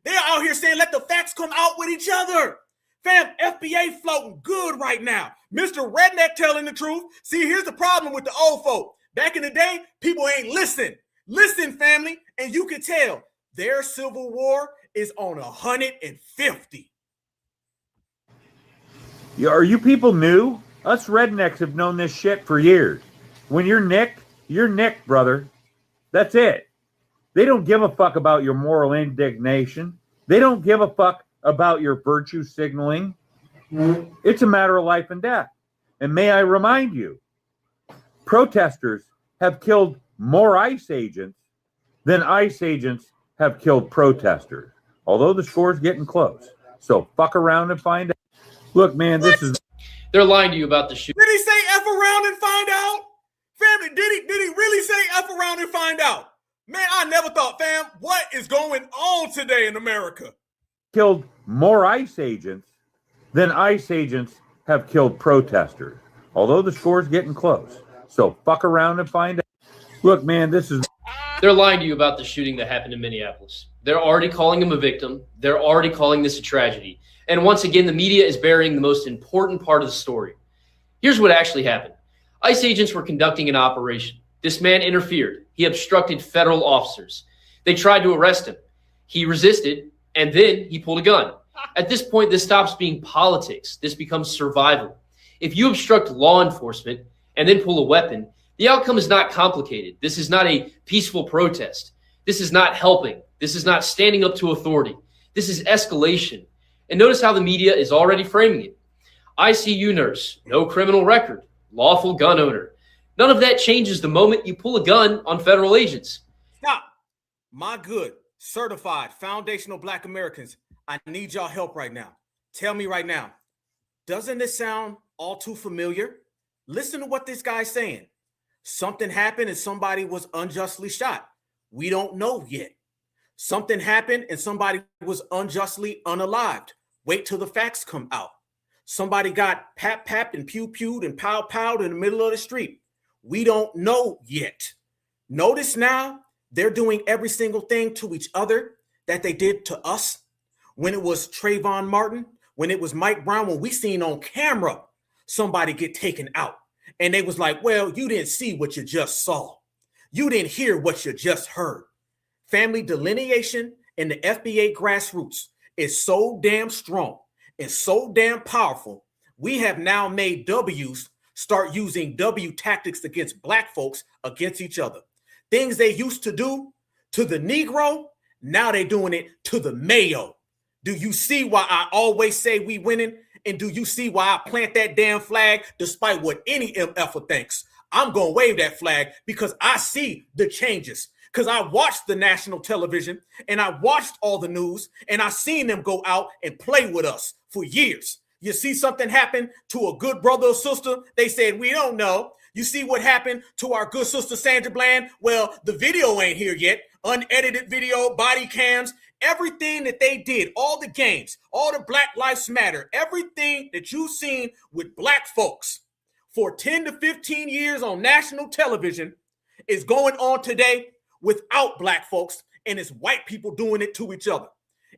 They're out here saying let the facts come out with each other. Fam, FBA floating good right now. Mr. Redneck telling the truth. See, here's the problem with the old folk. Back in the day, people ain't listen. Listen, family, and you can tell their civil war is on 150. Are you people new? Us rednecks have known this shit for years. When you're nicked, brother. That's it. They don't give a fuck about your moral indignation. They don't give a fuck about your virtue signaling. It's a matter of life and death. And may I remind you, protesters have killed more ICE agents than ICE agents have killed protesters, although the score's getting close. So fuck around and find out. Look, man, this is... They're lying to you about the shooting. Did he say F around and find out? Family, did he really say F around and find out? Man, I never thought, fam, what is going on today in America? Killed more ICE agents than ICE agents have killed protesters, although the score's getting close. So fuck around and find out. Look, man, this is... They're lying to you about the shooting that happened in Minneapolis. They're already calling him a victim. They're already calling this a tragedy. And once again, the media is burying the most important part of the story. Here's what actually happened. ICE agents were conducting an operation. This man interfered. He obstructed federal officers. They tried to arrest him. He resisted, and then he pulled a gun. At this point, this stops being politics. This becomes survival. If you obstruct law enforcement and then pull a weapon, the outcome is not complicated. This is not a peaceful protest. This is not helping. This is not standing up to authority. This is escalation. And notice how the media is already framing it. ICU nurse, no criminal record, lawful gun owner. None of that changes the moment you pull a gun on federal agents. Stop. My good, certified, foundational Black Americans, I need y'all help right now. Tell me right now, doesn't this sound all too familiar? Listen to what this guy's saying. Something happened and somebody was unjustly shot. We don't know yet. Something happened and somebody was unjustly unalived. Wait till the facts come out. Somebody got papped and pew-pewed and pow-powed in the middle of the street. We don't know yet. Notice now they're doing every single thing to each other that they did to us. When it was Trayvon Martin, when it was Mike Brown, when we seen on camera somebody get taken out. And they was like, well, you didn't see what you just saw. You didn't hear what you just heard. Family delineation in the FBA grassroots is so damn strong and so damn powerful. We have now made W's start using W tactics against Black folks against each other. Things they used to do to the Negro, now they're doing it to the Mayo. Do you see why I always say we winning? And do you see why I plant that damn flag despite what any MFer thinks? I'm going to wave that flag because I see the changes. Because I watched the national television and I watched all the news and I seen them go out and play with us for years. You see something happen to a good brother or sister, they said, we don't know. You see what happened to our good sister Sandra Bland? Well, the video ain't here yet. Unedited video, body cams, everything that they did, all the games, all the Black Lives Matter, everything that you've seen with Black folks for 10 to 15 years on national television is going on today without Black folks, and it's white people doing it to each other.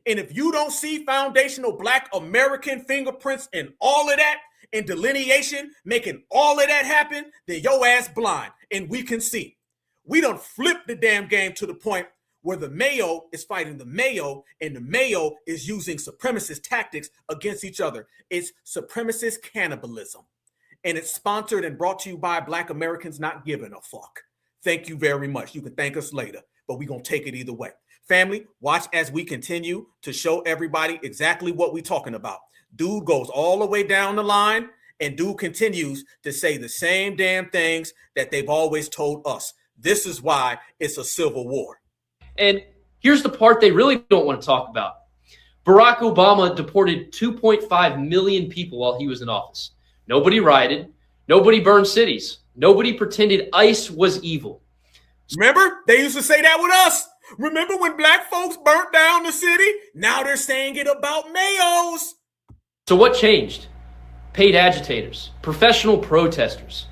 And if you don't see foundational Black American fingerprints and all of that and delineation making all of that happen, then your ass blind, and we can see. We done flipped the damn game to the point where the Mayo is fighting the Mayo and the Mayo is using supremacist tactics against each other. It's supremacist cannibalism. And it's sponsored and brought to you by Black Americans not giving a fuck. Thank you very much. You can thank us later, but we're going to take it either way. Family, watch as we continue to show everybody exactly what we're talking about. Dude goes all the way down the line, and dude continues to say the same damn things that they've always told us. This is why it's a civil war. And here's the part they really don't want to talk about. Barack Obama deported 2.5 million people while he was in office. Nobody rioted. Nobody burned cities. Nobody pretended ICE was evil. Remember, they used to say that with us. Remember when black folks burnt down the city? Now they're saying it about Mayos. So what changed? Paid agitators, professional protesters,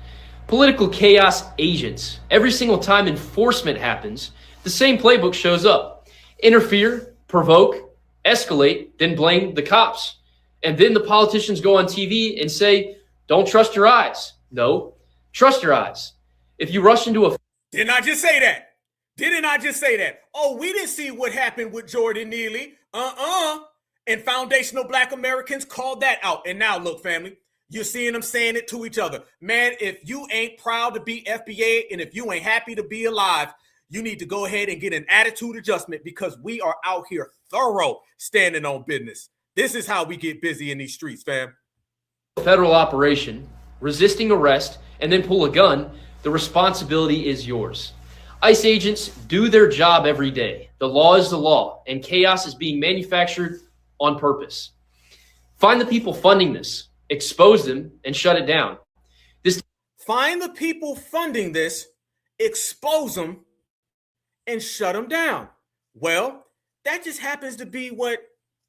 political chaos agents. Every single time enforcement happens, the same playbook shows up. Interfere, provoke, escalate, then blame the cops. And then the politicians go on TV and say, don't trust your eyes. No, trust your eyes. If you rush into a... Didn't I just say that? Didn't I just say that? Oh, we didn't see what happened with Jordan Neely. And foundational black Americans called that out. And now look, family, you're seeing them saying it to each other. Man, if you ain't proud to be FBA and if you ain't happy to be alive, you need to go ahead and get an attitude adjustment because we are out here thorough standing on business. This is how we get busy in these streets, fam. Federal operation, resisting arrest, and then pull a gun, the responsibility is yours. ICE agents do their job every day. The law is the law, and chaos is being manufactured on purpose. Find the people funding this, expose them, and shut it down. Find the people funding this, expose them, and shut them down. Well, that just happens to be what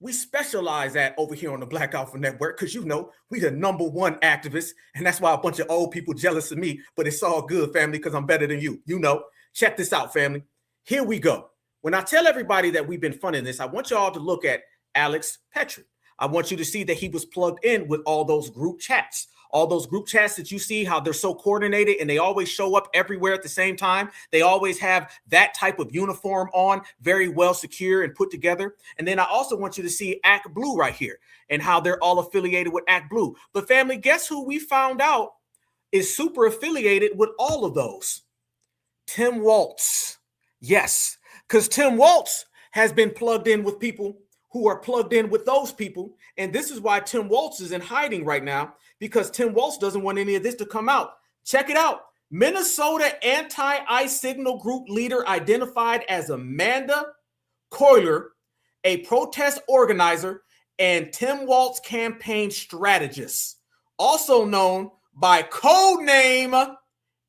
we specialize at over here on the Black Alpha Network, because you know we the #1 activists, and that's why a bunch of old people jealous of me, but it's all good, family, because I'm better than you. You know, check this out, family. Here we go. When I tell everybody that we've been funding this, I want y'all to look at Alex Petrie. I want you to see that he was plugged in with all those group chats. All those group chats that you see, how they're so coordinated and they always show up everywhere at the same time. They always have that type of uniform on, very well secure and put together. And then I also want you to see Act Blue right here and how they're all affiliated with Act Blue. But family, guess who we found out is super affiliated with all of those? Tim Waltz. Yes, because Tim Waltz has been plugged in with people who are plugged in with those people. And this is why Tim Waltz is in hiding right now, because Tim Waltz doesn't want any of this to come out. Check it out. Minnesota anti-ICE signal group leader identified as Amanda Coiler, a protest organizer and Tim Waltz campaign strategist, also known by code name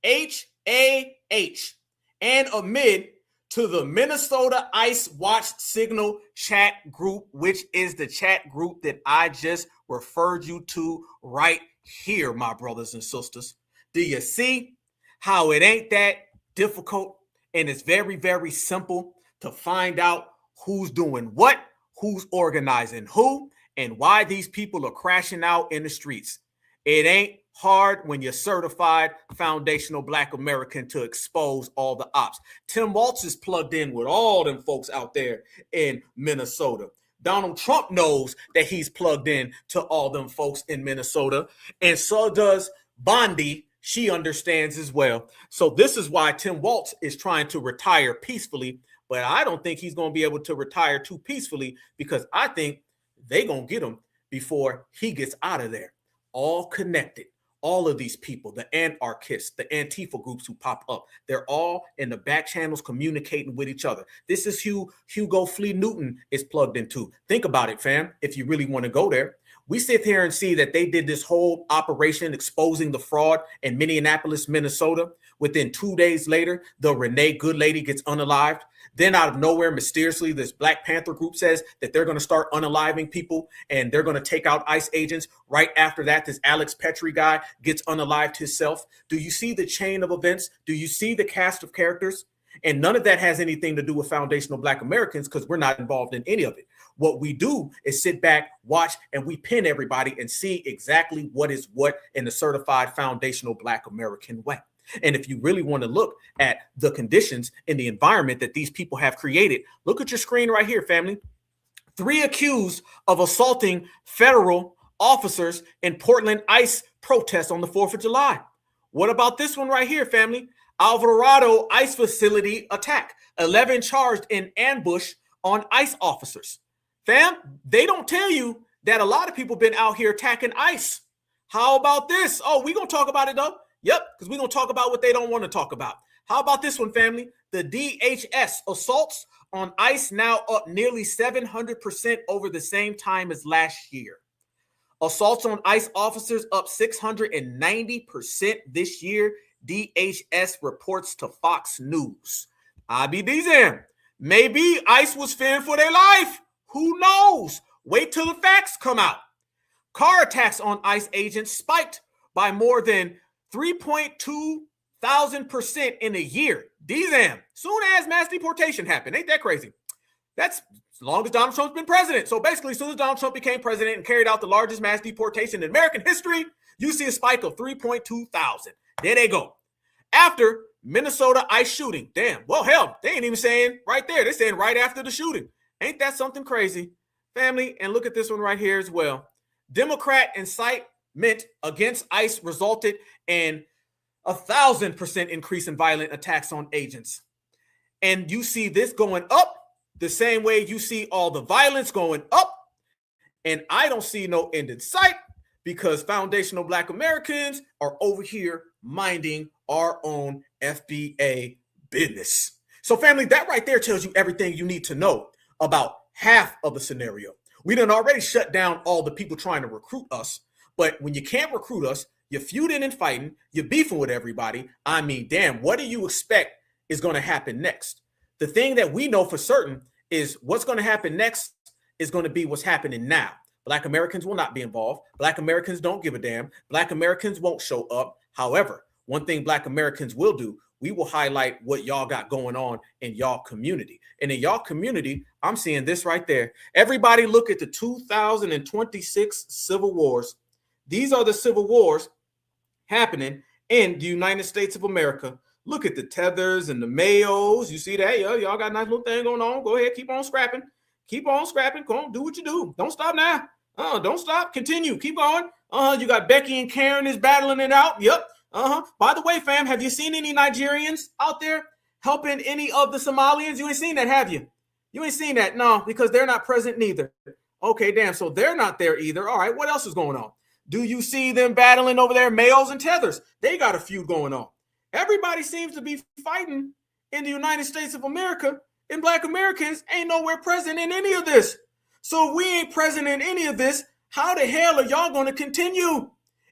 HAH, and amid to the Minnesota ICE Watch Signal chat group, which is the chat group that I just referred you to right here, my brothers and sisters. Do you see how it ain't that difficult? And it's very, very simple to find out who's doing what, who's organizing who, and why these people are crashing out in the streets. It ain't hard when you're certified foundational Black American to expose all the ops. Tim Waltz is plugged in with all them folks out there in Minnesota. Donald Trump knows that he's plugged in to all them folks in Minnesota, and so does Bondi. She understands as well. So this is why Tim Waltz is trying to retire peacefully, but I don't think he's going to be able to retire too peacefully, because I think they're going to get him before he gets out of there. All connected. All of these people, the anarchists, the Antifa groups who pop up, they're all in the back channels communicating with each other. This is who Hugo Flea Newton is plugged into. Think about it, fam, if you really want to go there. We sit here and see that they did this whole operation exposing the fraud in Minneapolis, Minnesota. Within 2 days later, the Renee Good Lady gets unalived. Then out of nowhere, mysteriously, this Black Panther group says that they're going to start unaliving people and they're going to take out ICE agents. Right after that, this Alex Petrie guy gets unalived himself. Do you see the chain of events? Do you see the cast of characters? And none of that has anything to do with foundational Black Americans, because we're not involved in any of it. What we do is sit back, watch, and we pin everybody and see exactly what is what in the certified foundational Black American way. And if you really want to look at the conditions in the environment that these people have created, look at your screen right here, family. 3 accused of assaulting federal officers in Portland ICE protests on the 4th of July. What about this one right here, family? Alvarado ICE facility attack. 11 charged in ambush on ICE officers. Fam, they don't tell you that a lot of people been out here attacking ICE. How about this? Oh, we're going to talk about it, though. Yep, because we're going to talk about what they don't want to talk about. How about this one, family? The DHS assaults on ICE now up nearly 700% over the same time as last year. Assaults on ICE officers up 690% this year. DHS reports to Fox News. I be damned. Maybe ICE was fearing for their life. Who knows? Wait till the facts come out. Car attacks on ICE agents spiked by more than 3,200% in a year. Soon as mass deportation happened. Ain't that crazy? That's as long as Donald Trump's been president. So basically, as soon as Donald Trump became president and carried out the largest mass deportation in American history, you see a spike of 3,200. There they go. After Minnesota ICE shooting. Damn. Well, hell, they ain't even saying right there. They're saying right after the shooting. Ain't that something crazy? Family, and look at this one right here as well. Democrat incitement against ICE resulted in 1,000% increase in violent attacks on agents. And you see this going up the same way you see all the violence going up. And I don't see no end in sight because foundational Black Americans are over here minding our own FBA business. So family, that right there tells you everything you need to know about half of the scenario. We done already shut down all the people trying to recruit us. But when you can't recruit us, you're feuding and fighting, you're beefing with everybody. I mean, damn, what do you expect is going to happen next? The thing that we know for certain is what's going to happen next is going to be what's happening now. Black Americans will not be involved. Black Americans don't give a damn. Black Americans won't show up. However, one thing Black Americans will do, we will highlight what y'all got going on in y'all community. And in y'all community, I'm seeing this right there. Everybody look at the 2026 civil wars. These are the civil wars happening in the United States of America. Look at the tethers and the mayos. You see that? Y'all got a nice little thing going on. Go ahead, keep on scrapping. Keep on scrapping. Go on, do what you do. Don't stop now. Don't stop. Continue. Keep going. You got Becky and Karen is battling it out. Yep. By the way, fam, have you seen any Nigerians out there helping any of the Somalians? You ain't seen that, have you? You ain't seen that? No, because they're not present neither. Okay, damn. So they're not there either. All right, what else is going on? Do you see them battling over there, males and tethers? They got a feud going on. Everybody seems to be fighting in the United States of America, and Black Americans ain't nowhere present in any of this. So if we ain't present in any of this, how the hell are y'all going to continue?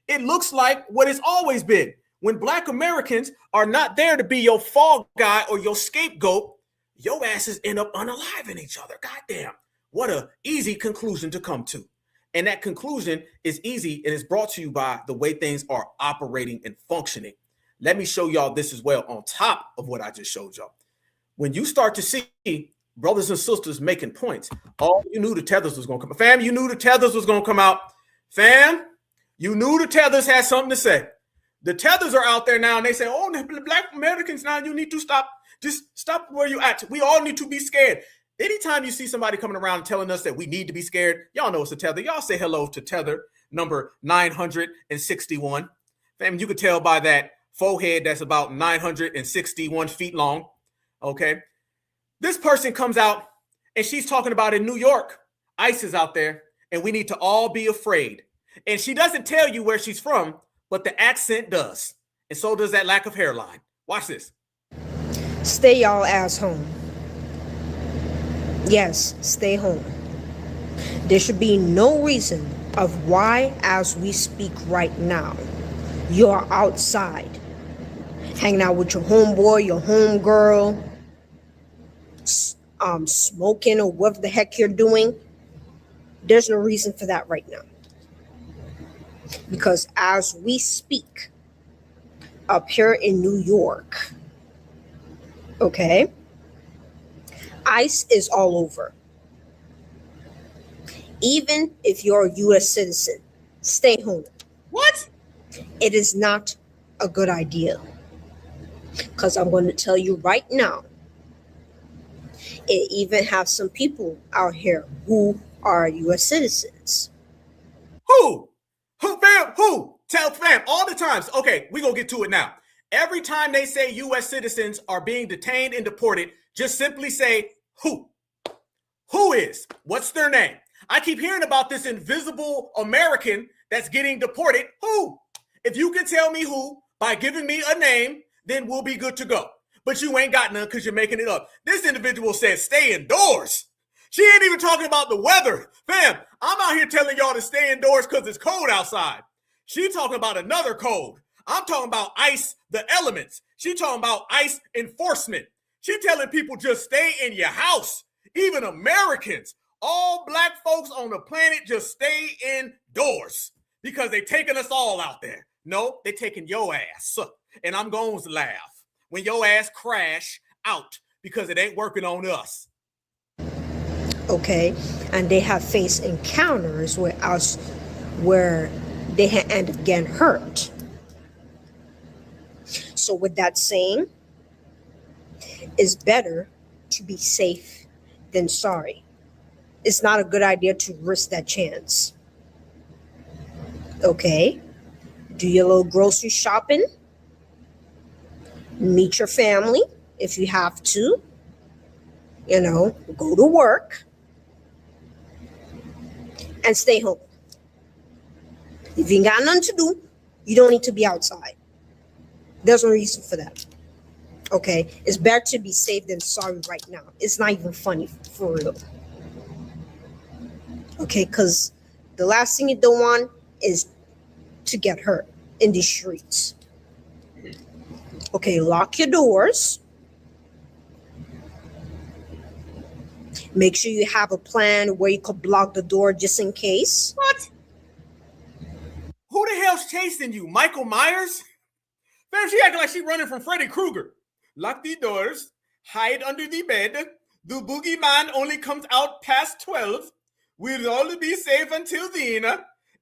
It looks like what it's always been. When Black Americans are not there to be your fall guy or your scapegoat, your asses end up unaliving each other. Goddamn. What a easy conclusion to come to. And that conclusion is easy and is brought to you by the way things are operating and functioning. Let me show y'all this as well on top of what I just showed y'all. When you start to see brothers and sisters making points, oh, you knew the tethers was going to come. Fam, you knew the tethers was going to come out. Fam, you knew the tethers had something to say. The tethers are out there now and they say, oh, the Black Americans now, you need to stop. Just stop where you at. We all need to be scared. Anytime you see somebody coming around telling us that we need to be scared, y'all know it's a tether. Y'all say hello to tether number 961. Fam, you could tell by that forehead that's about 961 feet long. Okay. This person comes out and she's talking about in New York, ICE is out there and we need to all be afraid. And she doesn't tell you where she's from, but the accent does. And so does that lack of hairline. Watch this. Stay y'all ass home. Yes, stay home. There should be no reason of why, as we speak right now, you're outside, hanging out with your homeboy, your homegirl, smoking or whatever the heck you're doing. There's no reason for that right now. Because as we speak, up here in New York, okay, ICE is all over. Even if you're a U.S. citizen, stay home. What? It is not a good idea. Because I'm going to tell you right now, it even has some people out here who are U.S. citizens. Who? Who, fam? Who? Tell fam all the times. Okay, we're going to get to it now. Every time they say U.S. citizens are being detained and deported, just simply say who. Who is? What's their name? I keep hearing about this invisible American that's getting deported. Who? If you can tell me who by giving me a name, then we'll be good to go. But you ain't got none because you're making it up. This individual says stay indoors. She ain't even talking about the weather. Fam, I'm out here telling y'all to stay indoors because it's cold outside. She talking about another cold. I'm talking about ICE, the elements. She talking about ICE enforcement. She telling people just stay in your house. Even Americans, all black folks on the planet, just stay indoors because they taking us all out there. No, they taking your ass. And I'm going to laugh when your ass crash out because it ain't working on us. Okay, and they have faced encounters with us where they end up getting hurt. So with that saying, it's better to be safe than sorry. It's not a good idea to risk that chance. Okay, do your little grocery shopping, meet your family if you have to, go to work, and stay home. If you ain't got nothing to do, you don't need to be outside. There's no reason for that. Okay, it's better to be safe than sorry right now. It's not even funny, for real. Okay, because the last thing you don't want is to get hurt in the streets. Okay, lock your doors. Make sure you have a plan where you could block the door just in case. What? Who the hell's chasing you? Michael Myers? Man, she acting like she running from Freddy Krueger. Lock the doors, hide under the bed. The boogeyman only comes out past 12. We'll all be safe until then.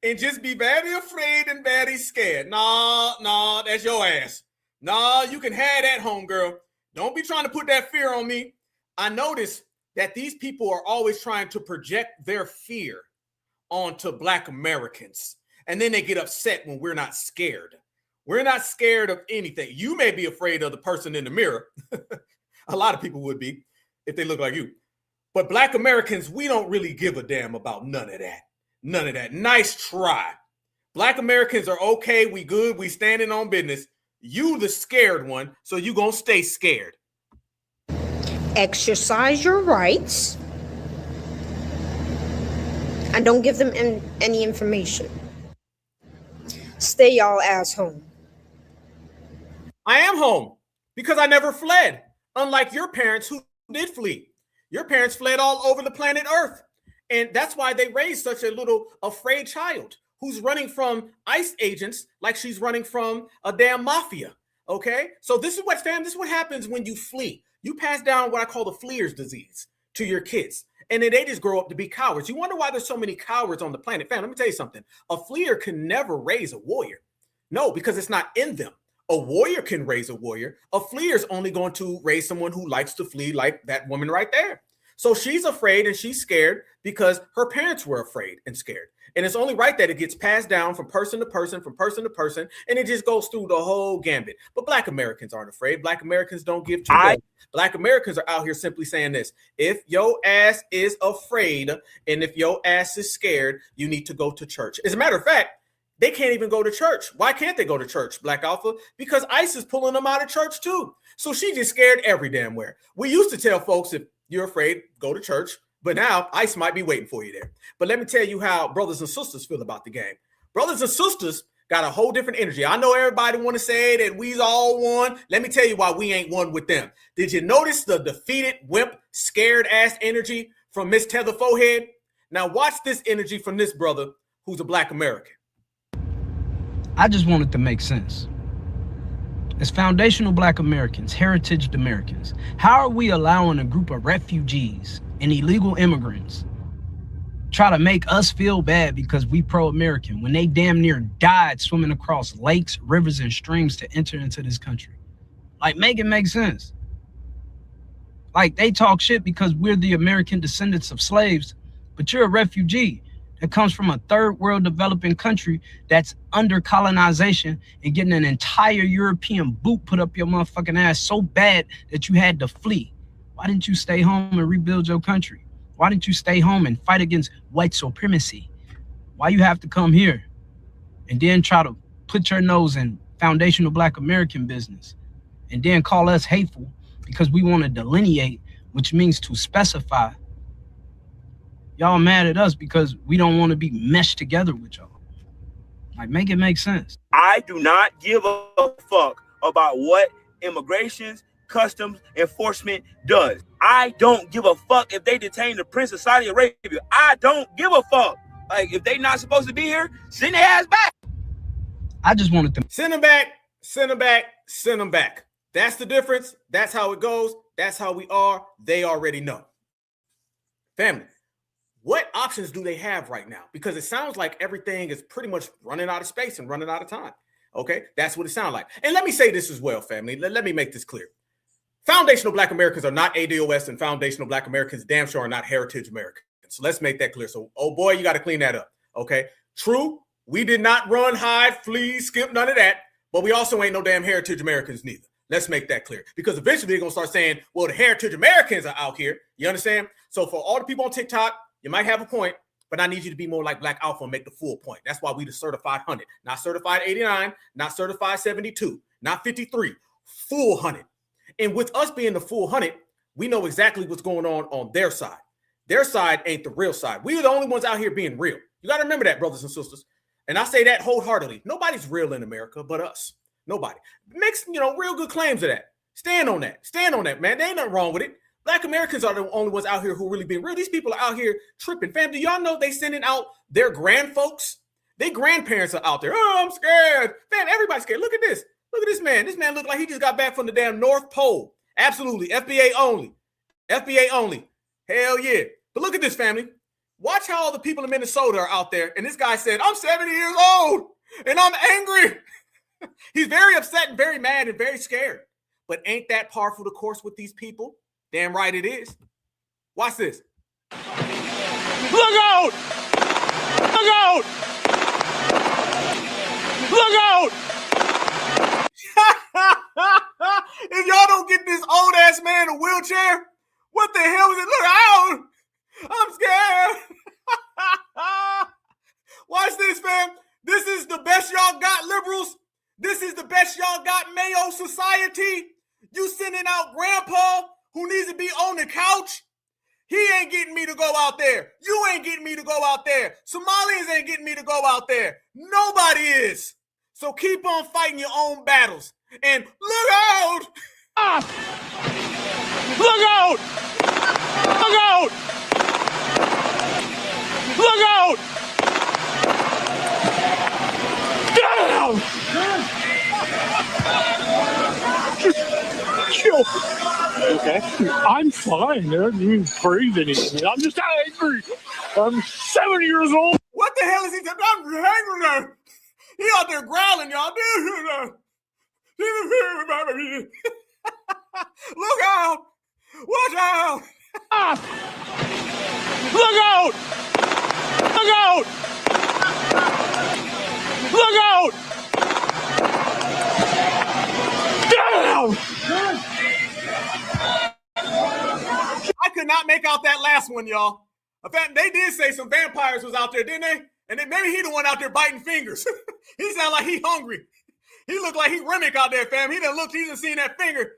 And just be very afraid and very scared. Nah, that's your ass. Nah, you can have that, homegirl. Don't be trying to put that fear on me. I notice that these people are always trying to project their fear onto Black Americans. And then they get upset when we're not scared. We're not scared of anything. You may be afraid of the person in the mirror. A lot of people would be if they look like you. But Black Americans, we don't really give a damn about none of that. None of that. Nice try. Black Americans are okay. We good. We standing on business. You the scared one, so you gonna stay scared. Exercise your rights. And don't give them any information. Stay y'all ass home. I am home because I never fled, unlike your parents who did flee. Your parents fled all over the planet Earth. And that's why they raised such a little afraid child who's running from ICE agents like she's running from a damn mafia. Okay? So this is what happens when you flee. You pass down what I call the fleer's disease to your kids. And then they just grow up to be cowards. You wonder why there's so many cowards on the planet. Fam, let me tell you something. A fleer can never raise a warrior. No, because it's not in them. A warrior can raise a warrior. A fleer is only going to raise someone who likes to flee, like that woman right there. So she's afraid and she's scared because her parents were afraid and scared. And it's only right that it gets passed down from person to person, and it just goes through the whole gambit. But Black Americans aren't afraid. Black Americans don't give two damn. Black Americans are out here simply saying this: if your ass is afraid and if your ass is scared, you need to go to church. As a matter of fact, they can't even go to church. Why can't they go to church, Black Alpha? Because ICE is pulling them out of church too. So she just scared every damn where. We used to tell folks, if you're afraid, go to church. But now ICE might be waiting for you there. But let me tell you how brothers and sisters feel about the game. Brothers and sisters got a whole different energy. I know everybody want to say that we's all one. Let me tell you why we ain't one with them. Did you notice the defeated, wimp, scared ass energy from Miss Tether Forehead? Now watch this energy from this brother who's a Black American. I just want it to make sense. As foundational Black Americans, heritage Americans, how are we allowing a group of refugees and illegal immigrants try to make us feel bad because we pro-American when they damn near died swimming across lakes, rivers, and streams to enter into this country? Like, make it make sense. Like, they talk shit because we're the American descendants of slaves, but you're a refugee that comes from a third world developing country that's under colonization and getting an entire European boot put up your motherfucking ass so bad that you had to flee. Why didn't you stay home and rebuild your country? Why didn't you stay home and fight against white supremacy? Why you have to come here and then try to put your nose in foundational Black American business and then call us hateful because we want to delineate, which means to specify? Y'all mad at us because we don't want to be meshed together with y'all. Like, make it make sense. I do not give a fuck about what immigrations, customs enforcement does. I don't give a fuck if they detain the Prince of Saudi Arabia. I don't give a fuck. Like, if they not supposed to be here, send their ass back. I just wanted to send them back, send them back, send them back. That's the difference. That's how it goes. That's how we are. They already know. Family, what options do they have right now? Because it sounds like everything is pretty much running out of space and running out of time. Okay, that's what it sounds like. And let me say this as well, family. Let me make this clear. Foundational Black Americans are not ADOS, and foundational Black Americans damn sure are not heritage Americans. So let's make that clear. So, oh boy, you got to clean that up. Okay, true. We did not run, hide, flee, skip, none of that. But we also ain't no damn heritage Americans neither. Let's make that clear. Because eventually they're going to start saying, well, the heritage Americans are out here. You understand? So for all the people on TikTok, you might have a point, but I need you to be more like Black Alpha and make the full point. That's why we the certified 100. Not certified 89, not certified 72, not 53, full 100. And with us being the full 100, we know exactly what's going on their side. Their side ain't the real side. We are the only ones out here being real. You got to remember that, brothers and sisters. And I say that wholeheartedly. Nobody's real in America but us. Nobody. Makes, real good claims of that. Stand on that. Stand on that, man. There ain't nothing wrong with it. Black Americans are the only ones out here who really being real. These people are out here tripping. Fam, do y'all know they sending out their grandfolks? Their grandparents are out there. Oh, I'm scared. Man, everybody's scared. Look at this. Look at this man. This man looked like he just got back from the damn North Pole. Absolutely. FBA only. FBA only. Hell yeah. But look at this, family. Watch how all the people in Minnesota are out there. And this guy said, I'm 70 years old and I'm angry. He's very upset and very mad and very scared. But ain't that par for the course with these people? Damn right it is. Watch this. Look out! Look out! Look out! If y'all don't get this old ass man a wheelchair, what the hell is it? Look out! I'm scared. Watch this, fam. This is the best y'all got, liberals. This is the best y'all got, Mayo Society. You sending out grandpa who needs to be on the couch. He ain't getting me to go out there. You ain't getting me to go out there. Somalians ain't getting me to go out there. Nobody is. So keep on fighting your own battles. And look out! Ah! Look out! Look out! Look out! Damn! Chill. Okay. I'm fine. I'm breathing. I'm just angry. I'm 70 years old. What the hell is he doing? I'm angry now. He out there growling, y'all. Look out! Watch out! Ah! Look out! Look out! Look out! Damn! I could not make out that last one, y'all. In fact, they did say some vampires was out there, didn't they? And then maybe he the one out there biting fingers. He sound like he hungry. He looked like he Remick out there, fam. He done looked, he done seen that finger.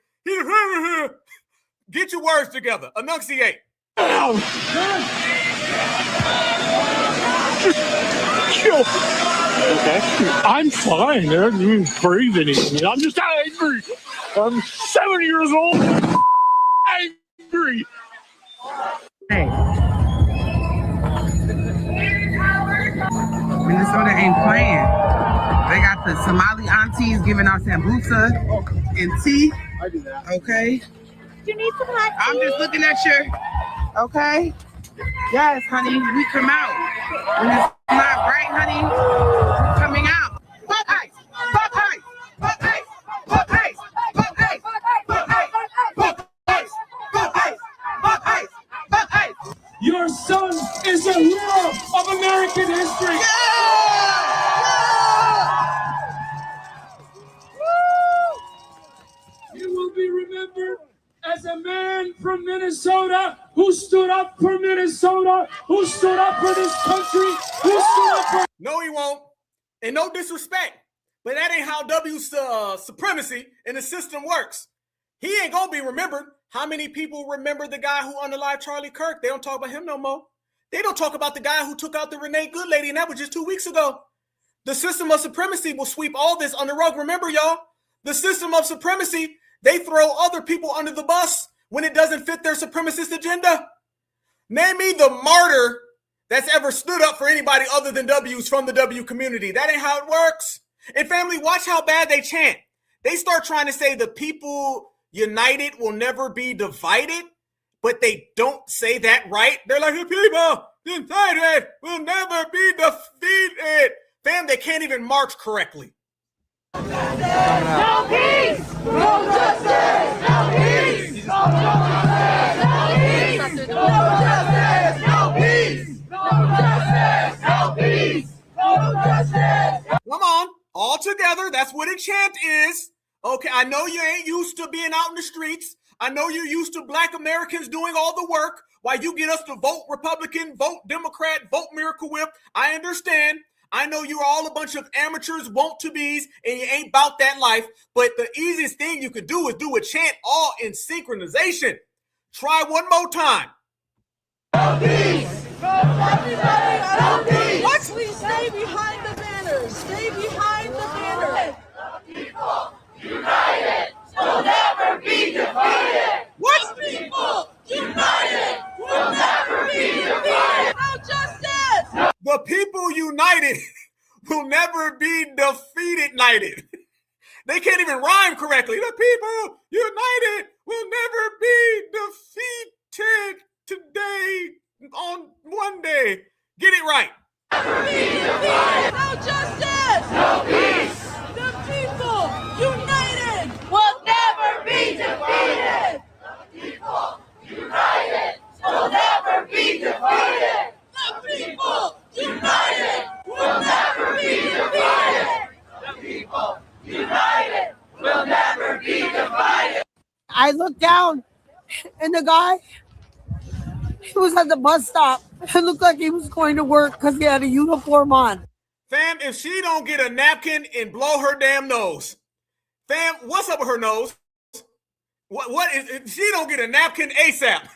Get your words together. Enunciate. Chill. Okay. I'm fine. I'm breathing. I'm just angry. I'm 70 years old. Angry. Hey. Minnesota ain't playing. They got the Somali aunties giving out sambusa and tea. I do that. Okay. Do you need some hot tea? I'm just looking at your. Okay. Yes, honey. We come out. When it's not right, honey, we're coming out. Pop ice. Pop ice. Pop ice. Pop ice. Pop ice. Pop ice. Pop ice. Pop ice. Pop ice. Pop ice. Your son is a hero of American history. He will be remembered as a man from Minnesota who stood up for Minnesota, who stood up for this country, who stood up for... No, he won't. And no disrespect, but that ain't how W's supremacy in the system works. He ain't gonna be remembered. How many people remember the guy who unalived Charlie Kirk? They don't talk about him no more. They don't talk about the guy who took out the Renee Good lady, and that was just 2 weeks ago. The system of supremacy will sweep all this under the rug. Remember, y'all, the system of supremacy, they throw other people under the bus when it doesn't fit their supremacist agenda. Name me the martyr that's ever stood up for anybody other than W's from the W community. That ain't how it works. And family, watch how bad they chant. They start trying to say the people united will never be divided, but they don't say that right. They're like, the people united will never be defeated. Fam, they can't even march correctly. No peace! No justice! No peace! No justice! No peace! No justice! No peace! No justice! No peace! No justice! Come on, all together. That's what a chant is. Okay, I know you ain't used to being out in the streets. I know you're used to Black Americans doing all the work while you get us to vote Republican, vote Democrat, vote Miracle Whip. I understand. I know you're all a bunch of amateurs, want-to-be's, and you ain't about that life. But the easiest thing you could do is do a chant all in synchronization. Try one more time. No peace! No peace! Let's please stay behind the banners. Stay behind the banners. The people united will never be defeated. What? The people united will never be defeated. No justice. The people united will never be defeated. They can't even rhyme correctly. The people united will never be defeated today on one day. Get it right. No justice. No peace. The people united Will never be defeated. The people united will never be defeated. The people united will never be defeated. The people united will never be divided. I looked down and the guy, he was at the bus stop. It looked like he was going to work because he had a uniform on. Fam, if she don't get a napkin and blow her damn nose. Fam, what's up with her nose? What is if she don't get a napkin ASAP?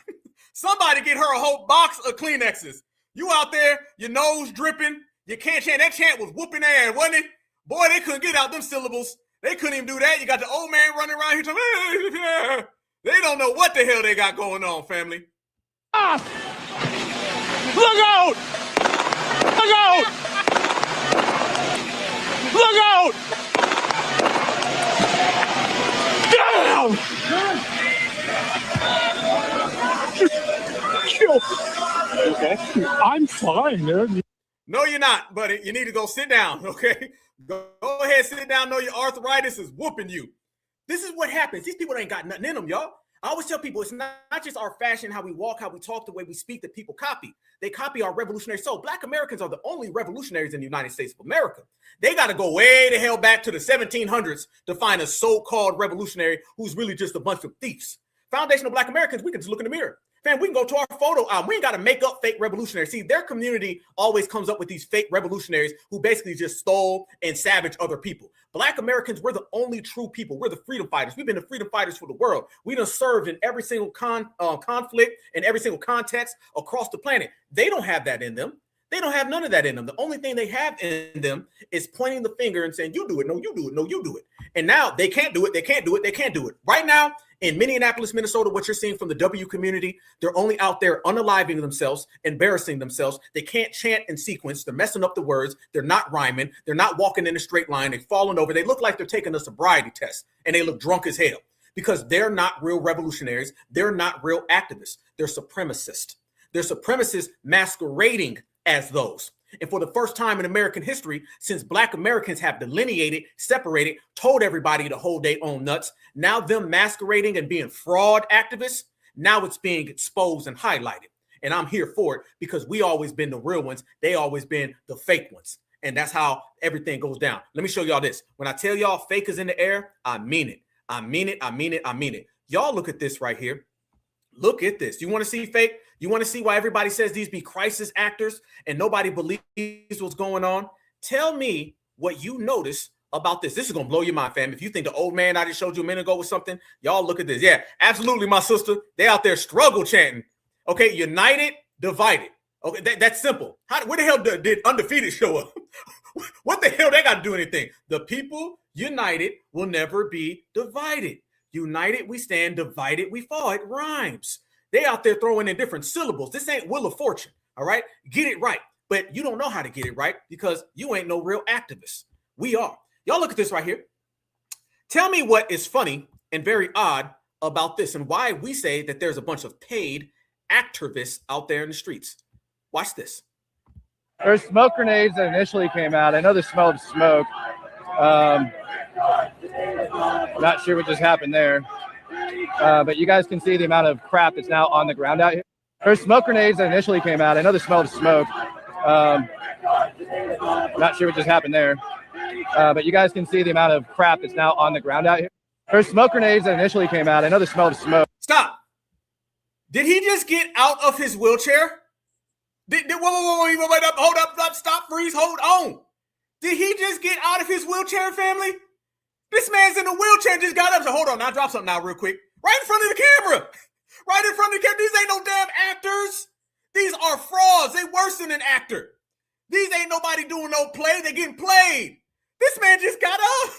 Somebody get her a whole box of Kleenexes. You out there, your nose dripping, you can't chant. That chant was whooping ass, wasn't it? Boy, they couldn't get out them syllables. They couldn't even do that. You got the old man running around here talking, they don't know what the hell they got going on, family. Look out! Look out! Look out! Damn! Okay, I'm fine, man. No, you're not, buddy. You need to go sit down, okay? Go ahead, sit down. Know your arthritis is whooping you. This is what happens. These people ain't got nothing in them, y'all. I always tell people it's not just our fashion, how we walk, how we talk, the way we speak that people copy. They copy our revolutionary soul. Black Americans are the only revolutionaries in the United States of America. They got to go way the hell back to the 1700s to find a so-called revolutionary who's really just a bunch of thieves. Foundational Black Americans, we can just look in the mirror. Fam, we can go to our photo album. We ain't got to make up fake revolutionaries. See, their community always comes up with these fake revolutionaries who basically just stole and savaged other people. Black Americans, we're the only true people. We're the freedom fighters. We've been the freedom fighters for the world. We done served in every single conflict and every single context across the planet. They don't have that in them. They don't have none of that in them. The only thing they have in them is pointing the finger and saying, you do it, no, you do it, no, you do it. And now they can't do it, they can't do it, they can't do it. Right now, in Minneapolis, Minnesota, what you're seeing from the W community, they're only out there unaliving themselves, embarrassing themselves. They can't chant in sequence. They're messing up the words. They're not rhyming. They're not walking in a straight line. They're falling over. They look like they're taking a sobriety test, and they look drunk as hell because they're not real revolutionaries. They're not real activists. They're supremacists. They're supremacists masquerading as those. And for the first time in American history, since Black Americans have delineated, separated, told everybody to hold their own nuts, now them masquerading and being fraud activists, now it's being exposed and highlighted. And I'm here for it because we always been the real ones. They always been the fake ones. And that's how everything goes down. Let me show y'all this. When I tell y'all fake is in the air, I mean it. I mean it. I mean it. I mean it. Y'all look at this right here. Look at this. You want to see fake? You want to see why everybody says these be crisis actors and nobody believes what's going on? Tell me what you notice about this. This is going to blow your mind, fam. If you think the old man I just showed you a minute ago was something, y'all look at this. Yeah, absolutely, my sister. They out there struggle chanting. Okay, united, divided. Okay, that's simple. Where the hell did Undefeated show up? What the hell they got to do anything? The people united will never be divided. United we stand, divided we fall. It rhymes. They out there throwing in different syllables. This ain't Wheel of Fortune, all right? Get it right. But you don't know how to get it right because you ain't no real activist. We are. Y'all look at this right here. Tell me what is funny and very odd about this and why we say that there's a bunch of paid activists out there in the streets. Watch this. There's smoke grenades that initially came out. I know the smell of smoke. Not sure what just happened there. But you guys can see the amount of crap that's now on the ground out here. There's smoke grenades that initially came out. I know the smell of smoke. Not sure what just happened there. But you guys can see the amount of crap that's now on the ground out here. There's smoke grenades that initially came out. I know the smell of smoke. Stop. Did he just get out of his wheelchair? Whoa, wait up, hold up, stop, freeze, hold on. Did he just get out of his wheelchair, family? This man's in a wheelchair and just got up. So hold on, now drop something now real quick. Right in front of the camera. Right in front of the camera. These ain't no damn actors. These are frauds. They worse than an actor. These ain't nobody doing no play. They getting played. This man just got up.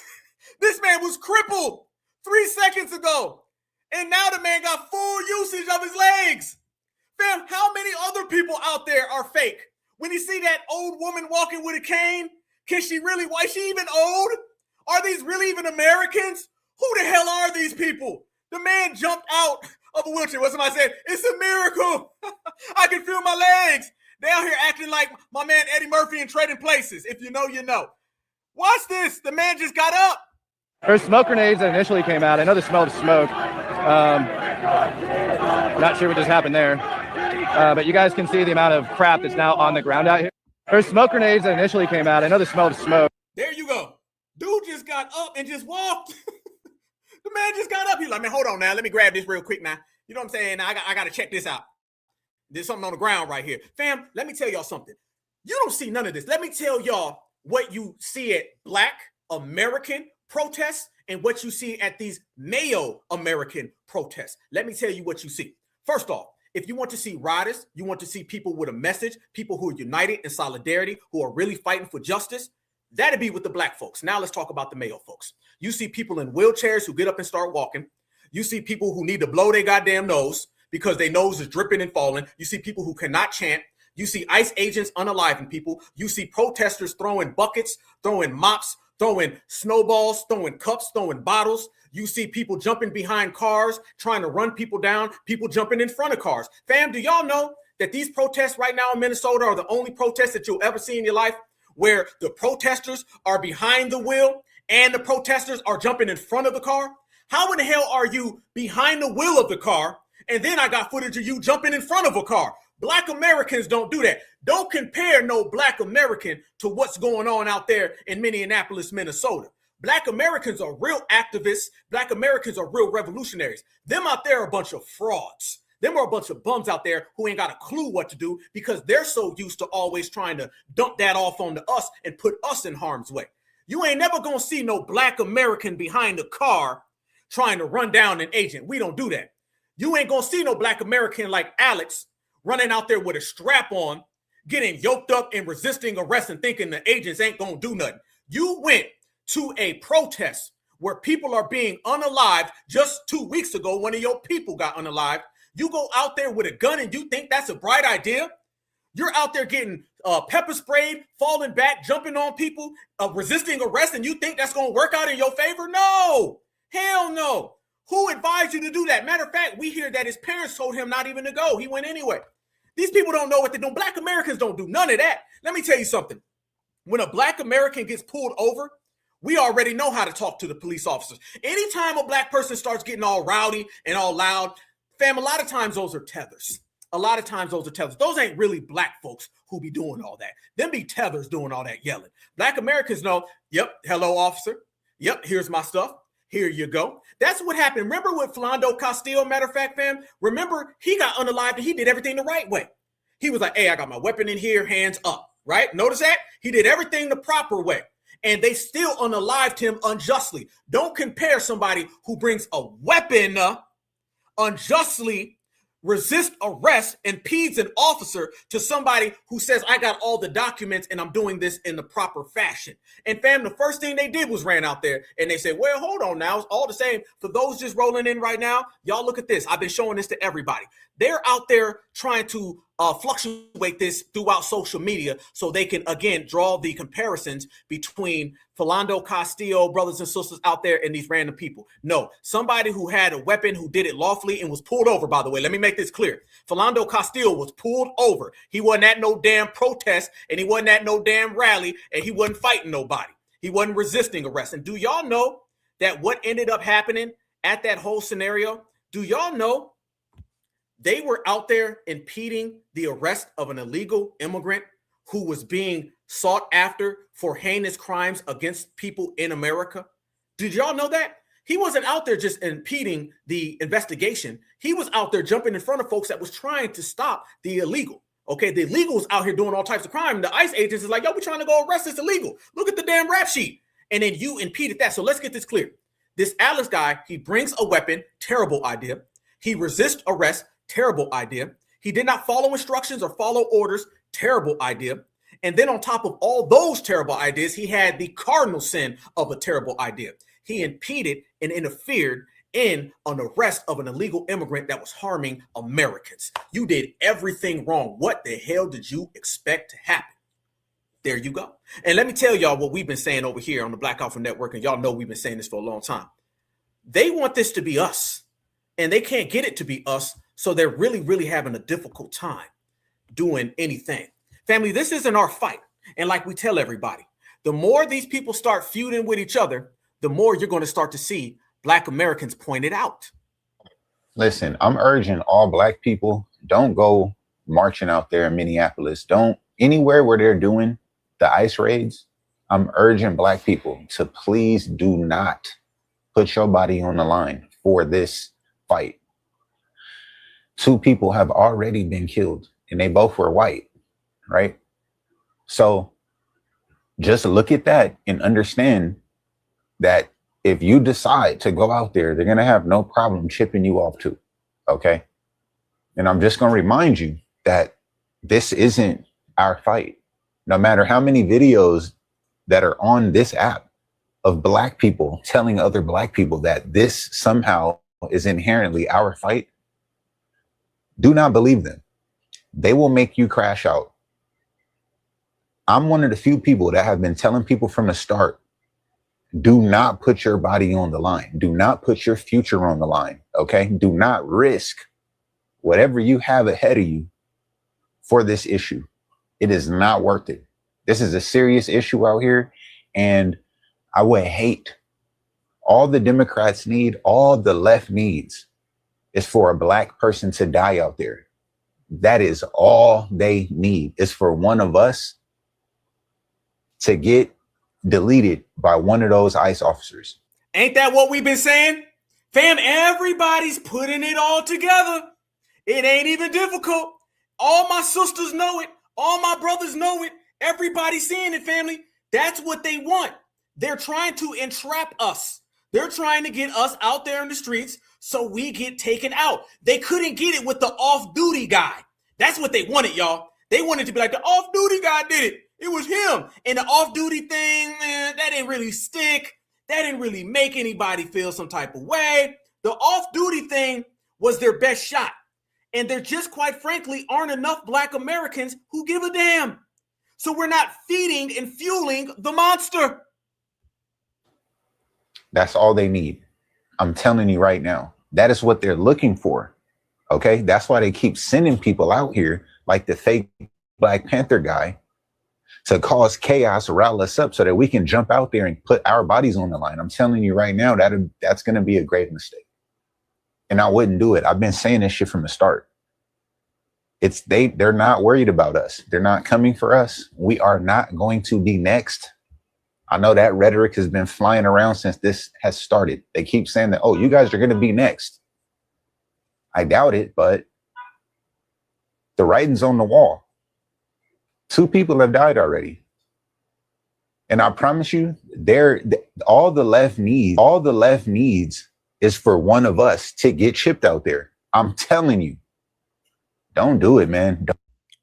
This man was crippled 3 seconds ago. And now the man got full usage of his legs. Fam, how many other people out there are fake? When you see that old woman walking with a cane, is she even old? Are these really even Americans? Who the hell are these people? The man jumped out of a wheelchair. What somebody said? It's a miracle. I can feel my legs. They out here acting like my man Eddie Murphy in Trading Places. If you know, you know. Watch this. The man just got up. There's smoke grenades that initially came out. I know the smell of smoke. Not sure what just happened there. But you guys can see the amount of crap that's now on the ground out here. There's smoke grenades that initially came out. I know the smell of smoke. There you go. Dude just got up and just walked. The man just got up. He's like, man, hold on now. Let me grab this real quick now. You know what I'm saying? Now I got to check this out. There's something on the ground right here. Fam, let me tell y'all something. You don't see none of this. Let me tell y'all what you see at Black American protests and what you see at these Mayo American protests. Let me tell you what you see. First off, if you want to see riders, you want to see people with a message, people who are united in solidarity, who are really fighting for justice, that'd be with the Black folks. Now let's talk about the Mayo folks. You see people in wheelchairs who get up and start walking. You see people who need to blow their goddamn nose because their nose is dripping and falling. You see people who cannot chant. You see ICE agents unaliving people. You see protesters throwing buckets, throwing mops, throwing snowballs, throwing cups, throwing bottles. You see people jumping behind cars, trying to run people down, people jumping in front of cars. Fam, do y'all know that these protests right now in Minnesota are the only protests that you'll ever see in your life where the protesters are behind the wheel and the protesters are jumping in front of the car? How in the hell are you behind the wheel of the car and then I got footage of you jumping in front of a car? Black Americans don't do that. Don't compare no Black American to what's going on out there in Minneapolis, Minnesota. Black Americans are real activists. Black Americans are real revolutionaries. Them out there are a bunch of frauds. Them are a bunch of bums out there who ain't got a clue what to do because they're so used to always trying to dump that off onto us and put us in harm's way. You ain't never gonna see no Black American behind a car trying to run down an agent. We don't do that. You ain't gonna see no Black American like Alex running out there with a strap on, getting yoked up and resisting arrest and thinking the agents ain't gonna do nothing. You went to a protest where people are being unalived. Just 2 weeks ago, one of your people got unalived. You go out there with a gun and you think that's a bright idea? You're out there getting pepper sprayed, falling back, jumping on people, resisting arrest, and you think that's going to work out in your favor? No, hell no. Who advised you to do that? Matter of fact, we hear that his parents told him not even to go. He went anyway. These people don't know what they're doing. Black Americans don't do none of that. Let me tell you something. When a Black American gets pulled over, we already know how to talk to the police officers. Anytime a Black person starts getting all rowdy and all loud, fam, a lot of times those are tethers. A lot of times those are tethers. Those ain't really Black folks who be doing all that. Them be tethers doing all that yelling. Black Americans know, yep, hello, officer. Yep, here's my stuff. Here you go. That's what happened. Remember with Philando Castile, matter of fact, fam? Remember, he got unalived and he did everything the right way. He was like, hey, I got my weapon in here, hands up, right? Notice that? He did everything the proper way. And they still unalived him unjustly. Don't compare somebody who brings a weapon unjustly resist arrest impedes an officer to somebody who says, I got all the documents and I'm doing this in the proper fashion. And fam, the first thing they did was ran out there and they said, well, hold on now. It's all the same. For those just rolling in right now, y'all look at this. I've been showing this to everybody. They're out there trying to fluctuate this throughout social media so they can, again, draw the comparisons between Philando Castillo, brothers and sisters out there, and these random people. No, somebody who had a weapon, who did it lawfully and was pulled over, by the way. Let me make this clear. Philando Castillo was pulled over. He wasn't at no damn protest, and he wasn't at no damn rally, and he wasn't fighting nobody. He wasn't resisting arrest. And do y'all know that what ended up happening at that whole scenario? Do y'all know they were out there impeding the arrest of an illegal immigrant who was being sought after for heinous crimes against people in America? Did y'all know that? He wasn't out there just impeding the investigation. He was out there jumping in front of folks that was trying to stop the illegal. Okay, the illegals out here doing all types of crime. The ICE agents is like, yo, we're trying to go arrest this illegal. Look at the damn rap sheet. And then you impeded that. So let's get this clear. This Alex guy, he brings a weapon, terrible idea. He resists arrest, terrible idea. He did not follow instructions or follow orders, terrible idea. And then on top of all those terrible ideas, he had the cardinal sin of a terrible idea. He impeded and interfered in an arrest of an illegal immigrant that was harming Americans. You did everything wrong. What the hell did you expect to happen? There you go. And let me tell y'all what we've been saying over here on the Black Alpha Network, and y'all know we've been saying this for a long time. They want this to be us, and they can't get it to be us, so they're really, really having a difficult time doing anything. Family, this isn't our fight. And like we tell everybody, the more these people start feuding with each other, the more you're going to start to see Black Americans pointed out. Listen, I'm urging all Black people, don't go marching out there in Minneapolis. Don't anywhere where they're doing the ICE raids. I'm urging Black people to please do not put your body on the line for this fight. 2 people have already been killed and they both were white, right? So just look at that and understand that if you decide to go out there, they're going to have no problem chipping you off too. Okay. And I'm just going to remind you that this isn't our fight. No matter how many videos that are on this app of Black people telling other Black people that this somehow is inherently our fight, do not believe them. They will make you crash out. I'm one of the few people that have been telling people from the start, do not put your body on the line. Do not put your future on the line. Okay. Do not risk whatever you have ahead of you for this issue. It is not worth it. This is a serious issue out here. And I would hate, all the Democrats need, all the left needs is for a Black person to die out there. That is all they need, is for one of us to get deleted by one of those ICE officers. Ain't that what we've been saying? Fam, everybody's putting it all together. It ain't even difficult. All my sisters know it. All my brothers know it. Everybody's seeing it, family. That's what they want. They're trying to entrap us. They're trying to get us out there in the streets so we get taken out. They couldn't get it with the off-duty guy. That's what they wanted, y'all. They wanted to be like, the off-duty guy did it. It was him. And the off-duty thing, man, that didn't really stick. That didn't really make anybody feel some type of way. The off-duty thing was their best shot. And there just, quite frankly, aren't enough Black Americans who give a damn. So we're not feeding and fueling the monster. That's all they need. I'm telling you right now, that is what they're looking for. Okay. That's why they keep sending people out here like the fake Black Panther guy to cause chaos, rile us up so that we can jump out there and put our bodies on the line. I'm telling you right now, that's going to be a grave mistake. And I wouldn't do it. I've been saying this shit from the start. They're not worried about us. They're not coming for us. We are not going to be next. I know that rhetoric has been flying around since this has started. They keep saying that, oh, you guys are going to be next. I doubt it, but the writing's on the wall. 2 people have died already. And I promise you, all the left needs is for one of us to get chipped out there. I'm telling you, Don't do it, man.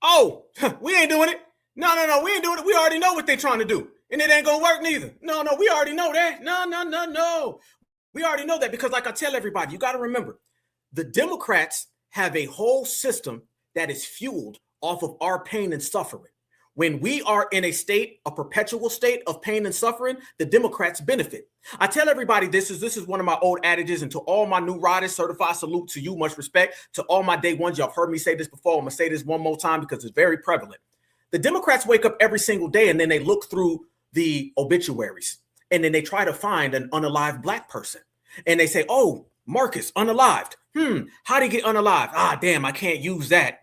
Oh, we ain't doing it. No, we ain't doing it. We already know what they're trying to do. And it ain't gonna work neither. No, we already know that. No. We already know that because like I tell everybody, you got to remember, the Democrats have a whole system that is fueled off of our pain and suffering. When we are in a perpetual state of pain and suffering, the Democrats benefit. I tell everybody this is one of my old adages, and to all my new riders, certified salute to you, much respect. To all my day ones, y'all have heard me say this before. I'm gonna say this one more time because it's very prevalent. The Democrats wake up every single day and then they look through the obituaries and then they try to find an unalived black person. And they say, oh, Marcus, unalived. How'd he get unalived? Ah, damn, I can't use that.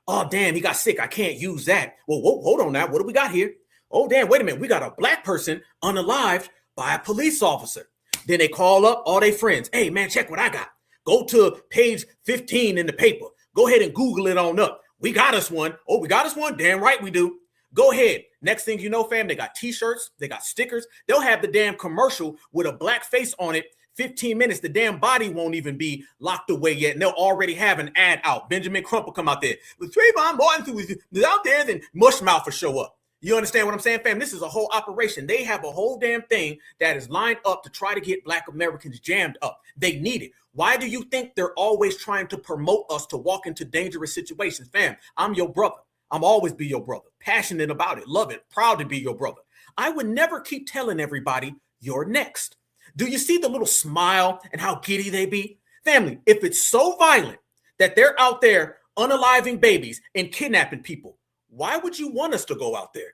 Oh, damn, he got sick. I can't use that. Well, hold on now. What do we got here? Oh, damn, wait a minute. We got a black person unalived by a police officer. Then they call up all their friends. Hey, man, check what I got. Go to page 15 in the paper. Go ahead and Google it on up. We got us one. Oh, we got us one? Damn right we do. Go ahead. Next thing you know, fam, they got T-shirts. They got stickers. They'll have the damn commercial with a black face on it. 15 minutes, the damn body won't even be locked away yet, and they'll already have an ad out. Benjamin Crump will come out there with Trayvon Martin who is out there, then Mushmouth will show up. You understand what I'm saying, fam? This is a whole operation. They have a whole damn thing that is lined up to try to get black Americans jammed up. They need it. Why do you think they're always trying to promote us to walk into dangerous situations? Fam, I'm your brother. I'm always be your brother. Passionate about it. Love it. Proud to be your brother. I would never keep telling everybody you're next. Do you see the little smile and how giddy they be? Family, if it's so violent that they're out there unaliving babies and kidnapping people, why would you want us to go out there?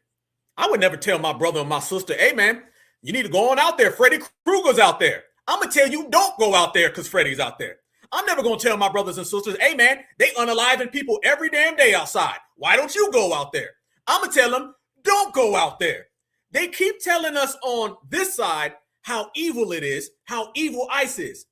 I would never tell my brother and my sister, hey, man, you need to go on out there. Freddy Krueger's out there. I'm going to tell you, don't go out there because Freddy's out there. I'm never going to tell my brothers and sisters, hey, man, they unaliving people every damn day outside. Why don't you go out there? I'm going to tell them, don't go out there. They keep telling us on this side how evil it is, how evil ICE is.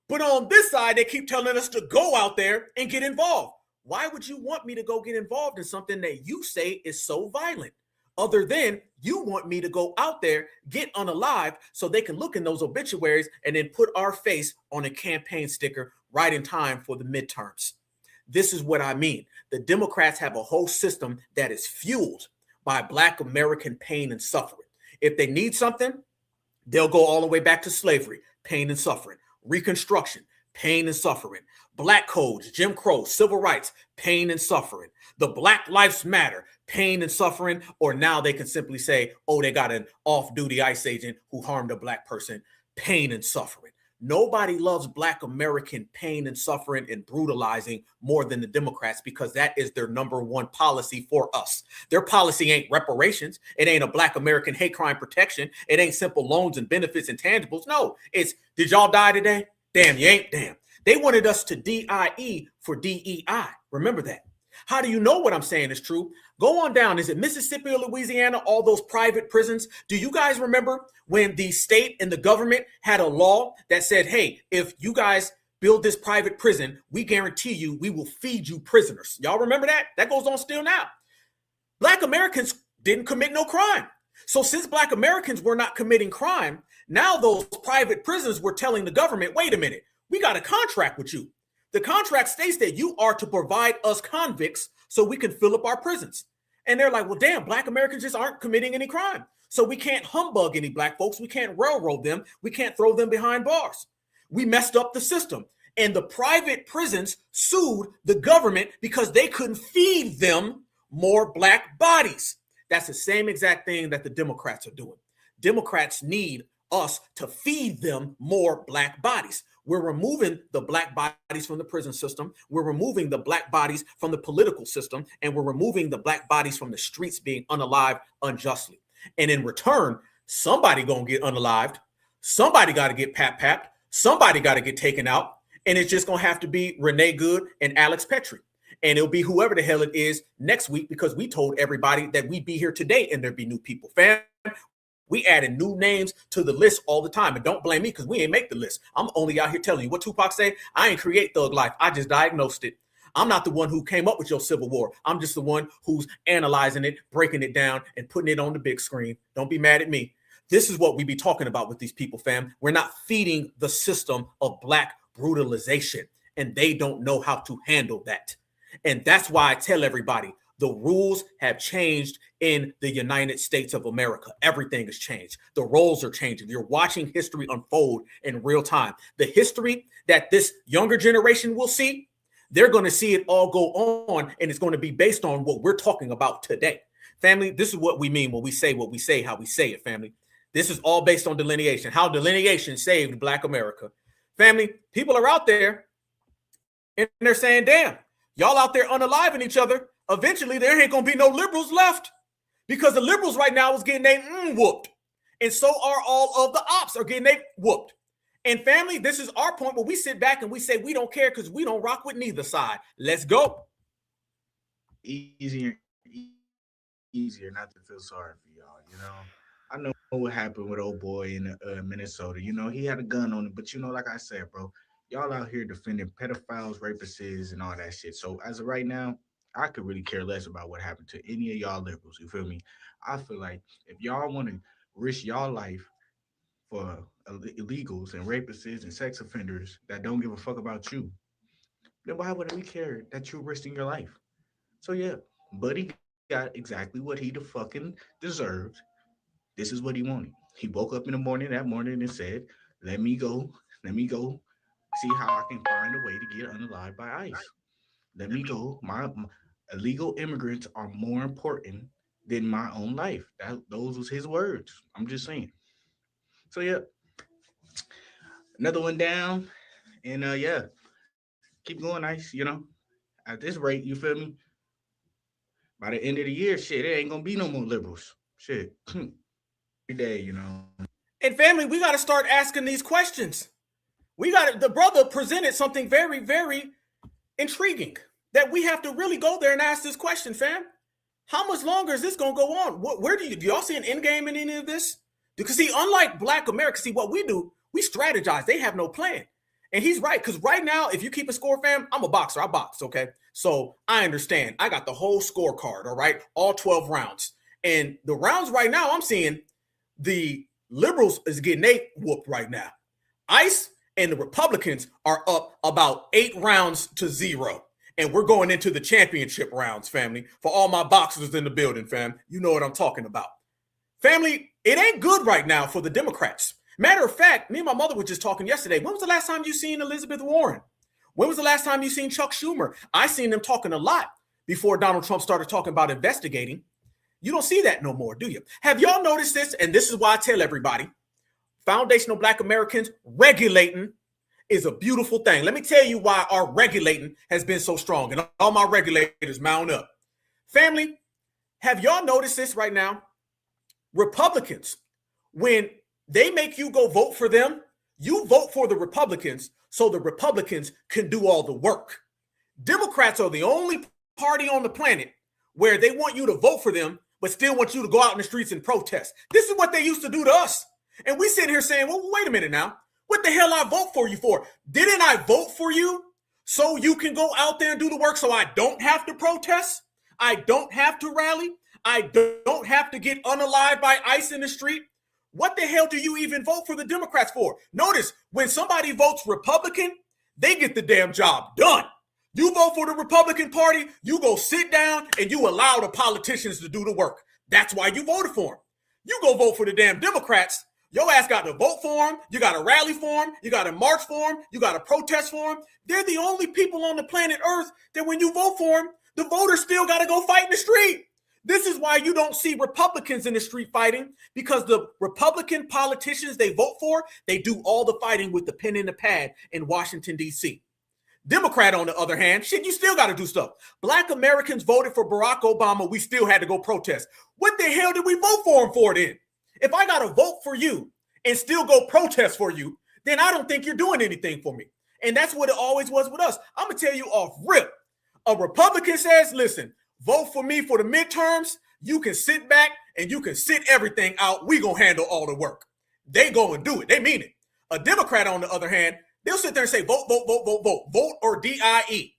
But on this side, they keep telling us to go out there and get involved. Why would you want me to go get involved in something that you say is so violent? Other than you want me to go out there, get unalived so they can look in those obituaries and then put our face on a campaign sticker right in time for the midterms. This is what I mean. The Democrats have a whole system that is fueled by black American pain and suffering. If they need something, they'll go all the way back to slavery, pain and suffering, Reconstruction, pain and suffering, black codes, Jim Crow, civil rights, pain and suffering, the Black Lives Matter, pain and suffering, or now they can simply say, oh, they got an off-duty ICE agent who harmed a black person, pain and suffering. Nobody loves black American pain and suffering and brutalizing more than the Democrats because that is their number one policy for us. Their policy ain't reparations. It ain't a black American hate crime protection. It ain't simple loans and benefits and tangibles. No, it's, did y'all die today? Damn, you ain't damn. They wanted us to DIE for DEI. Remember that. How do you know what I'm saying is true? Go on down. Is it Mississippi or Louisiana? All those private prisons. Do you guys remember when the state and the government had a law that said, hey, if you guys build this private prison, we guarantee you we will feed you prisoners. Y'all remember that? That goes on still now. Black Americans didn't commit no crime. So since black Americans were not committing crime, now those private prisons were telling the government, wait a minute, we got a contract with you. The contract states that you are to provide us convicts so we can fill up our prisons. And they're like, well, damn, black Americans just aren't committing any crime. So we can't humbug any black folks. We can't railroad them. We can't throw them behind bars. We messed up the system. And the private prisons sued the government because they couldn't feed them more black bodies. That's the same exact thing that the Democrats are doing. Democrats need us to feed them more black bodies. We're removing the black bodies from the prison system. We're removing the black bodies from the political system. And we're removing the black bodies from the streets being unalived unjustly. And in return, somebody gonna get unalived. Somebody got to get papped. Somebody got to get taken out. And it's just gonna have to be Renee Good and Alex Petrie. And it'll be whoever the hell it is next week because we told everybody that we'd be here today and there'd be new people. Fam, we added new names to the list all the time. And don't blame me because we ain't make the list. I'm only out here telling you what Tupac say. I ain't create thug life. I just diagnosed it. I'm not the one who came up with your Civil War. I'm just the one who's analyzing it, breaking it down, and putting it on the big screen. Don't be mad at me. This is what we be talking about with these people, fam. We're not feeding the system of black brutalization, and they don't know how to handle that. And that's why I tell everybody the rules have changed in the United States of America. Everything has changed. The roles are changing. You're watching history unfold in real time. The history that this younger generation will see, they're going to see it all go on, and it's going to be based on what we're talking about today. Family, this is what we mean when we say what we say, how we say it, family. This is all based on delineation, how delineation saved Black America. Family, people are out there and they're saying, damn, y'all out there unaliving each other. Eventually, there ain't going to be no liberals left because the liberals right now is getting they whooped. And so are all of the ops are getting they whooped. And family, this is our point where we sit back and we say we don't care because we don't rock with neither side. Let's go. Easier not to feel sorry for y'all, you know. I know what happened with old boy in Minnesota. You know, he had a gun on him, but you know, like I said, bro, y'all out here defending pedophiles, rapists, and all that shit. So as of right now, I could really care less about what happened to any of y'all liberals. You feel me? I feel like if y'all want to risk y'all life for illegals and rapists and sex offenders that don't give a fuck about you, then why would we care that you're risking your life? So yeah, Buddy got exactly what he fucking deserved. This is what he wanted. He woke up in the morning that morning and said, let me go see how I can find a way to get unalived by ICE. Let me go. My illegal immigrants are more important than my own life. Those was his words. I'm just saying. So yeah, another one down, and yeah, keep going, ICE. You know, at this rate, you feel me? By the end of the year, shit, it ain't gonna be no more liberals. Shit, every day, you know. And family, we got to start asking these questions. The brother presented something very, very intriguing that we have to really go there and ask this question, fam. How much longer is this going to go on? Where do y'all see an end game in any of this? Because see, unlike Black America, see what we do, we strategize. They have no plan. And he's right, because right now, if you keep a score, fam, I'm a boxer. I box, okay? So I understand. I got the whole scorecard, all right? All 12 rounds. And the rounds right now, I'm seeing the liberals is getting they whooped right now. ICE and the Republicans are up about 8 rounds to 0. And we're going into the championship rounds, family. For all my boxers in the building, fam, you know what I'm talking about. Family, it ain't good right now for the Democrats. Matter of fact, me and my mother were just talking yesterday. When was the last time you seen Elizabeth Warren? When was the last time you seen Chuck Schumer? I seen them talking a lot before Donald Trump started talking about investigating. You don't see that no more, do you? Have y'all noticed this? And this is why I tell everybody, foundational Black Americans, regulating is a beautiful thing. Let me tell you why our regulating has been so strong. And all my regulators mount up. Family, have y'all noticed this right now? Republicans, when they make you go vote for them, you vote for the Republicans so the Republicans can do all the work. Democrats are the only party on the planet where they want you to vote for them, but still want you to go out in the streets and protest. This is what they used to do to us. And we sit here saying, well, wait a minute now. What the hell I vote for you for? Didn't I vote for you so you can go out there and do the work so I don't have to protest? I don't have to rally. I don't have to get unalived by ICE in the street. What the hell do you even vote for the Democrats for? Notice, when somebody votes Republican, they get the damn job done. You vote for the Republican Party, you go sit down and you allow the politicians to do the work. That's why you voted for them. You go vote for the damn Democrats, your ass got to vote for them, you got to rally for them, you got to march for them, you got to protest for them. They're the only people on the planet Earth that when you vote for them, the voters still got to go fight in the street. This is why you don't see Republicans in the street fighting, because the Republican politicians they vote for, they do all the fighting with the pen and the pad in Washington, D.C. Democrat, on the other hand, shit, you still got to do stuff. Black Americans voted for Barack Obama. We still had to go protest. What the hell did we vote for him for then? If I got to vote for you and still go protest for you, then I don't think you're doing anything for me. And that's what it always was with us. I'm going to tell you off rip. A Republican says, listen, vote for me for the midterms. You can sit back and you can sit everything out. We going to handle all the work. They go and do it. They mean it. A Democrat, on the other hand, they'll sit there and say, vote, vote, vote, vote, vote, vote, or DIE.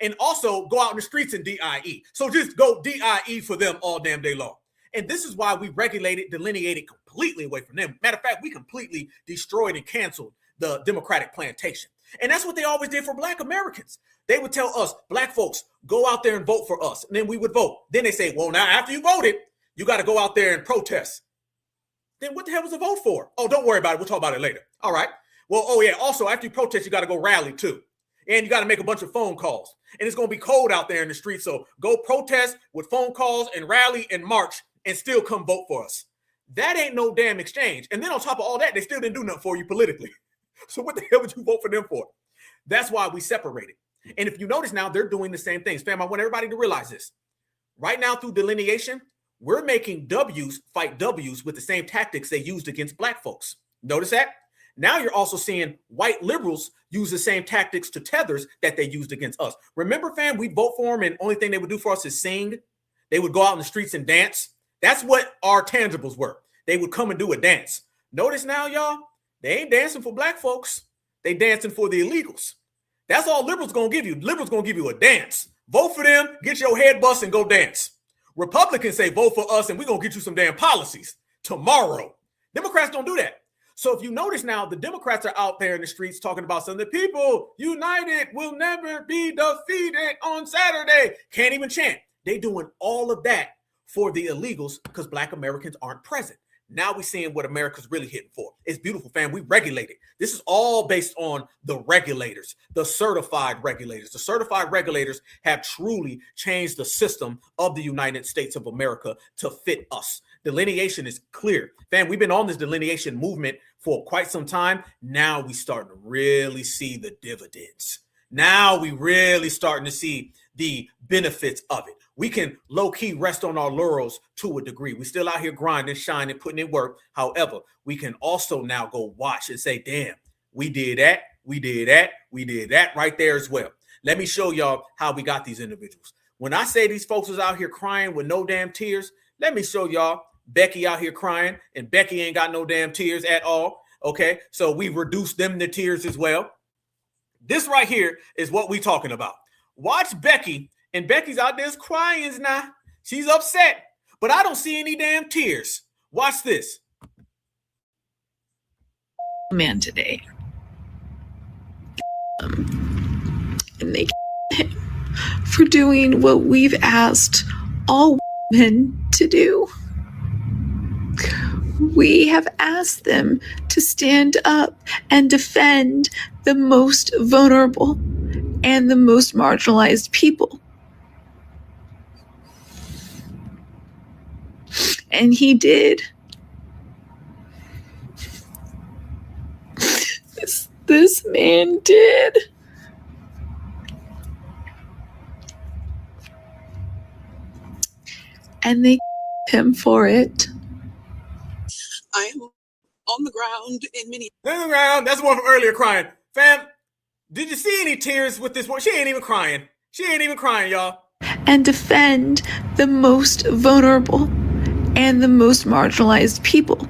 And also go out in the streets and DIE. So just go DIE for them all damn day long. And this is why we regulated, delineated completely away from them. Matter of fact, we completely destroyed and canceled the Democratic plantation. And that's what they always did for Black Americans. They would tell us, Black folks, go out there and vote for us. And then we would vote. Then they say, well, now after you voted, you got to go out there and protest. Then what the hell was the vote for? Oh, don't worry about it. We'll talk about it later. All right. Well, oh yeah. Also, after you protest, you got to go rally too. And you got to make a bunch of phone calls. And it's going to be cold out there in the street. So go protest with phone calls and rally and march and still come vote for us. That ain't no damn exchange. And then on top of all that, they still didn't do nothing for you politically. So what the hell would you vote for them for? That's why we separated. And if you notice now, they're doing the same things. Fam, I want everybody to realize this. Right now through delineation, we're making W's fight W's with the same tactics they used against Black folks. Notice that? Now you're also seeing white liberals use the same tactics to tethers that they used against us. Remember, fam, we vote for them and only thing they would do for us is sing. They would go out in the streets and dance. That's what our tangibles were. They would come and do a dance. Notice now, y'all, they ain't dancing for Black folks. They dancing for the illegals. That's all liberals gonna give you. Liberals gonna give you a dance. Vote for them, get your head bust and go dance. Republicans say vote for us and we're gonna get you some damn policies tomorrow. Democrats don't do that. So if you notice now, the Democrats are out there in the streets talking about something. The people united will never be defeated on Saturday. Can't even chant. They doing all of that for the illegals because Black Americans aren't present. Now we're seeing what America's really hitting for. It's beautiful, fam. We regulate it. This is all based on the regulators, the certified regulators. The certified regulators have truly changed the system of the United States of America to fit us. Delineation is clear. Fam, we've been on this delineation movement for quite some time. Now we starting to really see the dividends. Now we really starting to see the benefits of it. We can low-key rest on our laurels to a degree. We still out here grinding, shining, putting in work. However, we can also now go watch and say, damn, we did that, we did that, we did that right there as well. Let me show y'all how we got these individuals. When I say these folks is out here crying with no damn tears, let me show y'all Becky out here crying, and Becky ain't got no damn tears at all. Okay, so we reduced them to tears as well. This right here is what we talking about. Watch Becky, and Becky's out there crying now. She's upset, but I don't see any damn tears. Watch this. Man today. And they him for doing what we've asked all men to do. We have asked them to stand up and defend the most vulnerable and the most marginalized people. And he did. This man did. And they him for it. I am on the ground in Minneapolis. On the ground. That's the one from earlier crying. Fam, did you see any tears with this one? She ain't even crying. She ain't even crying, y'all. And defend the most vulnerable and the most marginalized people.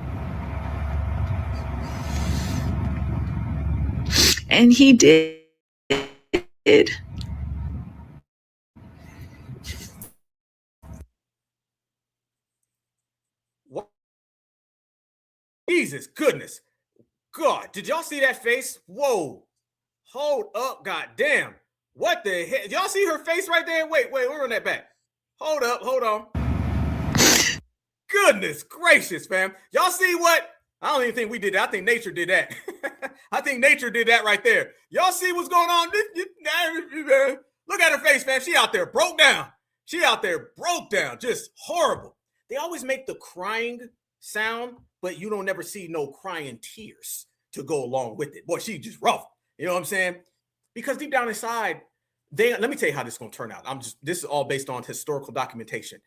And he did. Jesus goodness. God, did y'all see that face? Whoa. Hold up, goddamn. What the hell? Y'all see her face right there? Wait, we're on that back. Hold up, hold on. Goodness gracious, fam. Y'all see what? I don't even think we did that. I think nature did that. I think nature did that right there. Y'all see what's going on? Look at her face, fam. She out there broke down. She out there broke down. Just horrible. They always make the crying sound, but you don't never see no crying tears to go along with it. Boy, she just rough. You know what I'm saying? Because deep down inside, let me tell you how this is going to turn out. This is all based on historical documentation.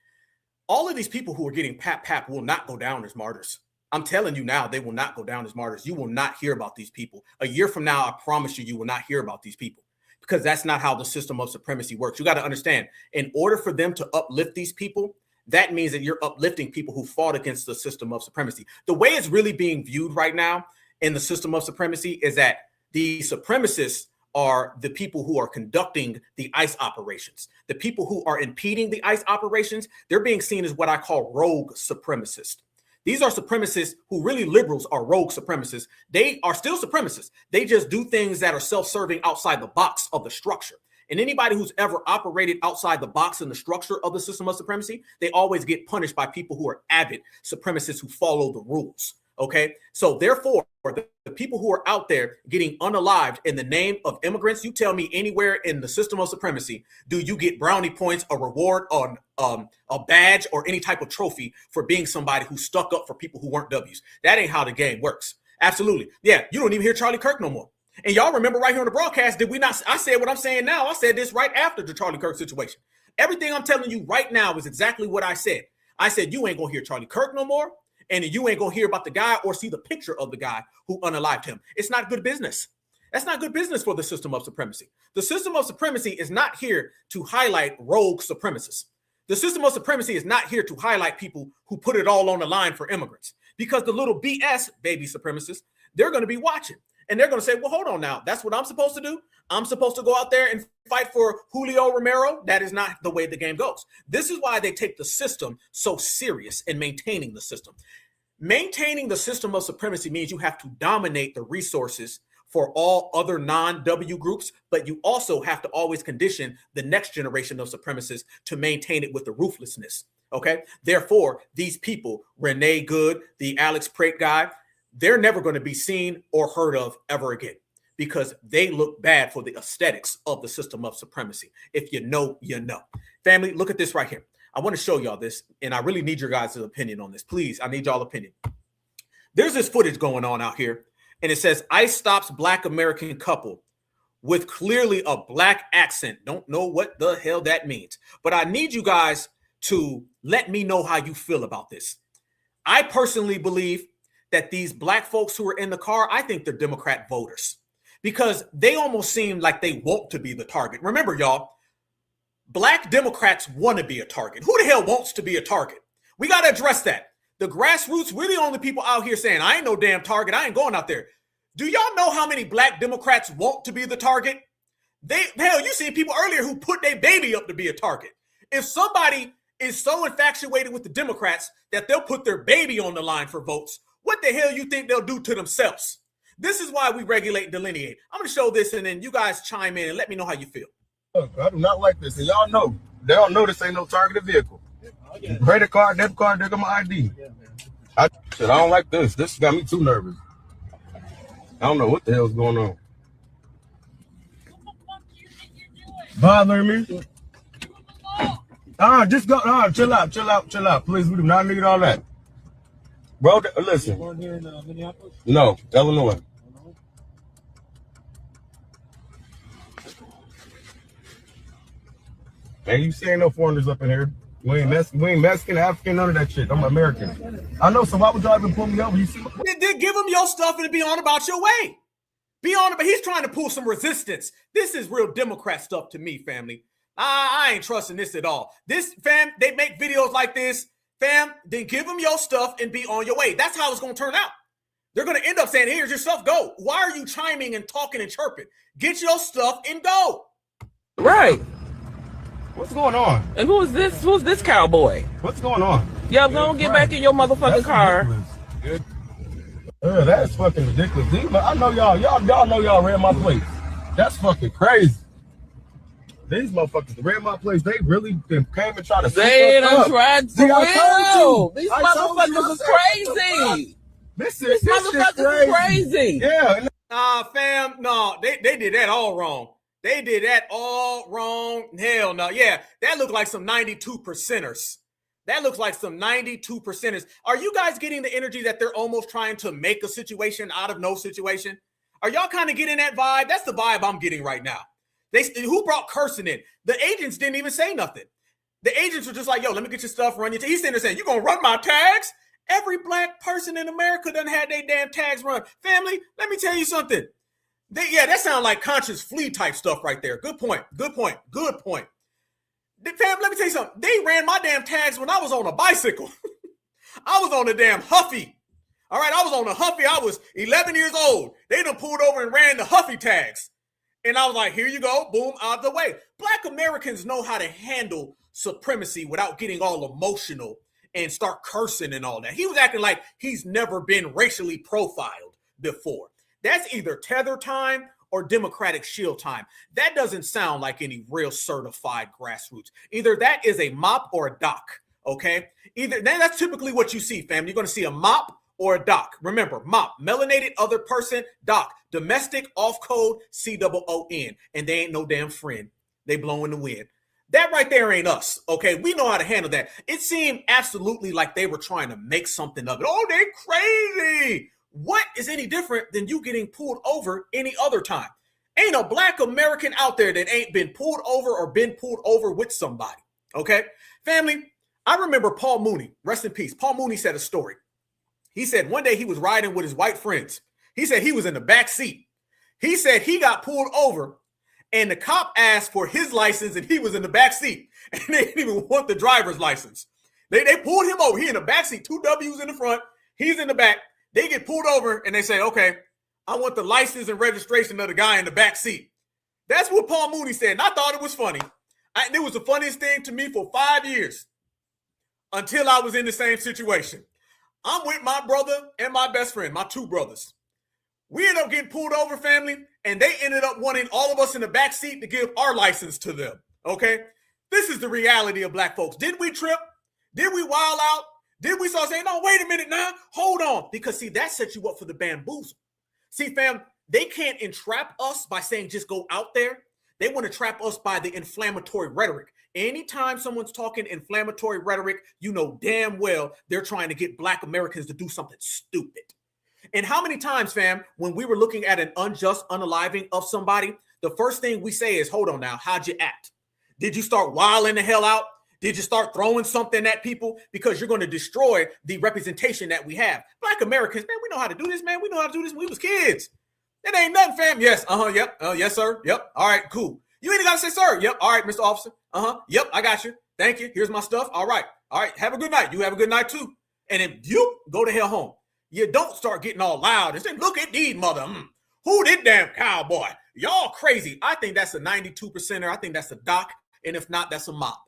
All of these people who are getting pap will not go down as martyrs. I'm telling you now, they will not go down as martyrs. You will not hear about these people. A year from now, I promise you, you will not hear about these people because that's not how the system of supremacy works. You got to understand, in order for them to uplift these people, that means that you're uplifting people who fought against the system of supremacy. The way it's really being viewed right now in the system of supremacy is that the supremacists are the people who are conducting the ICE operations. The people who are impeding the ICE operations, they're being seen as what I call rogue supremacists. These are supremacists who really liberals are rogue supremacists. They are still supremacists. They just do things that are self-serving outside the box of the structure. And anybody who's ever operated outside the box in the structure of the system of supremacy, they always get punished by people who are avid supremacists who follow the rules. Okay, so therefore, the people who are out there getting unalived in the name of immigrants, you tell me anywhere in the system of supremacy, do you get brownie points, a reward, on a badge, or any type of trophy for being somebody who stuck up for people who weren't W's? That ain't how the game works. Absolutely. Yeah, you don't even hear Charlie Kirk no more. And y'all remember right here on the broadcast, did we not? I said what I'm saying now. I said this right after the Charlie Kirk situation. Everything I'm telling you right now is exactly what I said. I said, you ain't gonna hear Charlie Kirk no more. And you ain't gonna hear about the guy or see the picture of the guy who unalived him. It's not good business. That's not good business for the system of supremacy. The system of supremacy is not here to highlight rogue supremacists. The system of supremacy is not here to highlight people who put it all on the line for immigrants, because the little BS baby supremacists, they're going to be watching and they're going to say, well, hold on now. That's what I'm supposed to do. I'm supposed to go out there and fight for Julio Romero. That is not the way the game goes. This is why they take the system so serious in maintaining the system. Maintaining the system of supremacy means you have to dominate the resources for all other non-W groups, but you also have to always condition the next generation of supremacists to maintain it with the ruthlessness. Okay. Therefore, these people, Renee Good, the Alex Prate guy, they're never going to be seen or heard of ever again, because they look bad for the aesthetics of the system of supremacy. If you know, you know. Family, look at this right here. I want to show y'all this, and I really need your guys' opinion on this. Please, I need y'all opinion. There's this footage going on out here, and it says ICE stops Black American couple with clearly a Black accent. Don't know what the hell that means, but I need you guys to let me know how you feel about this. I personally believe that these Black folks who are in the car, I think they're Democrat voters, because they almost seem like they want to be the target. Remember, y'all, Black Democrats want to be a target. Who the hell wants to be a target? We got to address that. The grassroots, we're the only people out here saying, I ain't no damn target. I ain't going out there. Do y'all know how many Black Democrats want to be the target? Hell, you seen people earlier who put their baby up to be a target. If somebody is so infatuated with the Democrats that they'll put their baby on the line for votes, what the hell you think they'll do to themselves? This is why we regulate and delineate. I'm going to show this, and then you guys chime in and let me know how you feel. I do not like this, and y'all know. They don't know this ain't no targeted vehicle. Credit card, debit card, they got my ID. I don't like this. This got me too nervous. I don't know what the hell's going on. Bothering me? Just go. Chill out. Please, we do not need all that. Bro, listen. No, Illinois. Man, you see ain't no foreigners up in here. We ain't Mexican, African, none of that shit. I'm American. I know, so why would y'all even pull me over? You see? Give him your stuff and be on about your way. Be on it, but he's trying to pull some resistance. This is real Democrat stuff to me, family. I ain't trusting this at all. This, fam, they make videos like this. Fam, then give them your stuff and be on your way. That's how it's going to turn out. They're going to end up saying, here's your stuff, go. Why are you chiming and talking and chirping? Get your stuff and go. Right. What's going on? And who's this cowboy? What's going on? Yo, don't get back in your motherfucking car. That's fucking ridiculous. I know y'all know y'all ran my place. That's fucking crazy. These motherfuckers ran my place. They really came and tried to They done tried to real. These motherfuckers is crazy. These motherfuckers is crazy. Yeah. Fam, no, they did that all wrong. They did that all wrong. Hell no. Yeah, that looked like some 92%ers. That looks like some 92%ers. Are you guys getting the energy that they're almost trying to make a situation out of no situation? Are y'all kind of getting that vibe? That's the vibe I'm getting right now. Who brought cursing in? The agents didn't even say nothing. The agents were just like, yo, let me get your stuff, run your tags. He's sitting there saying, you gonna run my tags? Every Black person in America done had their damn tags run. Family, let me tell you something. That sounds like conscious flea type stuff right there. Good point. Fam, let me tell you something. They ran my damn tags when I was on a bicycle. I was on a damn Huffy. All right, I was on a Huffy. I was 11 years old. They done pulled over and ran the Huffy tags. And I was like, here you go. Boom, out of the way. Black Americans know how to handle supremacy without getting all emotional and start cursing and all that. He was acting like he's never been racially profiled before. That's either tether time or Democratic Shield time. That doesn't sound like any real certified grassroots. Either that is a mop or a doc, okay? Either that's typically what you see, fam. You're going to see a mop or a doc. Remember, mop, melanated other person, doc, domestic off code, COON, and they ain't no damn friend. They blowing the wind. That right there ain't us, okay? We know how to handle that. It seemed absolutely like they were trying to make something of it. Oh, they crazy. What is any different than you getting pulled over any other time? Ain't a black American out there that ain't been pulled over or been pulled over with somebody, okay? Family, I remember Paul Mooney, rest in peace. Paul Mooney said a story. He said one day he was riding with his white friends. He said he was in the back seat. He said he got pulled over and the cop asked for his license and he was in the back seat and they didn't even want the driver's license. They pulled him over. He in the back seat, 2 W's in the front. He's in the back. They get pulled over and they say, okay, I want the license and registration of the guy in the back seat. That's what Paul Mooney said. And I thought it was funny. It was the funniest thing to me for 5 years until I was in the same situation. I'm with my brother and my best friend, my 2 brothers. We ended up getting pulled over, family, and they ended up wanting all of us in the back seat to give our license to them, okay? This is the reality of black folks. Did we trip? Did we wild out? Did we start saying, no, wait a minute now, hold on? Because, see, that sets you up for the bamboozle. See, fam, they can't entrap us by saying just go out there. They want to trap us by the inflammatory rhetoric. Anytime someone's talking inflammatory rhetoric, you know damn well they're trying to get black Americans to do something stupid. And how many times, fam, when we were looking at an unjust unaliving of somebody, the first thing we say is, hold on now, how'd you act? Did you start wilding the hell out? Did you start throwing something at people? Because you're going to destroy the representation that we have. Black Americans, man, we know how to do this, man. We know how to do this when we was kids. It ain't nothing, fam. Yes, yep, yes, sir, yep, all right, cool. You ain't got to say, sir, yep, all right, Mr. Officer, yep, I got you. Thank you, here's my stuff, all right, have a good night. You have a good night, too. And if you go to hell home, you don't start getting all loud and say, look at these mother. Who did damn cowboy? Y'all crazy. I think that's a 92%er. I think that's a doc. And if not, that's a mop.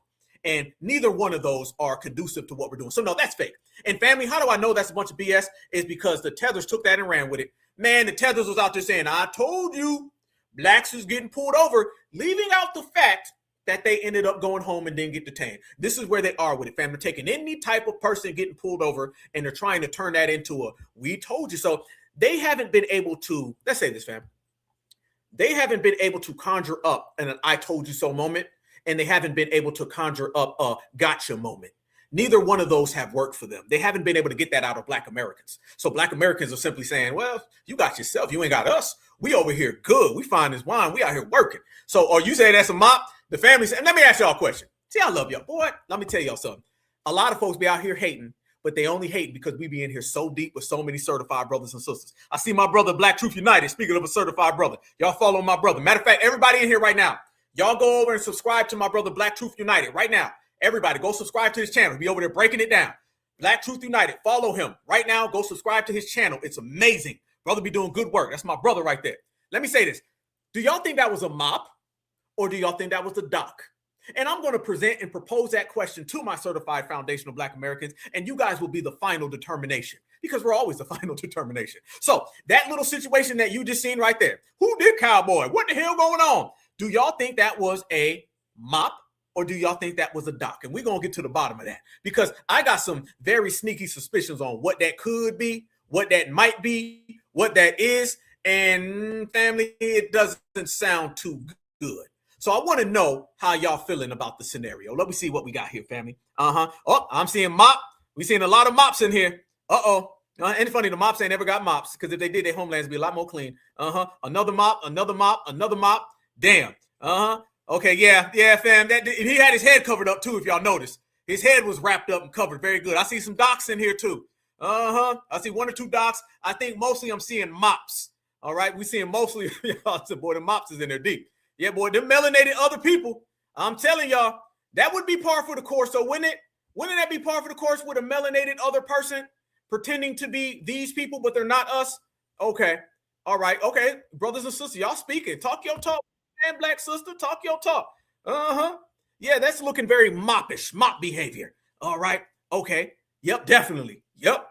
And neither one of those are conducive to what we're doing. So no, that's fake. And family, how do I know that's a bunch of BS? Is because the tethers took that and ran with it. Man, the tethers was out there saying, I told you, blacks is getting pulled over, leaving out the fact that they ended up going home and didn't get detained. This is where they are with it, fam. They're taking any type of person getting pulled over and they're trying to turn that into a, we told you so. They haven't been able to, let's say this, fam. They haven't been able to conjure up an I told you so moment, and they haven't been able to conjure up a gotcha moment. Neither one of those have worked for them. They haven't been able to get that out of black Americans. So black Americans are simply saying, well, you got yourself, you ain't got us. We over here good. We find this wine. We out here working. So, or you say that's a mop? The family said, let me ask y'all a question. See, I love y'all. Boy, let me tell y'all something. A lot of folks be out here hating, but they only hate because we be in here so deep with so many certified brothers and sisters. I see my brother, Black Truth United, speaking of a certified brother. Y'all follow my brother. Matter of fact, everybody in here right now, y'all go over and subscribe to my brother, Black Truth United, right now. Everybody, go subscribe to his channel. He'll be over there breaking it down. Black Truth United, follow him. Right now, go subscribe to his channel. It's amazing. Brother be doing good work. That's my brother right there. Let me say this. Do y'all think that was a mop or do y'all think that was a doc? And I'm going to present and propose that question to my certified foundational Black Americans, and you guys will be the final determination because we're always the final determination. So that little situation that you just seen right there, who did cowboy? What the hell going on? Do y'all think that was a mop or do y'all think that was a doc? And we're going to get to the bottom of that because I got some very sneaky suspicions on what that could be, what that might be, what that is. And family, it doesn't sound too good. So I want to know how y'all feeling about the scenario. Let me see what we got here, family. Oh, I'm seeing mop. We seeing a lot of mops in here. And funny, the mops ain't never got mops because if they did, their homelands would be a lot more clean. Another mop, another mop, another mop. Damn. Okay, yeah, fam. He had his head covered up too, if y'all notice. His head was wrapped up and covered. Very good. I see some docs in here too. I see 1 or 2 docs. I think mostly I'm seeing mops. All right, we seeing mostly, boy, the mops is in there deep. Yeah, boy, them melanated other people. I'm telling y'all, that would be par for the course. So wouldn't that be par for the course with a melanated other person pretending to be these people, but they're not us? Okay. All right. Okay. Brothers and sisters, y'all speaking. Talk your talk. And Black sister, talk your talk. Yeah, that's looking very moppish, mop behavior. All right. Okay. Yep, definitely. Yep.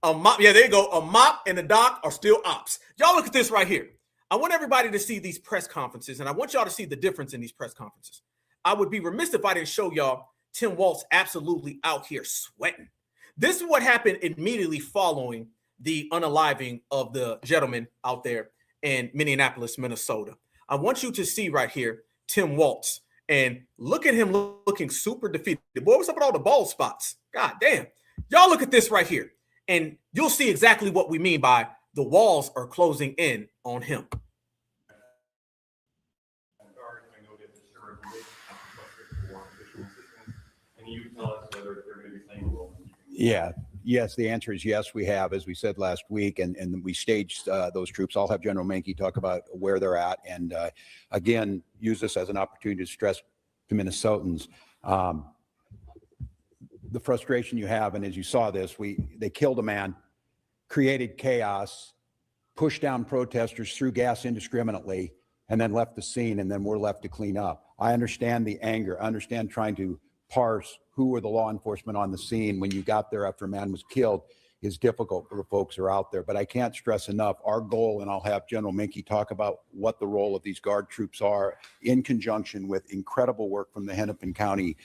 A mop. Yeah, there you go. A mop and a doc are still ops. Y'all look at this right here. I want everybody to see these press conferences, and I want y'all to see the difference in these press conferences. I would be remiss if I didn't show y'all Tim Walz absolutely out here sweating. This is what happened immediately following the unaliving of the gentleman out there in Minneapolis, Minnesota. I want you to see right here Tim Walz, and look at him looking super defeated. Boy, what's up with all the bald spots? God damn. Y'all look at this right here, and you'll see exactly what we mean by the walls are closing in on him. Yeah. Yes, the answer is yes, we have, as we said last week, and we staged those troops. I'll have General Menke talk about where they're at, and again, use this as an opportunity to stress to Minnesotans the frustration you have. And as you saw this, they killed a man, created chaos, pushed down protesters, threw gas indiscriminately, and then left the scene, and then we're left to clean up. I understand the anger. I understand trying to parse who were the law enforcement on the scene when you got there after a man was killed is difficult for the folks who are out there. But I can't stress enough, our goal, and I'll have General Menke talk about what the role of these Guard troops are in conjunction with incredible work from the Hennepin County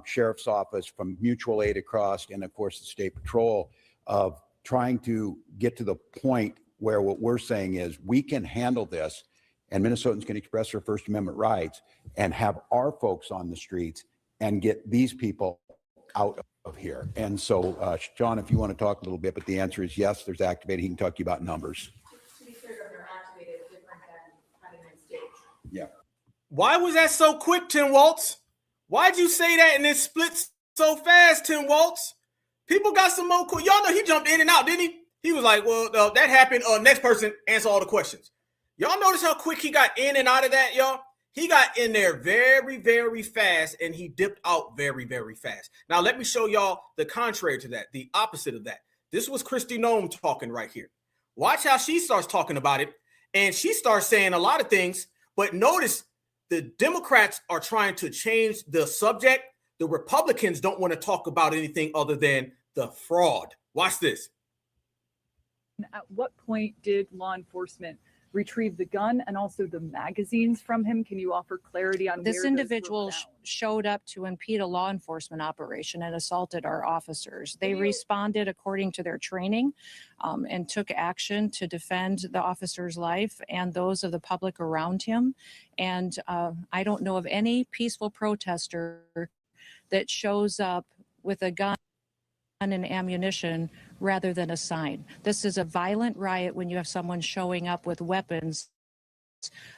Sheriff's Office, from mutual aid across, and of course the State Patrol, of trying to get to the point where what we're saying is we can handle this and Minnesotans can express their First Amendment rights and have our folks on the streets and get these people out of here. And so, John, if you want to talk a little bit, but the answer is yes, there's activated. He can talk to you about numbers. To be clear, they're activated different than having them staged. Yeah. Why was that so quick, Tim Walz? Why'd you say that and it split so fast, Tim Walz? People got some more cool. Y'all know he jumped in and out, didn't he? He was like, well, that happened. Next person, answer all the questions. Y'all notice how quick he got in and out of that, y'all? He got in there very, very fast, and he dipped out very, very fast. Now, let me show y'all the contrary to that, the opposite of that. This was Kristi Noem talking right here. Watch how she starts talking about it, and she starts saying a lot of things, but notice the Democrats are trying to change the subject. The Republicans don't want to talk about anything other than the fraud. Watch this. At what point did law enforcement retrieve the gun and also the magazines from him? Can you offer clarity on This where individual showed up to impede a law enforcement operation and assaulted our officers. They responded according to their training and took action to defend the officer's life and those of the public around him. And I don't know of any peaceful protester that shows up with a gun and ammunition rather than a sign. This is a violent riot when you have someone showing up with weapons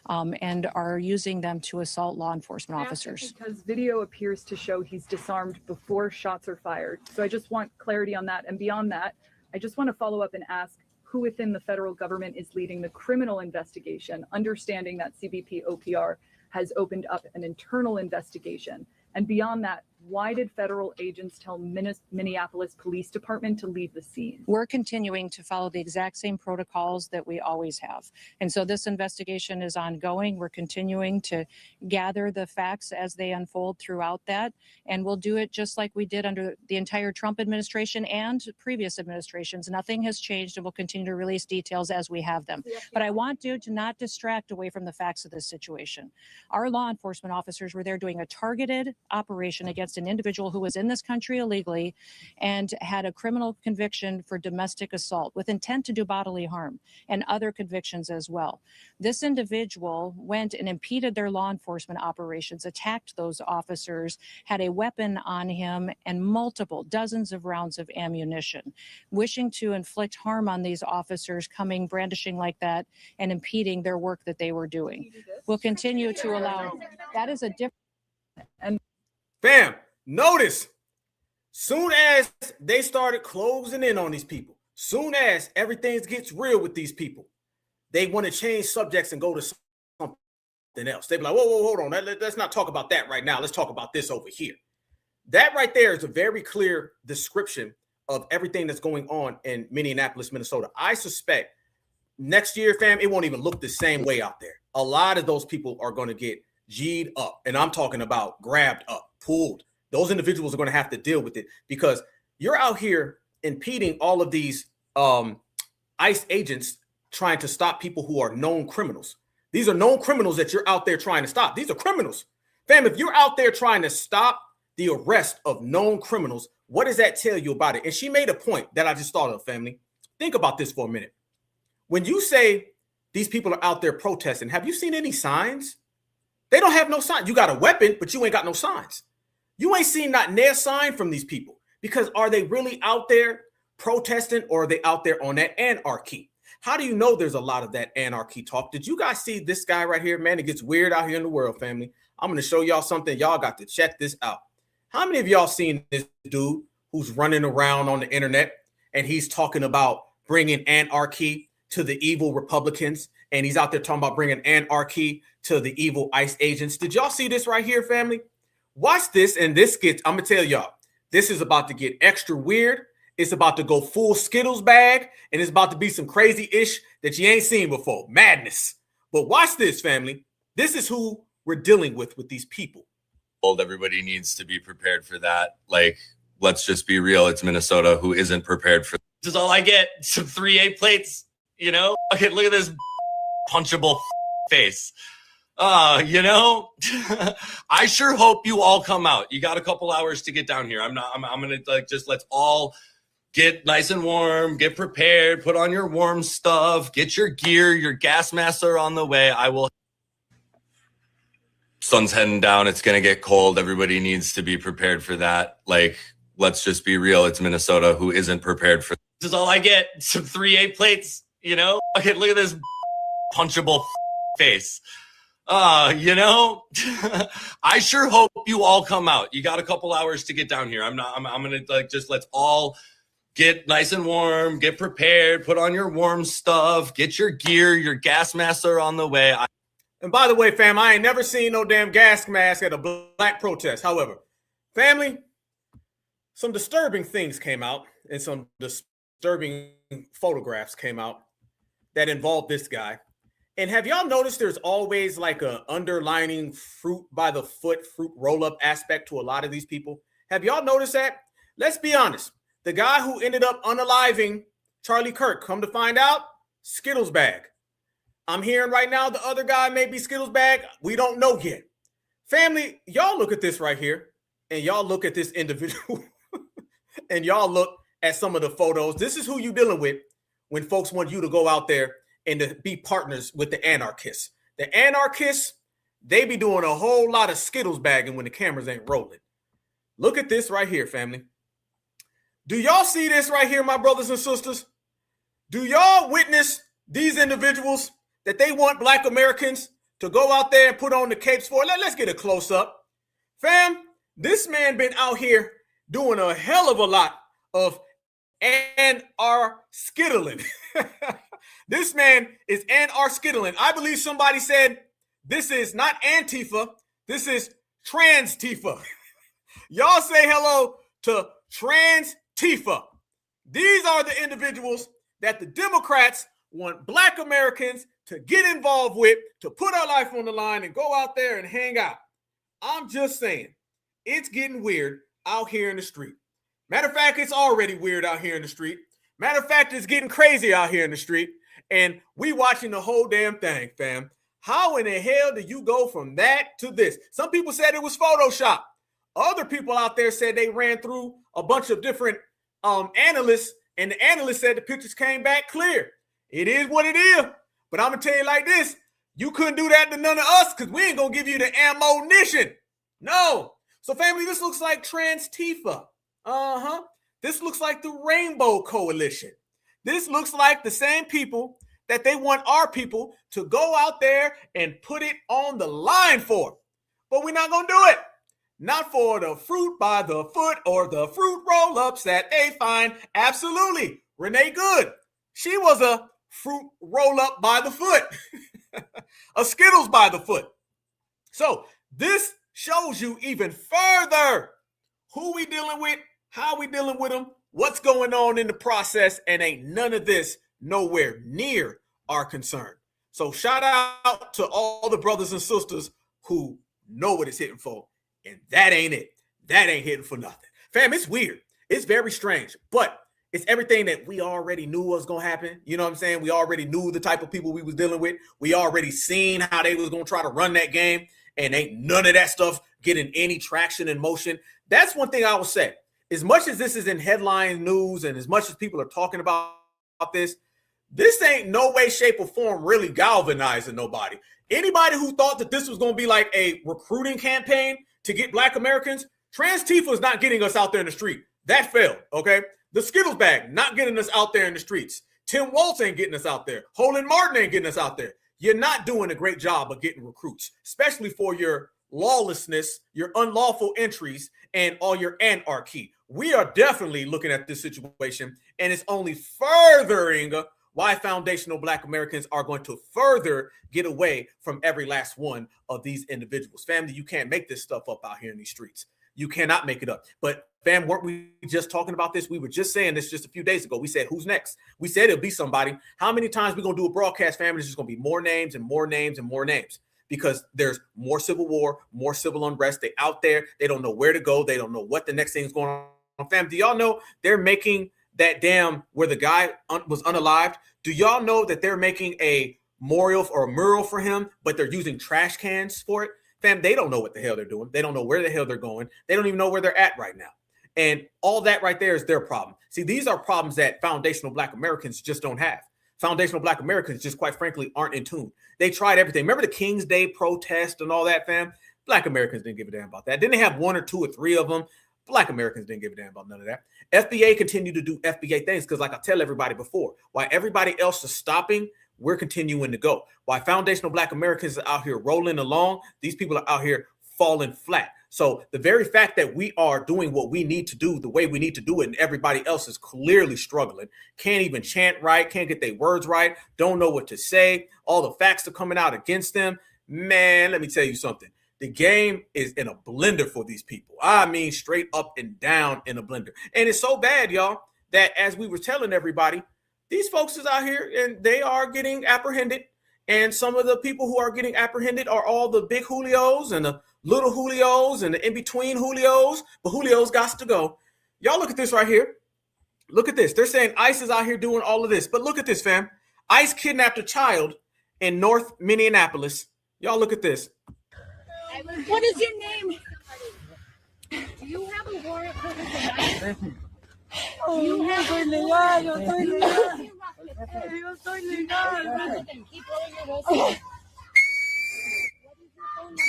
and are using them to assault law enforcement officers. Because video appears to show he's disarmed before shots are fired. So I just want clarity on that. And beyond that, I just want to follow up and ask who within the federal government is leading the criminal investigation, understanding that CBP OPR has opened up an internal investigation. And beyond that, why did federal agents tell Minneapolis Police Department to leave the scene? We're continuing to follow the exact same protocols that we always have. And so this investigation is ongoing. We're continuing to gather the facts as they unfold throughout that. And we'll do it just like we did under the entire Trump administration and previous administrations. Nothing has changed, and we'll continue to release details as we have them. But I want you to not distract away from the facts of this situation. Our law enforcement officers were there doing a targeted operation against an individual who was in this country illegally and had a criminal conviction for domestic assault with intent to do bodily harm and other convictions as well. This individual went and impeded their law enforcement operations, attacked those officers, had a weapon on him and multiple dozens of rounds of ammunition, wishing to inflict harm on these officers, coming brandishing like that and impeding their work that they were doing. We'll continue to allow. That is a different. And Bam, notice, soon as they started closing in on these people, soon as everything gets real with these people, they want to change subjects and go to something else. They be like, whoa, hold on. Let's not talk about that right now. Let's talk about this over here. That right there is a very clear description of everything that's going on in Minneapolis, Minnesota. I suspect next year, fam, it won't even look the same way out there. A lot of those people are going to get G'd up. And I'm talking about grabbed up, pulled, Those individuals are going to have to deal with it because you're out here impeding all of these ICE agents trying to stop people who are known criminals. These are known criminals that you're out there trying to stop. These are criminals. Fam, if you're out there trying to stop the arrest of known criminals, what does that tell you about it? And she made a point that I just thought of, family. Think about this for a minute. When you say these people are out there protesting, have you seen any signs? They don't have no signs. You got a weapon, but you ain't got no signs. You ain't seen not near sign from these people because are they really out there protesting or are they out there on that anarchy? How do you know there's a lot of that anarchy talk? Did you guys see this guy right here? Man, it gets weird out here in the world, family. I'm going to show y'all something. Y'all got to check this out. How many of y'all seen this dude who's running around on the internet and he's talking about bringing anarchy to the evil Republicans and he's out there talking about bringing anarchy to the evil ICE agents? Did y'all see this right here, family? Watch this, and this gets, I'm going to tell y'all, this is about to get extra weird. It's about to go full Skittles bag, and it's about to be some crazy ish that you ain't seen before. Madness. But watch this, family. This is who we're dealing with these people. Everybody needs to be prepared for that. Like, let's just be real. It's Minnesota who isn't prepared for this. Is all I get. Some 3A plates, you know? Okay, look at this punchable face. I sure hope you all come out. You got a couple hours to get down here. I'm gonna like just let's all get nice and warm, get prepared, put on your warm stuff, get your gear, your gas masks are on the way. I will. Sun's heading down. It's gonna get cold. Everybody needs to be prepared for that. Like, let's just be real. It's Minnesota who isn't prepared for this. Is all I get. Some 3A plates, you know? Okay, look at this punchable face. I sure hope you all come out. You got a couple hours to get down here. I'm gonna like just let's all get nice and warm, get prepared, put on your warm stuff, get your gear, your gas masks are on the way. And by the way, fam, I ain't never seen no damn gas mask at a black protest. However, family, some disturbing things came out and some disturbing photographs came out that involved this guy. And have y'all noticed there's always like a underlining fruit by the foot, fruit roll-up aspect to a lot of these people? Have y'all noticed that? Let's be honest. The guy who ended up unaliving Charlie Kirk, come to find out, Skittles bag. I'm hearing right now the other guy may be Skittles bag. We don't know yet. Family, y'all look at this right here, and y'all look at this individual, and y'all look at some of the photos. This is who you dealing with when folks want you to go out there and to be partners with the anarchists. The anarchists, they be doing a whole lot of Skittles bagging when the cameras ain't rolling. Look at this right here, family. Do y'all see this right here, my brothers and sisters? Do y'all witness these individuals that they want black Americans to go out there and put on the capes for? Let's get a close-up. Fam, this man been out here doing a hell of a lot of skittling. This man is skittling. I believe somebody said this is not Antifa, this is Trans-Tifa. Y'all say hello to Trans-Tifa. These are the individuals that the Democrats want black Americans to get involved with, to put our life on the line and go out there and hang out. I'm just saying, it's getting weird out here in the street. Matter of fact, it's already weird out here in the street. Matter of fact, it's getting crazy out here in the street. And we watching the whole damn thing, fam. How in the hell do you go from that to this? Some people said it was Photoshop. Other people out there said they ran through a bunch of different analysts, and the analysts said the pictures came back clear. It is what it is. But I'm going to tell you like this. You couldn't do that to none of us because we ain't going to give you the ammunition. No. So, family, this looks like Trans-Tifa. This looks like the Rainbow Coalition. This looks like the same people that they want our people to go out there and put it on the line for. But we're not going to do it. Not for the fruit by the foot or the fruit roll-ups that they find. Absolutely. Renee Good. She was a fruit roll-up by the foot. A Skittles by the foot. So this shows you even further who we dealing with, how we dealing with them, what's going on in the process, and ain't none of this nowhere near our concern. So shout out to all the brothers and sisters who know what it's hitting for, and that ain't it. That ain't hitting for nothing. Fam, it's weird. It's very strange, but it's everything that we already knew was going to happen. You know what I'm saying? We already knew the type of people we was dealing with. We already seen how they was going to try to run that game, and ain't none of that stuff getting any traction and motion. That's one thing I will say. As much as this is in headline news and as much as people are talking about this ain't no way, shape, or form really galvanizing nobody. Anybody who thought that this was going to be like a recruiting campaign to get Black Americans, Trans Tifa is not getting us out there in the street. That failed, okay? The Skittles bag, not getting us out there in the streets. Tim Waltz ain't getting us out there. Holden Martin ain't getting us out there. You're not doing a great job of getting recruits, especially for your lawlessness, your unlawful entries, and all your anarchy. We are definitely looking at this situation, and it's only furthering why foundational Black Americans are going to further get away from every last one of these individuals. Family, you can't make this stuff up out here in these streets. You cannot make it up. But fam, weren't we just talking about this? We were just saying this just a few days ago. We said, who's next? We said it'll be somebody. How many times we going to do a broadcast, family? There's just going to be more names and more names and more names because there's more civil war, more civil unrest. They out there. They don't know where to go. They don't know what the next thing is going on. Fam, do y'all know they're making that dam where the guy was unalived? Do y'all know that they're making a memorial or a mural for him, but they're using trash cans for it? Fam, they don't know what the hell they're doing. They don't know where the hell they're going. They don't even know where they're at right now. And all that right there is their problem. See, these are problems that foundational Black Americans just don't have. Foundational Black Americans just, quite frankly, aren't in tune. They tried everything. Remember the King's Day protest and all that, fam? Black Americans didn't give a damn about that. Didn't they have one or two or three of them? Black Americans didn't give a damn about none of that. FBA continued to do FBA things because, like I tell everybody before, while everybody else is stopping, we're continuing to go. While foundational Black Americans are out here rolling along, these people are out here falling flat. So the very fact that we are doing what we need to do the way we need to do it, and everybody else is clearly struggling, can't even chant right, can't get their words right, don't know what to say, all the facts are coming out against them. Man, let me tell you something. The game is in a blender for these people. I mean, straight up and down in a blender. And it's so bad, y'all, that as we were telling everybody, these folks is out here and they are getting apprehended. And some of the people who are getting apprehended are all the big Julios and the little Julios and the in-between Julios. But Julios got to go. Y'all look at this right here. Look at this. They're saying ICE is out here doing all of this. But look at this, fam. ICE kidnapped a child in North Minneapolis. Y'all look at this. What is your name? Do you have a warrant for this? You have a warrant. Yo soy legal. Keep rolling your whistle. What is your phone number?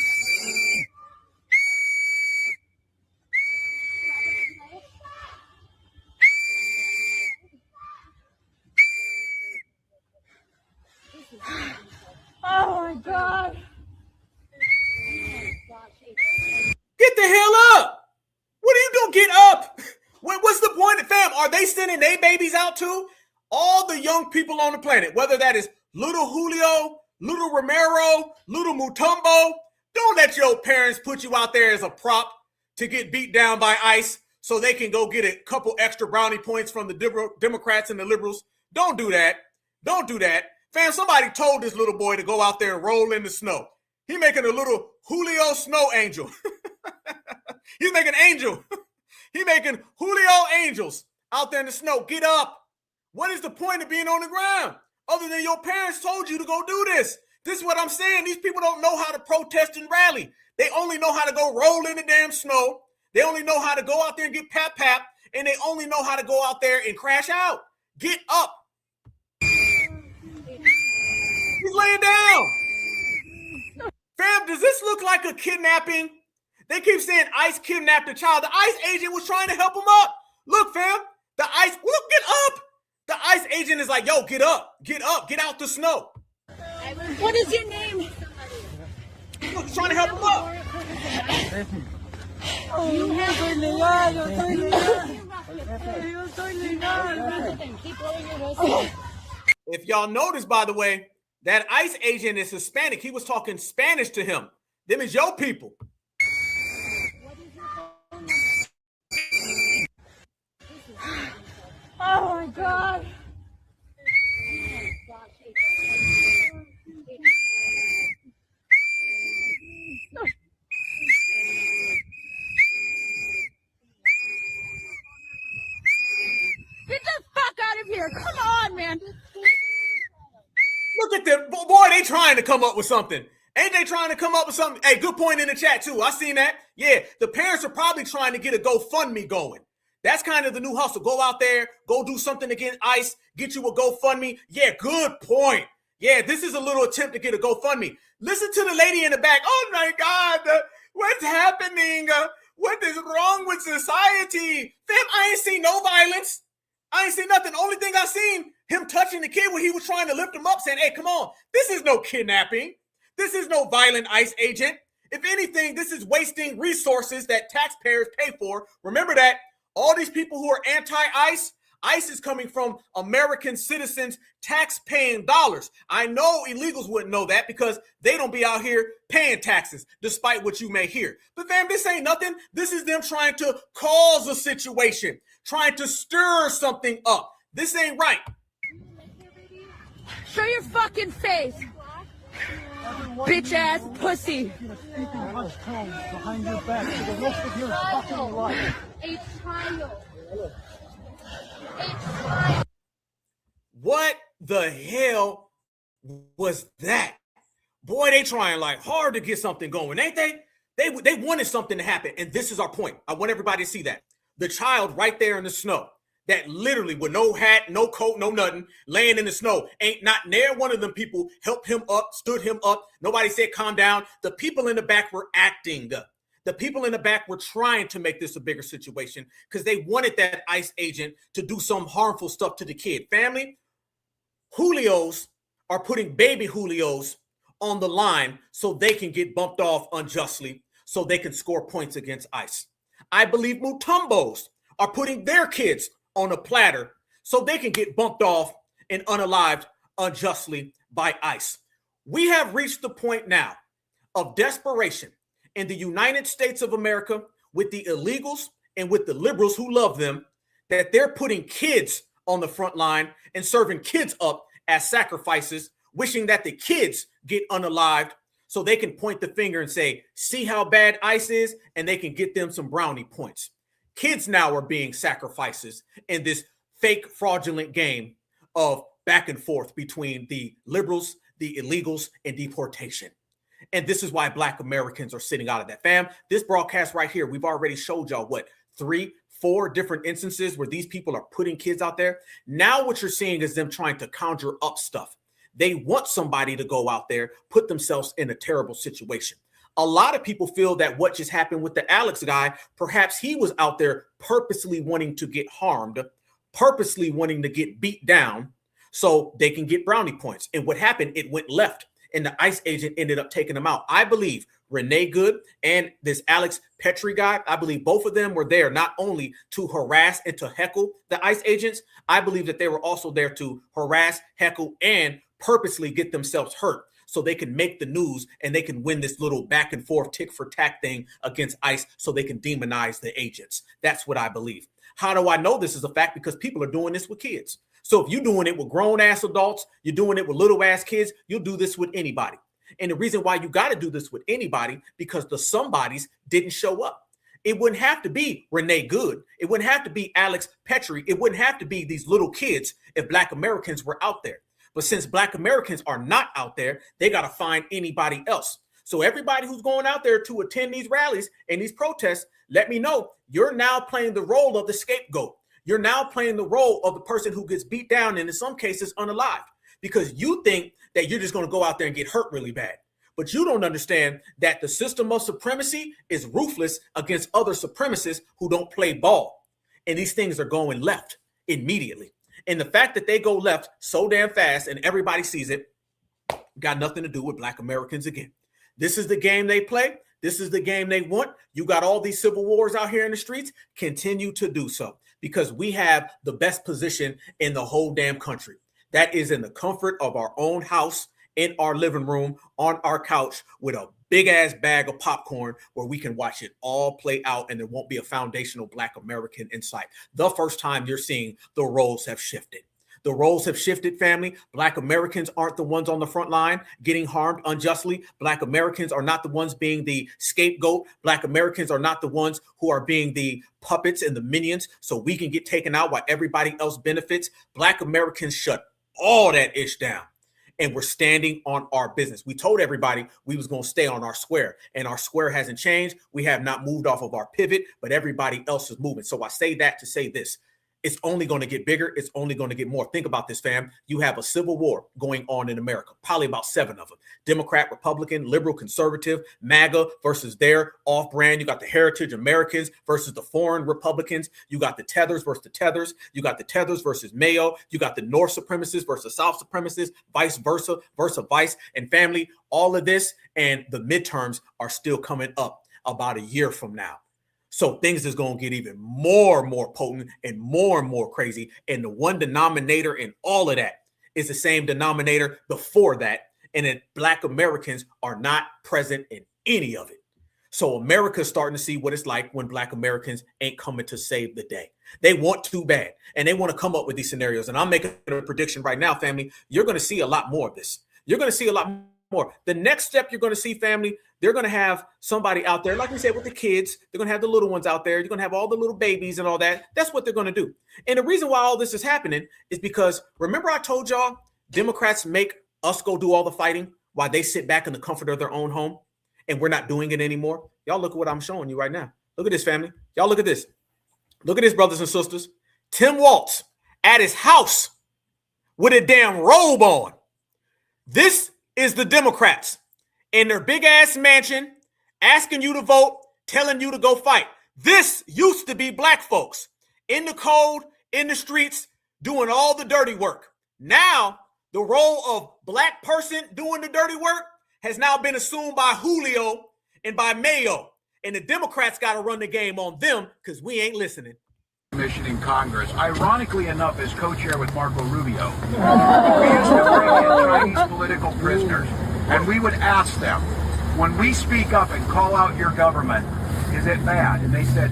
Oh my God. Get the hell up. What are you doing? Get up. What's the point, fam? Are they sending their babies out too? All the young people on the planet, whether that is little Julio, little Romero, little Mutombo, don't let your parents put you out there as a prop to get beat down by ICE so they can go get a couple extra brownie points from the Democrats and the liberals. Don't do that. Don't do that. Fam, somebody told this little boy to go out there and roll in the snow. He making a little Julio snow angel. He's making angel. He making Julio angels out there in the snow. Get up. What is the point of being on the ground other than your parents told you to go do this? This is what I'm saying. These people don't know how to protest and rally. They only know how to go roll in the damn snow. They only know how to go out there and get pap, and they only know how to go out there and crash out. Get up. He's laying down. Fam, does this look like a kidnapping? They keep saying ICE kidnapped a child. The ICE agent was trying to help him up. Look, fam, the ICE, look, get up. The ICE agent is like, yo, get up, get out the snow. What is your name? Look, he's trying to help him up. You have a Keep rolling your whistle. If y'all notice, by the way, that ICE agent is Hispanic. He was talking Spanish to him. Them is your people. Oh my God. Look at them. Boy, they trying to come up with something. Ain't they trying to come up with something? Hey, good point in the chat, too. I seen that. Yeah, the parents are probably trying to get a GoFundMe going. That's kind of the new hustle. Go out there, go do something against ICE, get you a GoFundMe. Yeah, good point. Yeah, this is a little attempt to get a GoFundMe. Listen to the lady in the back. Oh, my God. What's happening? What is wrong with society? Fam, I ain't seen no violence. I ain't seen nothing. The only thing I seen, him touching the kid when he was trying to lift him up, saying, hey, come on. This is no kidnapping. This is no violent ICE agent. If anything, this is wasting resources that taxpayers pay for. Remember that all these people who are anti-ICE, ICE is coming from American citizens' tax-paying dollars. I know illegals wouldn't know that because they don't be out here paying taxes, despite what you may hear. But fam, this ain't nothing. This is them trying to cause a situation, trying to stir something up. This ain't right. Show your fucking face. Bitch ass pussy. Behind your back for the rest of your fucking life. A child. What the hell was that? Boy, they trying like hard to get something going, ain't they? They wanted something to happen, and this is our point. I want everybody to see that. The child right there in the snow, that literally with no hat, no coat, no nothing, laying in the snow. Ain't not near one of them people helped him up, stood him up. Nobody said calm down. The people in the back were acting. The people in the back were trying to make this a bigger situation because they wanted that ICE agent to do some harmful stuff to the kid. Family, Julios are putting baby Julios on the line so they can get bumped off unjustly, so they can score points against ICE. I believe Mutombos are putting their kids on a platter so they can get bumped off and unalived unjustly by ICE. We have reached the point now of desperation in the United States of America with the illegals and with the liberals who love them, that they're putting kids on the front line and serving kids up as sacrifices, wishing that the kids get unalived so they can point the finger and say, see how bad ICE is, and they can get them some brownie points. Kids now are being sacrifices in this fake fraudulent game of back and forth between the liberals, the illegals, and deportation. And this is why Black Americans are sitting out of that. Fam, this broadcast right here, we've already showed y'all what, 3-4 different instances where these people are putting kids out there. Now what you're seeing is them trying to conjure up stuff. They want somebody to go out there, put themselves in a terrible situation. A lot of people feel that what just happened with the Alex guy, perhaps he was out there purposely wanting to get harmed, purposely wanting to get beat down so they can get brownie points. And what happened, it went left. And the ICE agent ended up taking them out. I believe Renee Good and this Alex Petrie guy, I believe both of them were there not only to harass and to heckle the ICE agents, I believe that they were also there to harass, heckle, and purposely get themselves hurt so they can make the news and they can win this little back and forth tick for tack thing against ICE so they can demonize the agents. That's what I believe. How do I know this is a fact? Because people are doing this with kids. So if you're doing it with grown-ass adults, you're doing it with little-ass kids, you'll do this with anybody. And the reason why you got to do this with anybody, because the somebodies didn't show up. It wouldn't have to be Renee Good. It wouldn't have to be Alex Petrie. It wouldn't have to be these little kids if Black Americans were out there. But since Black Americans are not out there, they got to find anybody else. So everybody who's going out there to attend these rallies and these protests, let me know you're now playing the role of the scapegoat. You're now playing the role of the person who gets beat down and in some cases unalived, because you think that you're just going to go out there and get hurt really bad. But you don't understand that the system of supremacy is ruthless against other supremacists who don't play ball. And these things are going left immediately. And the fact that they go left so damn fast and everybody sees it got nothing to do with Black Americans again. This is the game they play. This is the game they want. You got all these civil wars out here in the streets. Continue to do so, because we have the best position in the whole damn country. That is in the comfort of our own house, in our living room, on our couch, with a big ass bag of popcorn where we can watch it all play out and there won't be a foundational Black American in sight. The first time you're seeing the roles have shifted. The roles have shifted, family. Black Americans aren't the ones on the front line getting harmed unjustly. Black Americans are not the ones being the scapegoat. Black Americans are not the ones who are being the puppets and the minions so we can get taken out while everybody else benefits. Black Americans shut all that ish down. and we're standing on our business. We told everybody we was going to stay on our square, and our square hasn't changed. We have not moved off of our pivot, but everybody else is moving. So I say that to say this. It's only going to get bigger. It's only going to get more. Think about this, fam. You have a civil war going on in America, probably about 7 of them. Democrat, Republican, liberal, conservative, MAGA versus their off-brand. You got the Heritage Americans versus the foreign Republicans. You got the Tethers versus the Tethers. You got the Tethers versus Mayo. You got the North supremacists versus South supremacists, vice versa, vice. And family, all of this and the midterms are still coming up about a year from now. So things is going to get even more and more potent and more crazy. And the one denominator in all of that is the same denominator before that. And then Black Americans are not present in any of it. So America's starting to see what it's like when Black Americans ain't coming to save the day. They want too bad. And they want to come up with these scenarios. And I'm making a prediction right now, family. You're going to see a lot more of this. You're going to see a lot more. The next step you're going to see, family, they're going to have somebody out there, like we said, with the kids. They're going to have the little ones out there. You're going to have all the little babies and all that. That's what they're going to do. And the reason why all this is happening is because, remember I told y'all, Democrats make us go do all the fighting while they sit back in the comfort of their own home, and we're not doing it anymore. Y'all look at what I'm showing you right now. Look at this, family. Y'all look at this. Look at this, brothers and sisters. Tim Walz at his house with a damn robe on. This is the Democrats in their big ass mansion asking you to vote, telling you to go fight. This used to be Black folks in the cold, in the streets, doing all the dirty work. Now, the role of Black person doing the dirty work has now been assumed by Julio and by Mayo. And the Democrats got to run the game on them because we ain't listening. Commission in Congress, ironically enough, as co-chair with Marco Rubio. We used to bring in Chinese political prisoners, and we would ask them, when we speak up and call out your government, is it bad? And they said,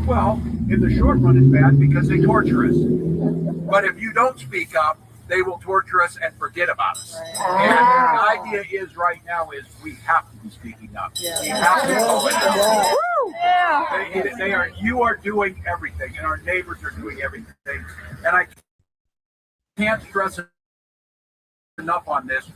well, in the short run, it's bad because they torture us. But if you don't speak up, they will torture us and forget about us. And the idea is right now is we have to be speaking up. We have to go in. You are doing everything, and our neighbors are doing everything. And I can't stress enough on this.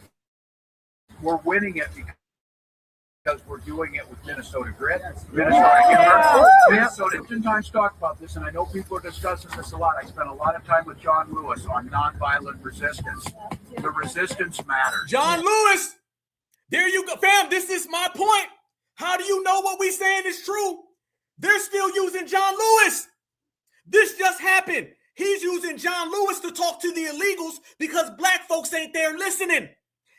We're winning it because we're doing it with Minnesota grit, Minnesota. Oftentimes talk about this, and I know people are discussing this a lot. I spent a lot of time with John Lewis on nonviolent resistance. The resistance matters. John Lewis, there you go, fam. This is my point. How do you know what we saying is true? They're still using John Lewis. This just happened. He's using John Lewis to talk to the illegals because Black folks ain't there listening.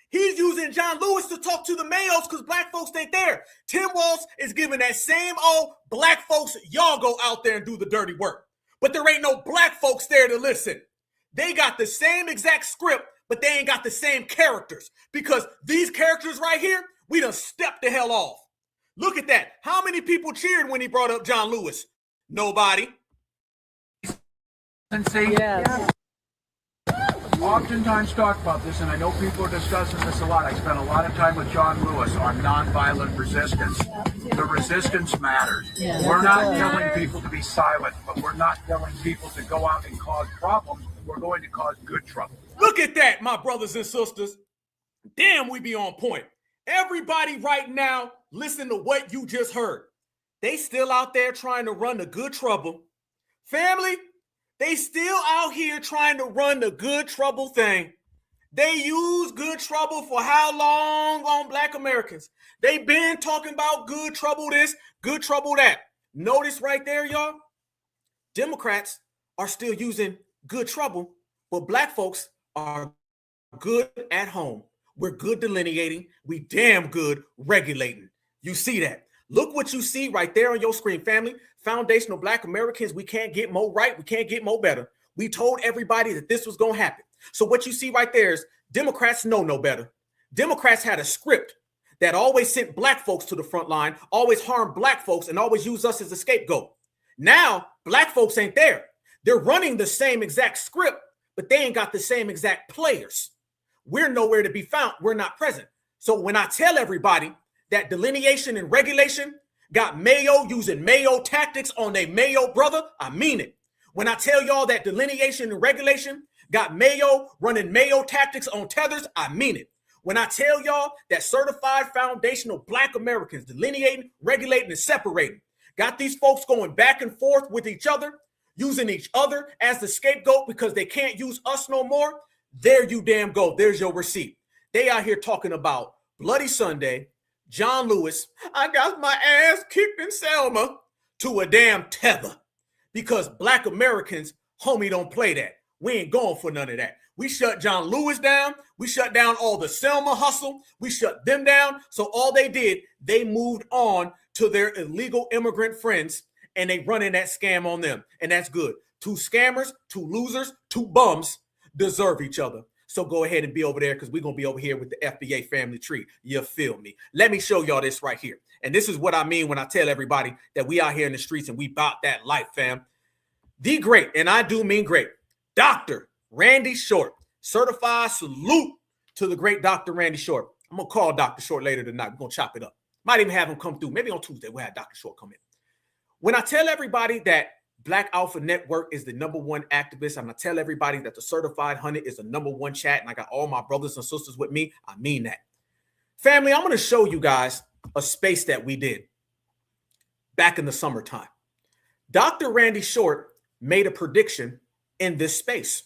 He's using John Lewis to talk to the Mayos because Black folks ain't there. Tim Walz is giving that same old Black folks, y'all go out there and do the dirty work. But there ain't no Black folks there to listen. They got the same exact script, but they ain't got the same characters because these characters right here, we done stepped the hell off. Look at that. How many people cheered when he brought up John Lewis? Nobody. Yes. Oftentimes talk about this, and I know people are discussing this a lot. I spent a lot of time with John Lewis on nonviolent resistance. The resistance matters. We're not telling people to be silent, but we're not telling people to go out and cause problems. We're going to cause good trouble. Look at that, my brothers and sisters. Damn, we be on point. Everybody right now, listen to what you just heard. They still out there trying to run the good trouble. Family, they still out here trying to run the good trouble thing. They use good trouble for how long on Black Americans? They've been talking about good trouble this, good trouble that. Notice right there, y'all, Democrats are still using good trouble, but Black folks are good at home. We're good delineating. We damn good regulating. You see that. Look what you see right there on your screen, family. Foundational Black Americans, we can't get more right. We can't get more better. We told everybody that this was going to happen. So what you see right there is Democrats know no better. Democrats had a script that always sent Black folks to the front line, always harmed Black folks, and always used us as a scapegoat. Now, Black folks ain't there. They're running the same exact script, but they ain't got the same exact players. We're nowhere to be found. We're not present. So when I tell everybody that delineation and regulation got Mayo using Mayo tactics on their Mayo brother, I mean it. When I tell y'all that delineation and regulation Got Mayo running Mayo tactics on tethers. I mean it. When I tell y'all that certified foundational Black Americans delineating, regulating, and separating, got these folks going back and forth with each other, using each other as the scapegoat because they can't use us no more, there you damn go. There's your receipt. They out here talking about Bloody Sunday, John Lewis, I got my ass kicked in Selma, to a damn tether. Because Black Americans, homie, don't play that. We ain't going for none of that. We shut John Lewis down. We shut down all the Selma hustle. We shut them down. So all they did, they moved on to their illegal immigrant friends, and they running that scam on them. And that's good. Two scammers, two losers, two bums deserve each other. So go ahead and be over there, because we're going to be over here with the FBA family tree. You feel me? Let me show y'all this right here. And this is what I mean when I tell everybody that we out here in the streets and we bout that life, fam. The great, and I do mean great, Dr. Randy Short. Certified salute to the great Dr. Randy Short. I'm going to call Dr. Short later tonight. We're going to chop it up. Might even have him come through. Maybe on Tuesday we'll have Dr. Short come in. When I tell everybody that Black Alpha Network is the #1 activist, and I tell everybody that the Certified 100 is the #1 chat, and I got all my brothers and sisters with me, I mean that. Family, I'm going to show you guys a space that we did back in the summertime. Dr. Randy Short made a prediction in this space.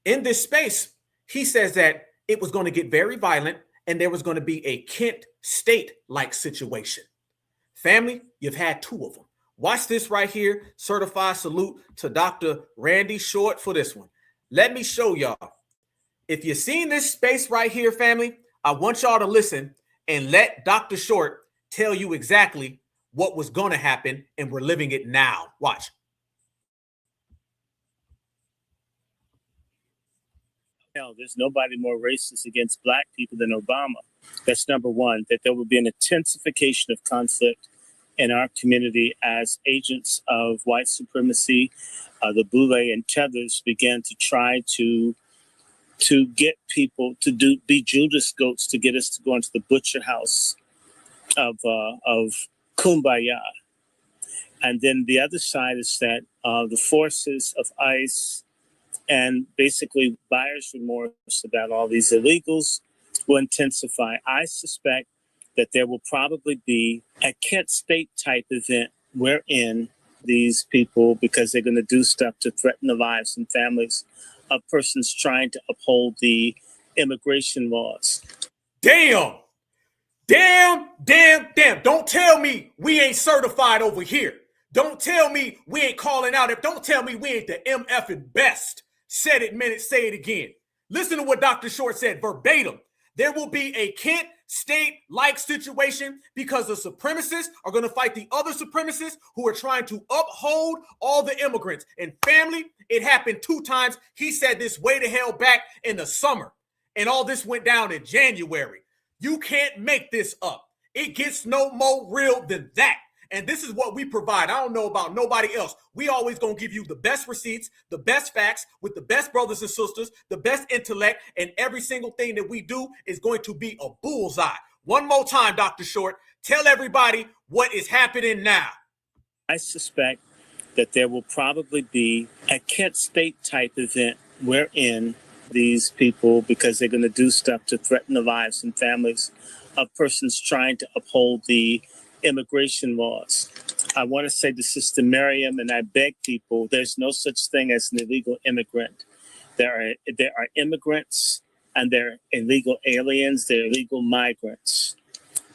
In this space, he says that it was going to get very violent and there was going to be a Kent State-like situation. Family, you've had two of them. Watch this right here. Certified salute to Dr. Randy Short for this one. Let me show y'all. If you've seen this space right here, family, I want y'all to listen and let Dr. Short tell you exactly what was going to happen, and we're living it now. Watch. Hell, there's nobody more racist against Black people than Obama. That's number one, that there will be an intensification of conflict in our community as agents of white supremacy, the Boule and Tethers began to try to get people to be Judas goats to get us to go into the butcher house of Kumbaya. And then the other side is that the forces of ICE and basically buyer's remorse about all these illegals will intensify. I suspect that there will probably be a Kent State type event wherein these people, because they're going to do stuff to threaten the lives and families of persons trying to uphold the immigration laws. Damn. Don't tell me we ain't certified over here. Don't tell me we ain't calling out. Don't tell me we ain't the MF and best. Said it, meant it, say it again. Listen to what Dr. Short said verbatim. There will be a Kent State-like situation because the supremacists are going to fight the other supremacists who are trying to uphold all the immigrants. And family, it happened 2 times. He said this way to hell back in the summer. And all this went down in January. You can't make this up. It gets no more real than that. And this is what we provide. I don't know about nobody else. We always going to give you the best receipts, the best facts, with the best brothers and sisters, the best intellect, and every single thing that we do is going to be a bullseye. One more time, Dr. Short, tell everybody what is happening now. I suspect that there will probably be a Kent State type event wherein these people, because they're going to do stuff to threaten the lives and families of persons trying to uphold the immigration laws. I want to say to Sister Miriam, and I beg people, there's no such thing as an illegal immigrant. There are immigrants and there are illegal aliens, they're illegal migrants.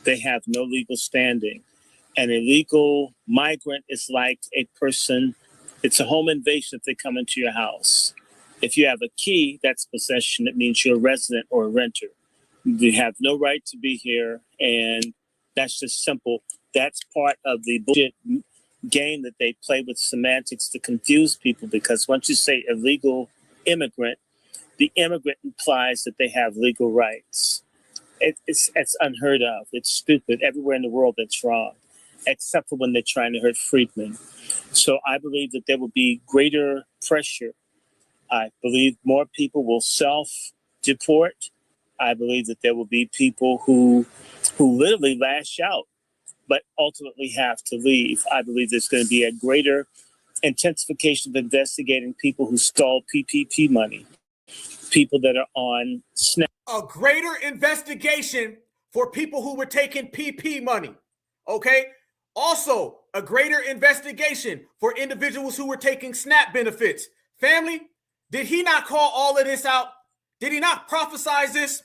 They have no legal standing. An illegal migrant is like a person, it's a home invasion if they come into your house. If you have a key, that's possession. It means you're a resident or a renter. You have no right to be here, and that's just simple. That's part of the bullshit game that they play with semantics to confuse people, because once you say illegal immigrant, the immigrant implies that they have legal rights. It's unheard of. It's stupid. Everywhere in the world that's wrong, except for when they're trying to hurt freedmen. So I believe that there will be greater pressure. I believe more people will self-deport. I believe that there will be people who literally lash out, but ultimately have to leave. I believe there's going to be a greater intensification of investigating people who stole PPP money. people that are on SNAP. A greater investigation for people who were taking PP money. Okay. Also, a greater investigation for individuals who were taking SNAP benefits. Family, did he not call all of this out? Did he not prophesize this?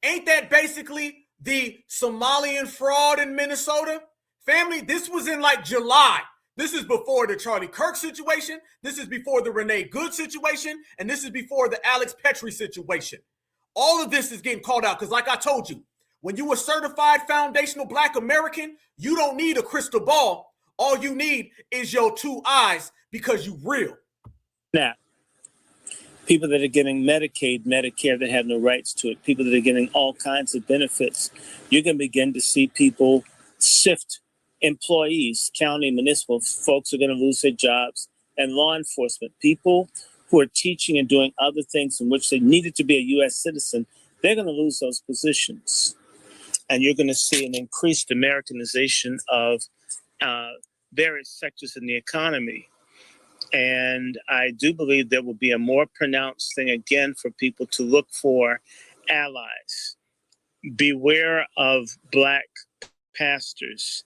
Ain't that basically the Somalian fraud in Minnesota? Family, this was in like July. This is before the Charlie Kirk situation. This is before the Renee Good situation. And this is before the Alex Petrie situation. All of this is getting called out because, like I told you, when you a certified foundational Black American, you don't need a crystal ball. All you need is your two eyes because you real. Now, people that are getting Medicaid, Medicare that have no rights to it, people that are getting all kinds of benefits, you're going to begin to see people sift employees, county, municipal folks are going to lose their jobs, and law enforcement, people who are teaching and doing other things in which they needed to be a U.S. citizen, they're going to lose those positions. And you're going to see an increased Americanization of various sectors in the economy. And I do believe there will be a more pronounced thing again for people to look for allies. Beware of Black pastors.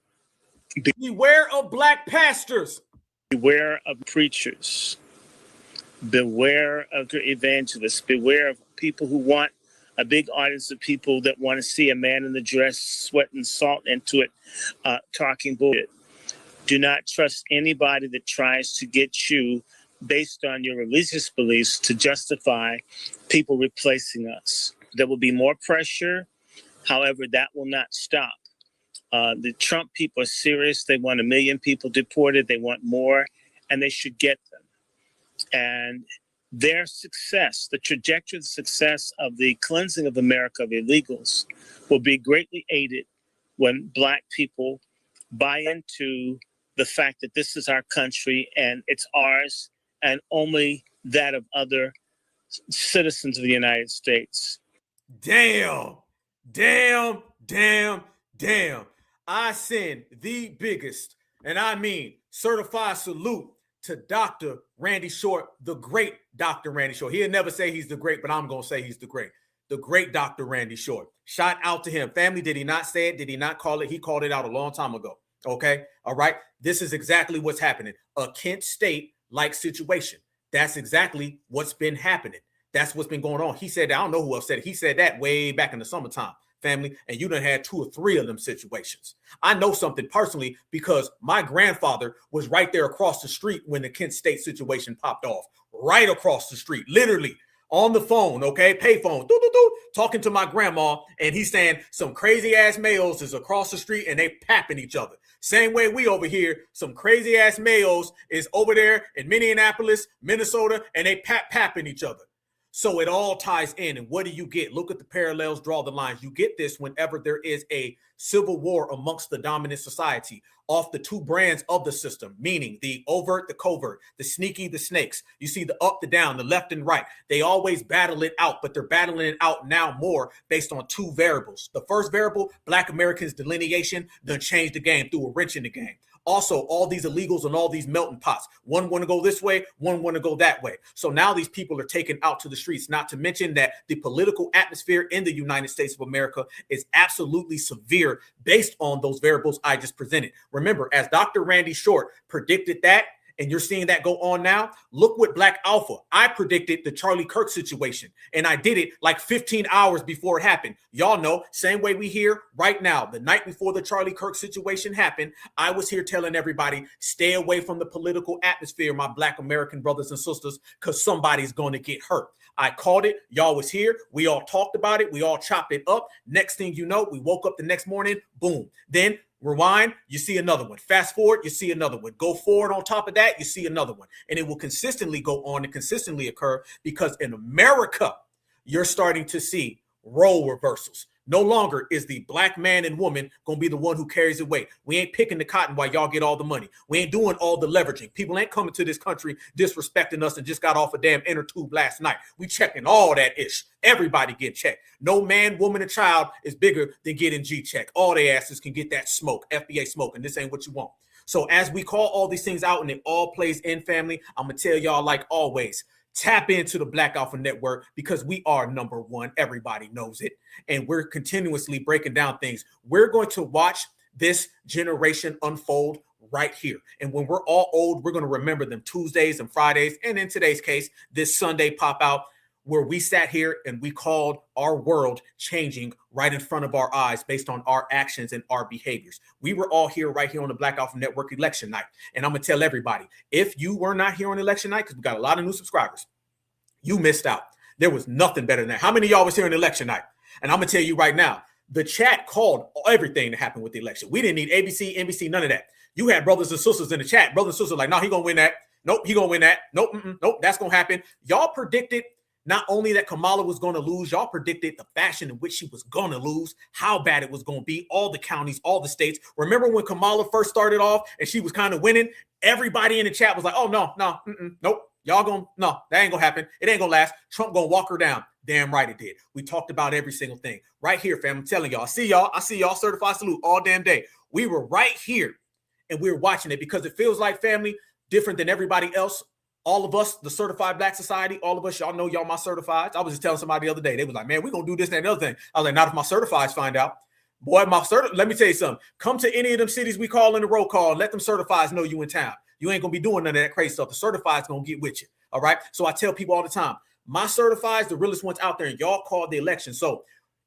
Beware of Black pastors. Beware of preachers. Beware of evangelists. Beware of people who want a big audience of people that want to see a man in the dress, sweating salt into it, talking bullshit. Do not trust anybody that tries to get you, based on your religious beliefs, to justify people replacing us. There will be more pressure. However, that will not stop. The Trump people are serious. They want 1 million people deported. They want more, and they should get them. And their success, the trajectory of the success of the cleansing of America of illegals, will be greatly aided when Black people buy into the fact that this is our country and it's ours and only that of other citizens of the United States. Damn. I send the biggest, and I mean certified salute to Dr. Randy Short, the great Dr. Randy Short. He'll never say he's the great, but I'm going to say he's the great. The great Dr. Randy Short. Shout out to him. Family, did he not say it? Did he not call it? He called it out a long time ago. Okay. All right. This is exactly what's happening. A Kent State-like situation. That's exactly what's been happening. That's what's been going on. He said that. I don't know who else said it. He said that way back in the summertime, family, and you done had 2 or 3 of them situations. I know something personally because my grandfather was right there across the street when the Kent State situation popped off. Right across the street, literally on the phone, okay, payphone, talking to my grandma, and he's saying some crazy ass males is across the street and they papping each other. Same way we over here, some crazy ass males is over there in Minneapolis, Minnesota, and they papping each other. So it all ties in. And what do you get? Look at the parallels, draw the lines. You get this whenever there is a civil war amongst the dominant society off the 2 brands of the system, meaning the overt, the covert, the sneaky, the snakes. You see the up, the down, the left and right. They always battle it out, but they're battling it out now more based on 2 variables. The first variable, Black Americans' delineation, done changed the game, threw a wrench in the game. Also, all these illegals and all these melting pots. One want to go this way, one want to go that way. So now these people are taken out to the streets, not to mention that the political atmosphere in the United States of America is absolutely severe based on those variables I just presented. Remember, as Dr. Randy Short predicted that, and you're seeing that go on now, look what Black Alpha, I predicted the Charlie Kirk situation, and I did it like 15 hours before it happened. Y'all know, same way we hear right now, the night before the Charlie Kirk situation happened, I was here telling everybody, stay away from the political atmosphere, my Black American brothers and sisters, because somebody's going to get hurt. I called it. Y'all was here. We all talked about it. We all chopped it up. Next thing you know, we woke up the next morning, boom. Then rewind, you see another one. Fast forward, you see another one. Go forward on top of that, you see another one. And it will consistently go on and consistently occur because in America, you're starting to see role reversals. No longer is the Black man and woman going to be the one who carries the weight. We ain't picking the cotton while y'all get all the money. We ain't doing all the leveraging. People ain't coming to this country disrespecting us and just got off a damn inner tube last night. We checking all that ish. Everybody get checked. No man, woman, and child is bigger than getting G-check. All they asses can get that smoke, FBA smoke, and this ain't what you want. So as we call all these things out and it all plays in, family, I'm going to tell y'all like always, Tap into the Black Alpha Network because we are number one. Everybody knows it. And we're continuously breaking down things. We're going to watch this generation unfold right here. And when we're all old, we're going to remember them Tuesdays and Fridays. And in today's case, this Sunday pop out where we sat here and we called our world changing right in front of our eyes based on our actions and our behaviors. We were all here right here on the Black Alpha Network election night. And I'm going to tell everybody, if you were not here on election night, because we got a lot of new subscribers, you missed out. There was nothing better than that. How many of y'all was here on election night? And I'm going to tell you right now, the chat called everything that happened with the election. We didn't need ABC, NBC, none of that. You had brothers and sisters in the chat. Brothers and sisters like, no, he going to win that. Nope, he going to win that. Nope, nope, that's going to happen. Y'all predicted not only that Kamala was going to lose, y'all predicted the fashion in which she was going to lose, how bad it was going to be, all the counties, all the states. Remember when Kamala first started off and she was kind of winning? Everybody in the chat was like, oh, nope. Y'all gonna, no, that ain't gonna happen. It ain't gonna last. Trump gonna walk her down. Damn right it did. We talked about every single thing. Right here, fam. I'm telling y'all. I see y'all certified salute all damn day. We were right here and we were watching it because it feels like, family, different than everybody else. All of us, the Certified Black Society, all of us, y'all know y'all my certifieds. I was just telling somebody the other day. They was like, man, we're gonna do this and that other thing. I was like, not if my certifieds find out. Boy, let me tell you something. Come to any of them cities we call in the roll call and let them certifieds know you in town. You ain't gonna be doing none of that crazy stuff. The certified's gonna get with you. All right. So I tell people all the time, my certifieds, the realest ones out there, and y'all called the election. So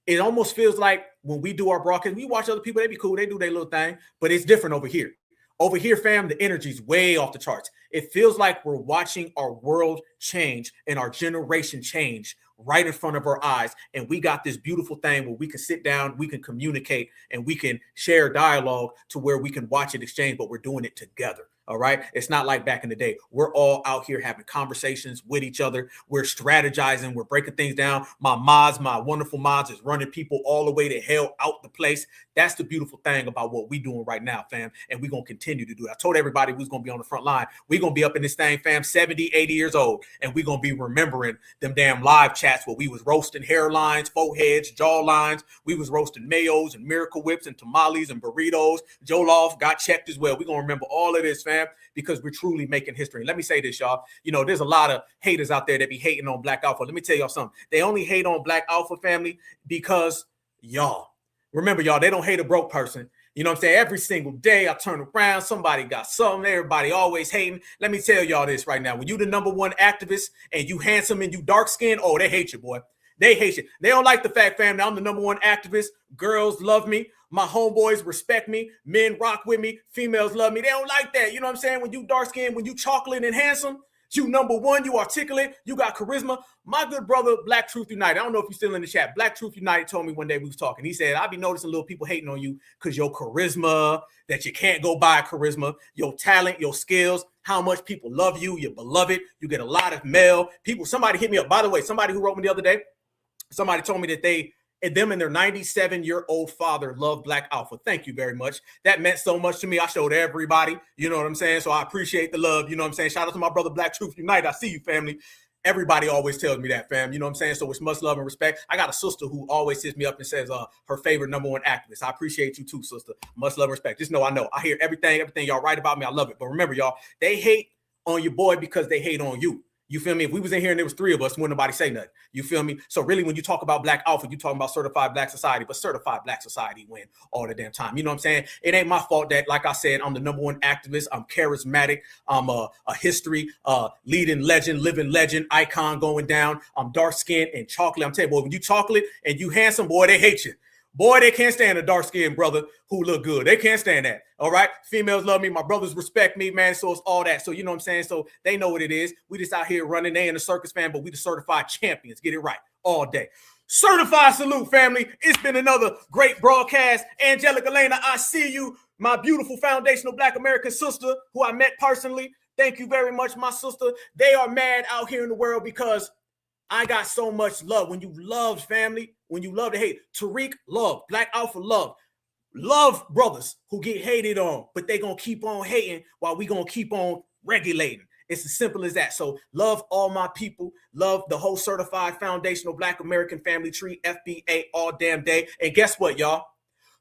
it almost feels like when we do our broadcast, we watch other people, they be cool, they do their little thing, but it's different over here. Over here, fam, the energy's way off the charts. It feels like we're watching our world change and our generation change right in front of our eyes. And we got this beautiful thing where we can sit down, we can communicate, and we can share dialogue to where we can watch it exchange, but we're doing it together. All right. It's not like back in the day. We're all out here having conversations with each other. We're strategizing. We're breaking things down. My mods, my wonderful mods is running people all the way to hell out the place. That's the beautiful thing about what we're doing right now, fam. And we're going to continue to do it. I told everybody who's going to be on the front line. We're going to be up in this thing, fam, 70, 80 years old. And we're going to be remembering them damn live chats where we was roasting hairlines, foreheads, jawlines. We was roasting mayos and Miracle Whips and tamales and burritos. Jollof got checked as well. We're going to remember all of this, fam, because we're truly making history. Let me say this, y'all. You know, there's a lot of haters out there that be hating on Black Alpha. Let me tell y'all something. They only hate on Black Alpha, family, because y'all. Remember, y'all, they don't hate a broke person. You know what I'm saying? Every single day I turn around, somebody got something, everybody always hating. Let me tell y'all this right now. When you the number one activist and you handsome and you dark skinned, oh, they hate you, boy. They hate you. They don't like the fact, fam, that I'm the number one activist. Girls love me. My homeboys respect me. Men rock with me. Females love me. They don't like that. You know what I'm saying? When you dark skinned, when you chocolate and handsome, you number one, you articulate, you got charisma. My good brother, Black Truth United, I don't know if you're still in the chat. Black Truth United told me one day we was talking. He said, I be noticing little people hating on you because your charisma, that you can't go by charisma, your talent, your skills, how much people love you, you're beloved, you get a lot of mail. People, somebody hit me up. By the way, somebody who wrote me the other day, somebody told me that them and their 97-year-old father love Black Alpha. Thank you very much. That meant so much to me. I showed everybody, you know what I'm saying? So I appreciate the love, you know what I'm saying? Shout out to my brother, Black Truth United. I see you, family. Everybody always tells me that, fam. You know what I'm saying? So it's much love and respect. I got a sister who always hits me up and says her favorite number one activist. I appreciate you too, sister. Much love and respect. Just know I know. I hear everything y'all write about me. I love it. But remember, y'all, they hate on your boy because they hate on you. You feel me? If we was in here and there was three of us, wouldn't nobody say nothing. You feel me? So really, when you talk about Black Alpha, you talking about Certified Black Society, but Certified Black Society win all the damn time. You know what I'm saying? It ain't my fault that, like I said, I'm the number one activist. I'm charismatic. I'm a history, leading legend, living legend, icon going down. I'm dark skinned and chocolate. I'm telling you, boy, when you chocolate and you handsome, boy, they hate you. Boy, they can't stand a dark-skinned brother who look good. They can't stand that. All right. Females love me. My brothers respect me, man. So it's all that. So you know what I'm saying? So they know what it is. We just out here running. They in the circus, fan, but we the certified champions. Get it right all day. Certified salute, family. It's been another great broadcast. Angelica Lena, I see you. My beautiful foundational Black American sister who I met personally. Thank you very much, my sister. They are mad out here in the world because I got so much love. When you love family, when you love to hate, Tariq love, Black Alpha love brothers who get hated on, but they gonna keep on hating while we gonna keep on regulating. It's as simple as that. So love all my people, love the whole certified foundational Black American family tree, FBA all damn day. And guess what, y'all?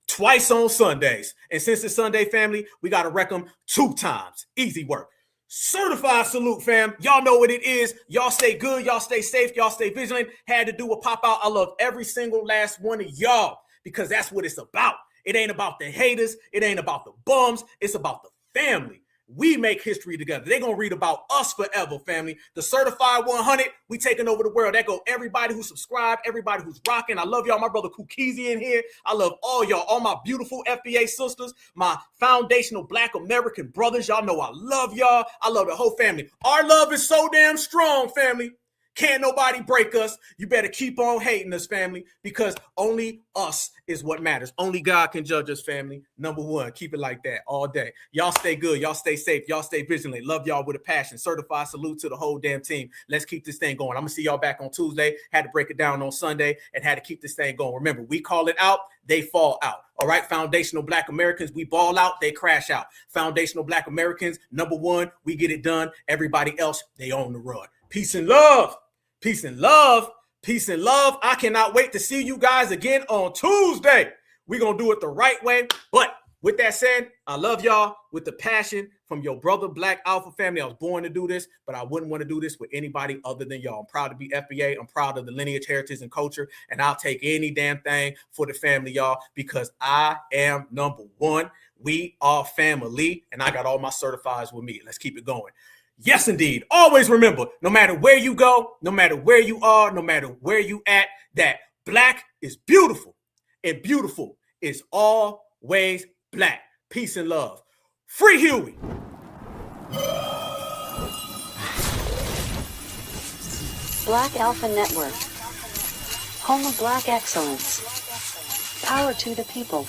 Twice on Sundays. And since it's Sunday, family, we got to wreck them 2 times. Easy work. Certified salute, fam. Y'all know what it is. Y'all stay good. Y'all stay safe. Y'all stay vigilant. Had to do a pop out. I love every single last one of y'all because that's what it's about. It ain't about the haters. It ain't about the bums. It's about the family. We make history together. They're going to read about us forever, family. The Certified 100, we taking over the world. That go everybody who subscribed, everybody who's rocking. I love y'all. My brother Kukizi in here. I love all y'all, all my beautiful FBA sisters, my foundational Black American brothers. Y'all know I love y'all. I love the whole family. Our love is so damn strong, family. Can't nobody break us. You better keep on hating us, family, because only us is what matters. Only God can judge us, family. Number one, keep it like that all day. Y'all stay good. Y'all stay safe. Y'all stay vigilant. Love y'all with a passion. Certified salute to the whole damn team. Let's keep this thing going. I'm going to see y'all back on Tuesday. Had to break it down on Sunday and had to keep this thing going. Remember, we call it out. They fall out. All right. Foundational Black Americans, we ball out. They crash out. Foundational Black Americans, number one, we get it done. Everybody else, they own the run. Peace and love. Peace and love. Peace and love. I cannot wait to see you guys again on Tuesday. We're going to do it the right way. But with that said, I love y'all with the passion from your brother Black Alpha family. I was born to do this, but I wouldn't want to do this with anybody other than y'all. I'm proud to be FBA. I'm proud of the lineage, heritage, and culture. And I'll take any damn thing for the family, y'all, because I am number one. We are family. And I got all my certifieds with me. Let's keep it going. Yes, indeed. Always remember, no matter where you go, no matter where you are, no matter where you at, that Black is beautiful and beautiful is always Black. Peace and love. Free Huey. Black Alpha Network. Home of Black excellence. Power to the people.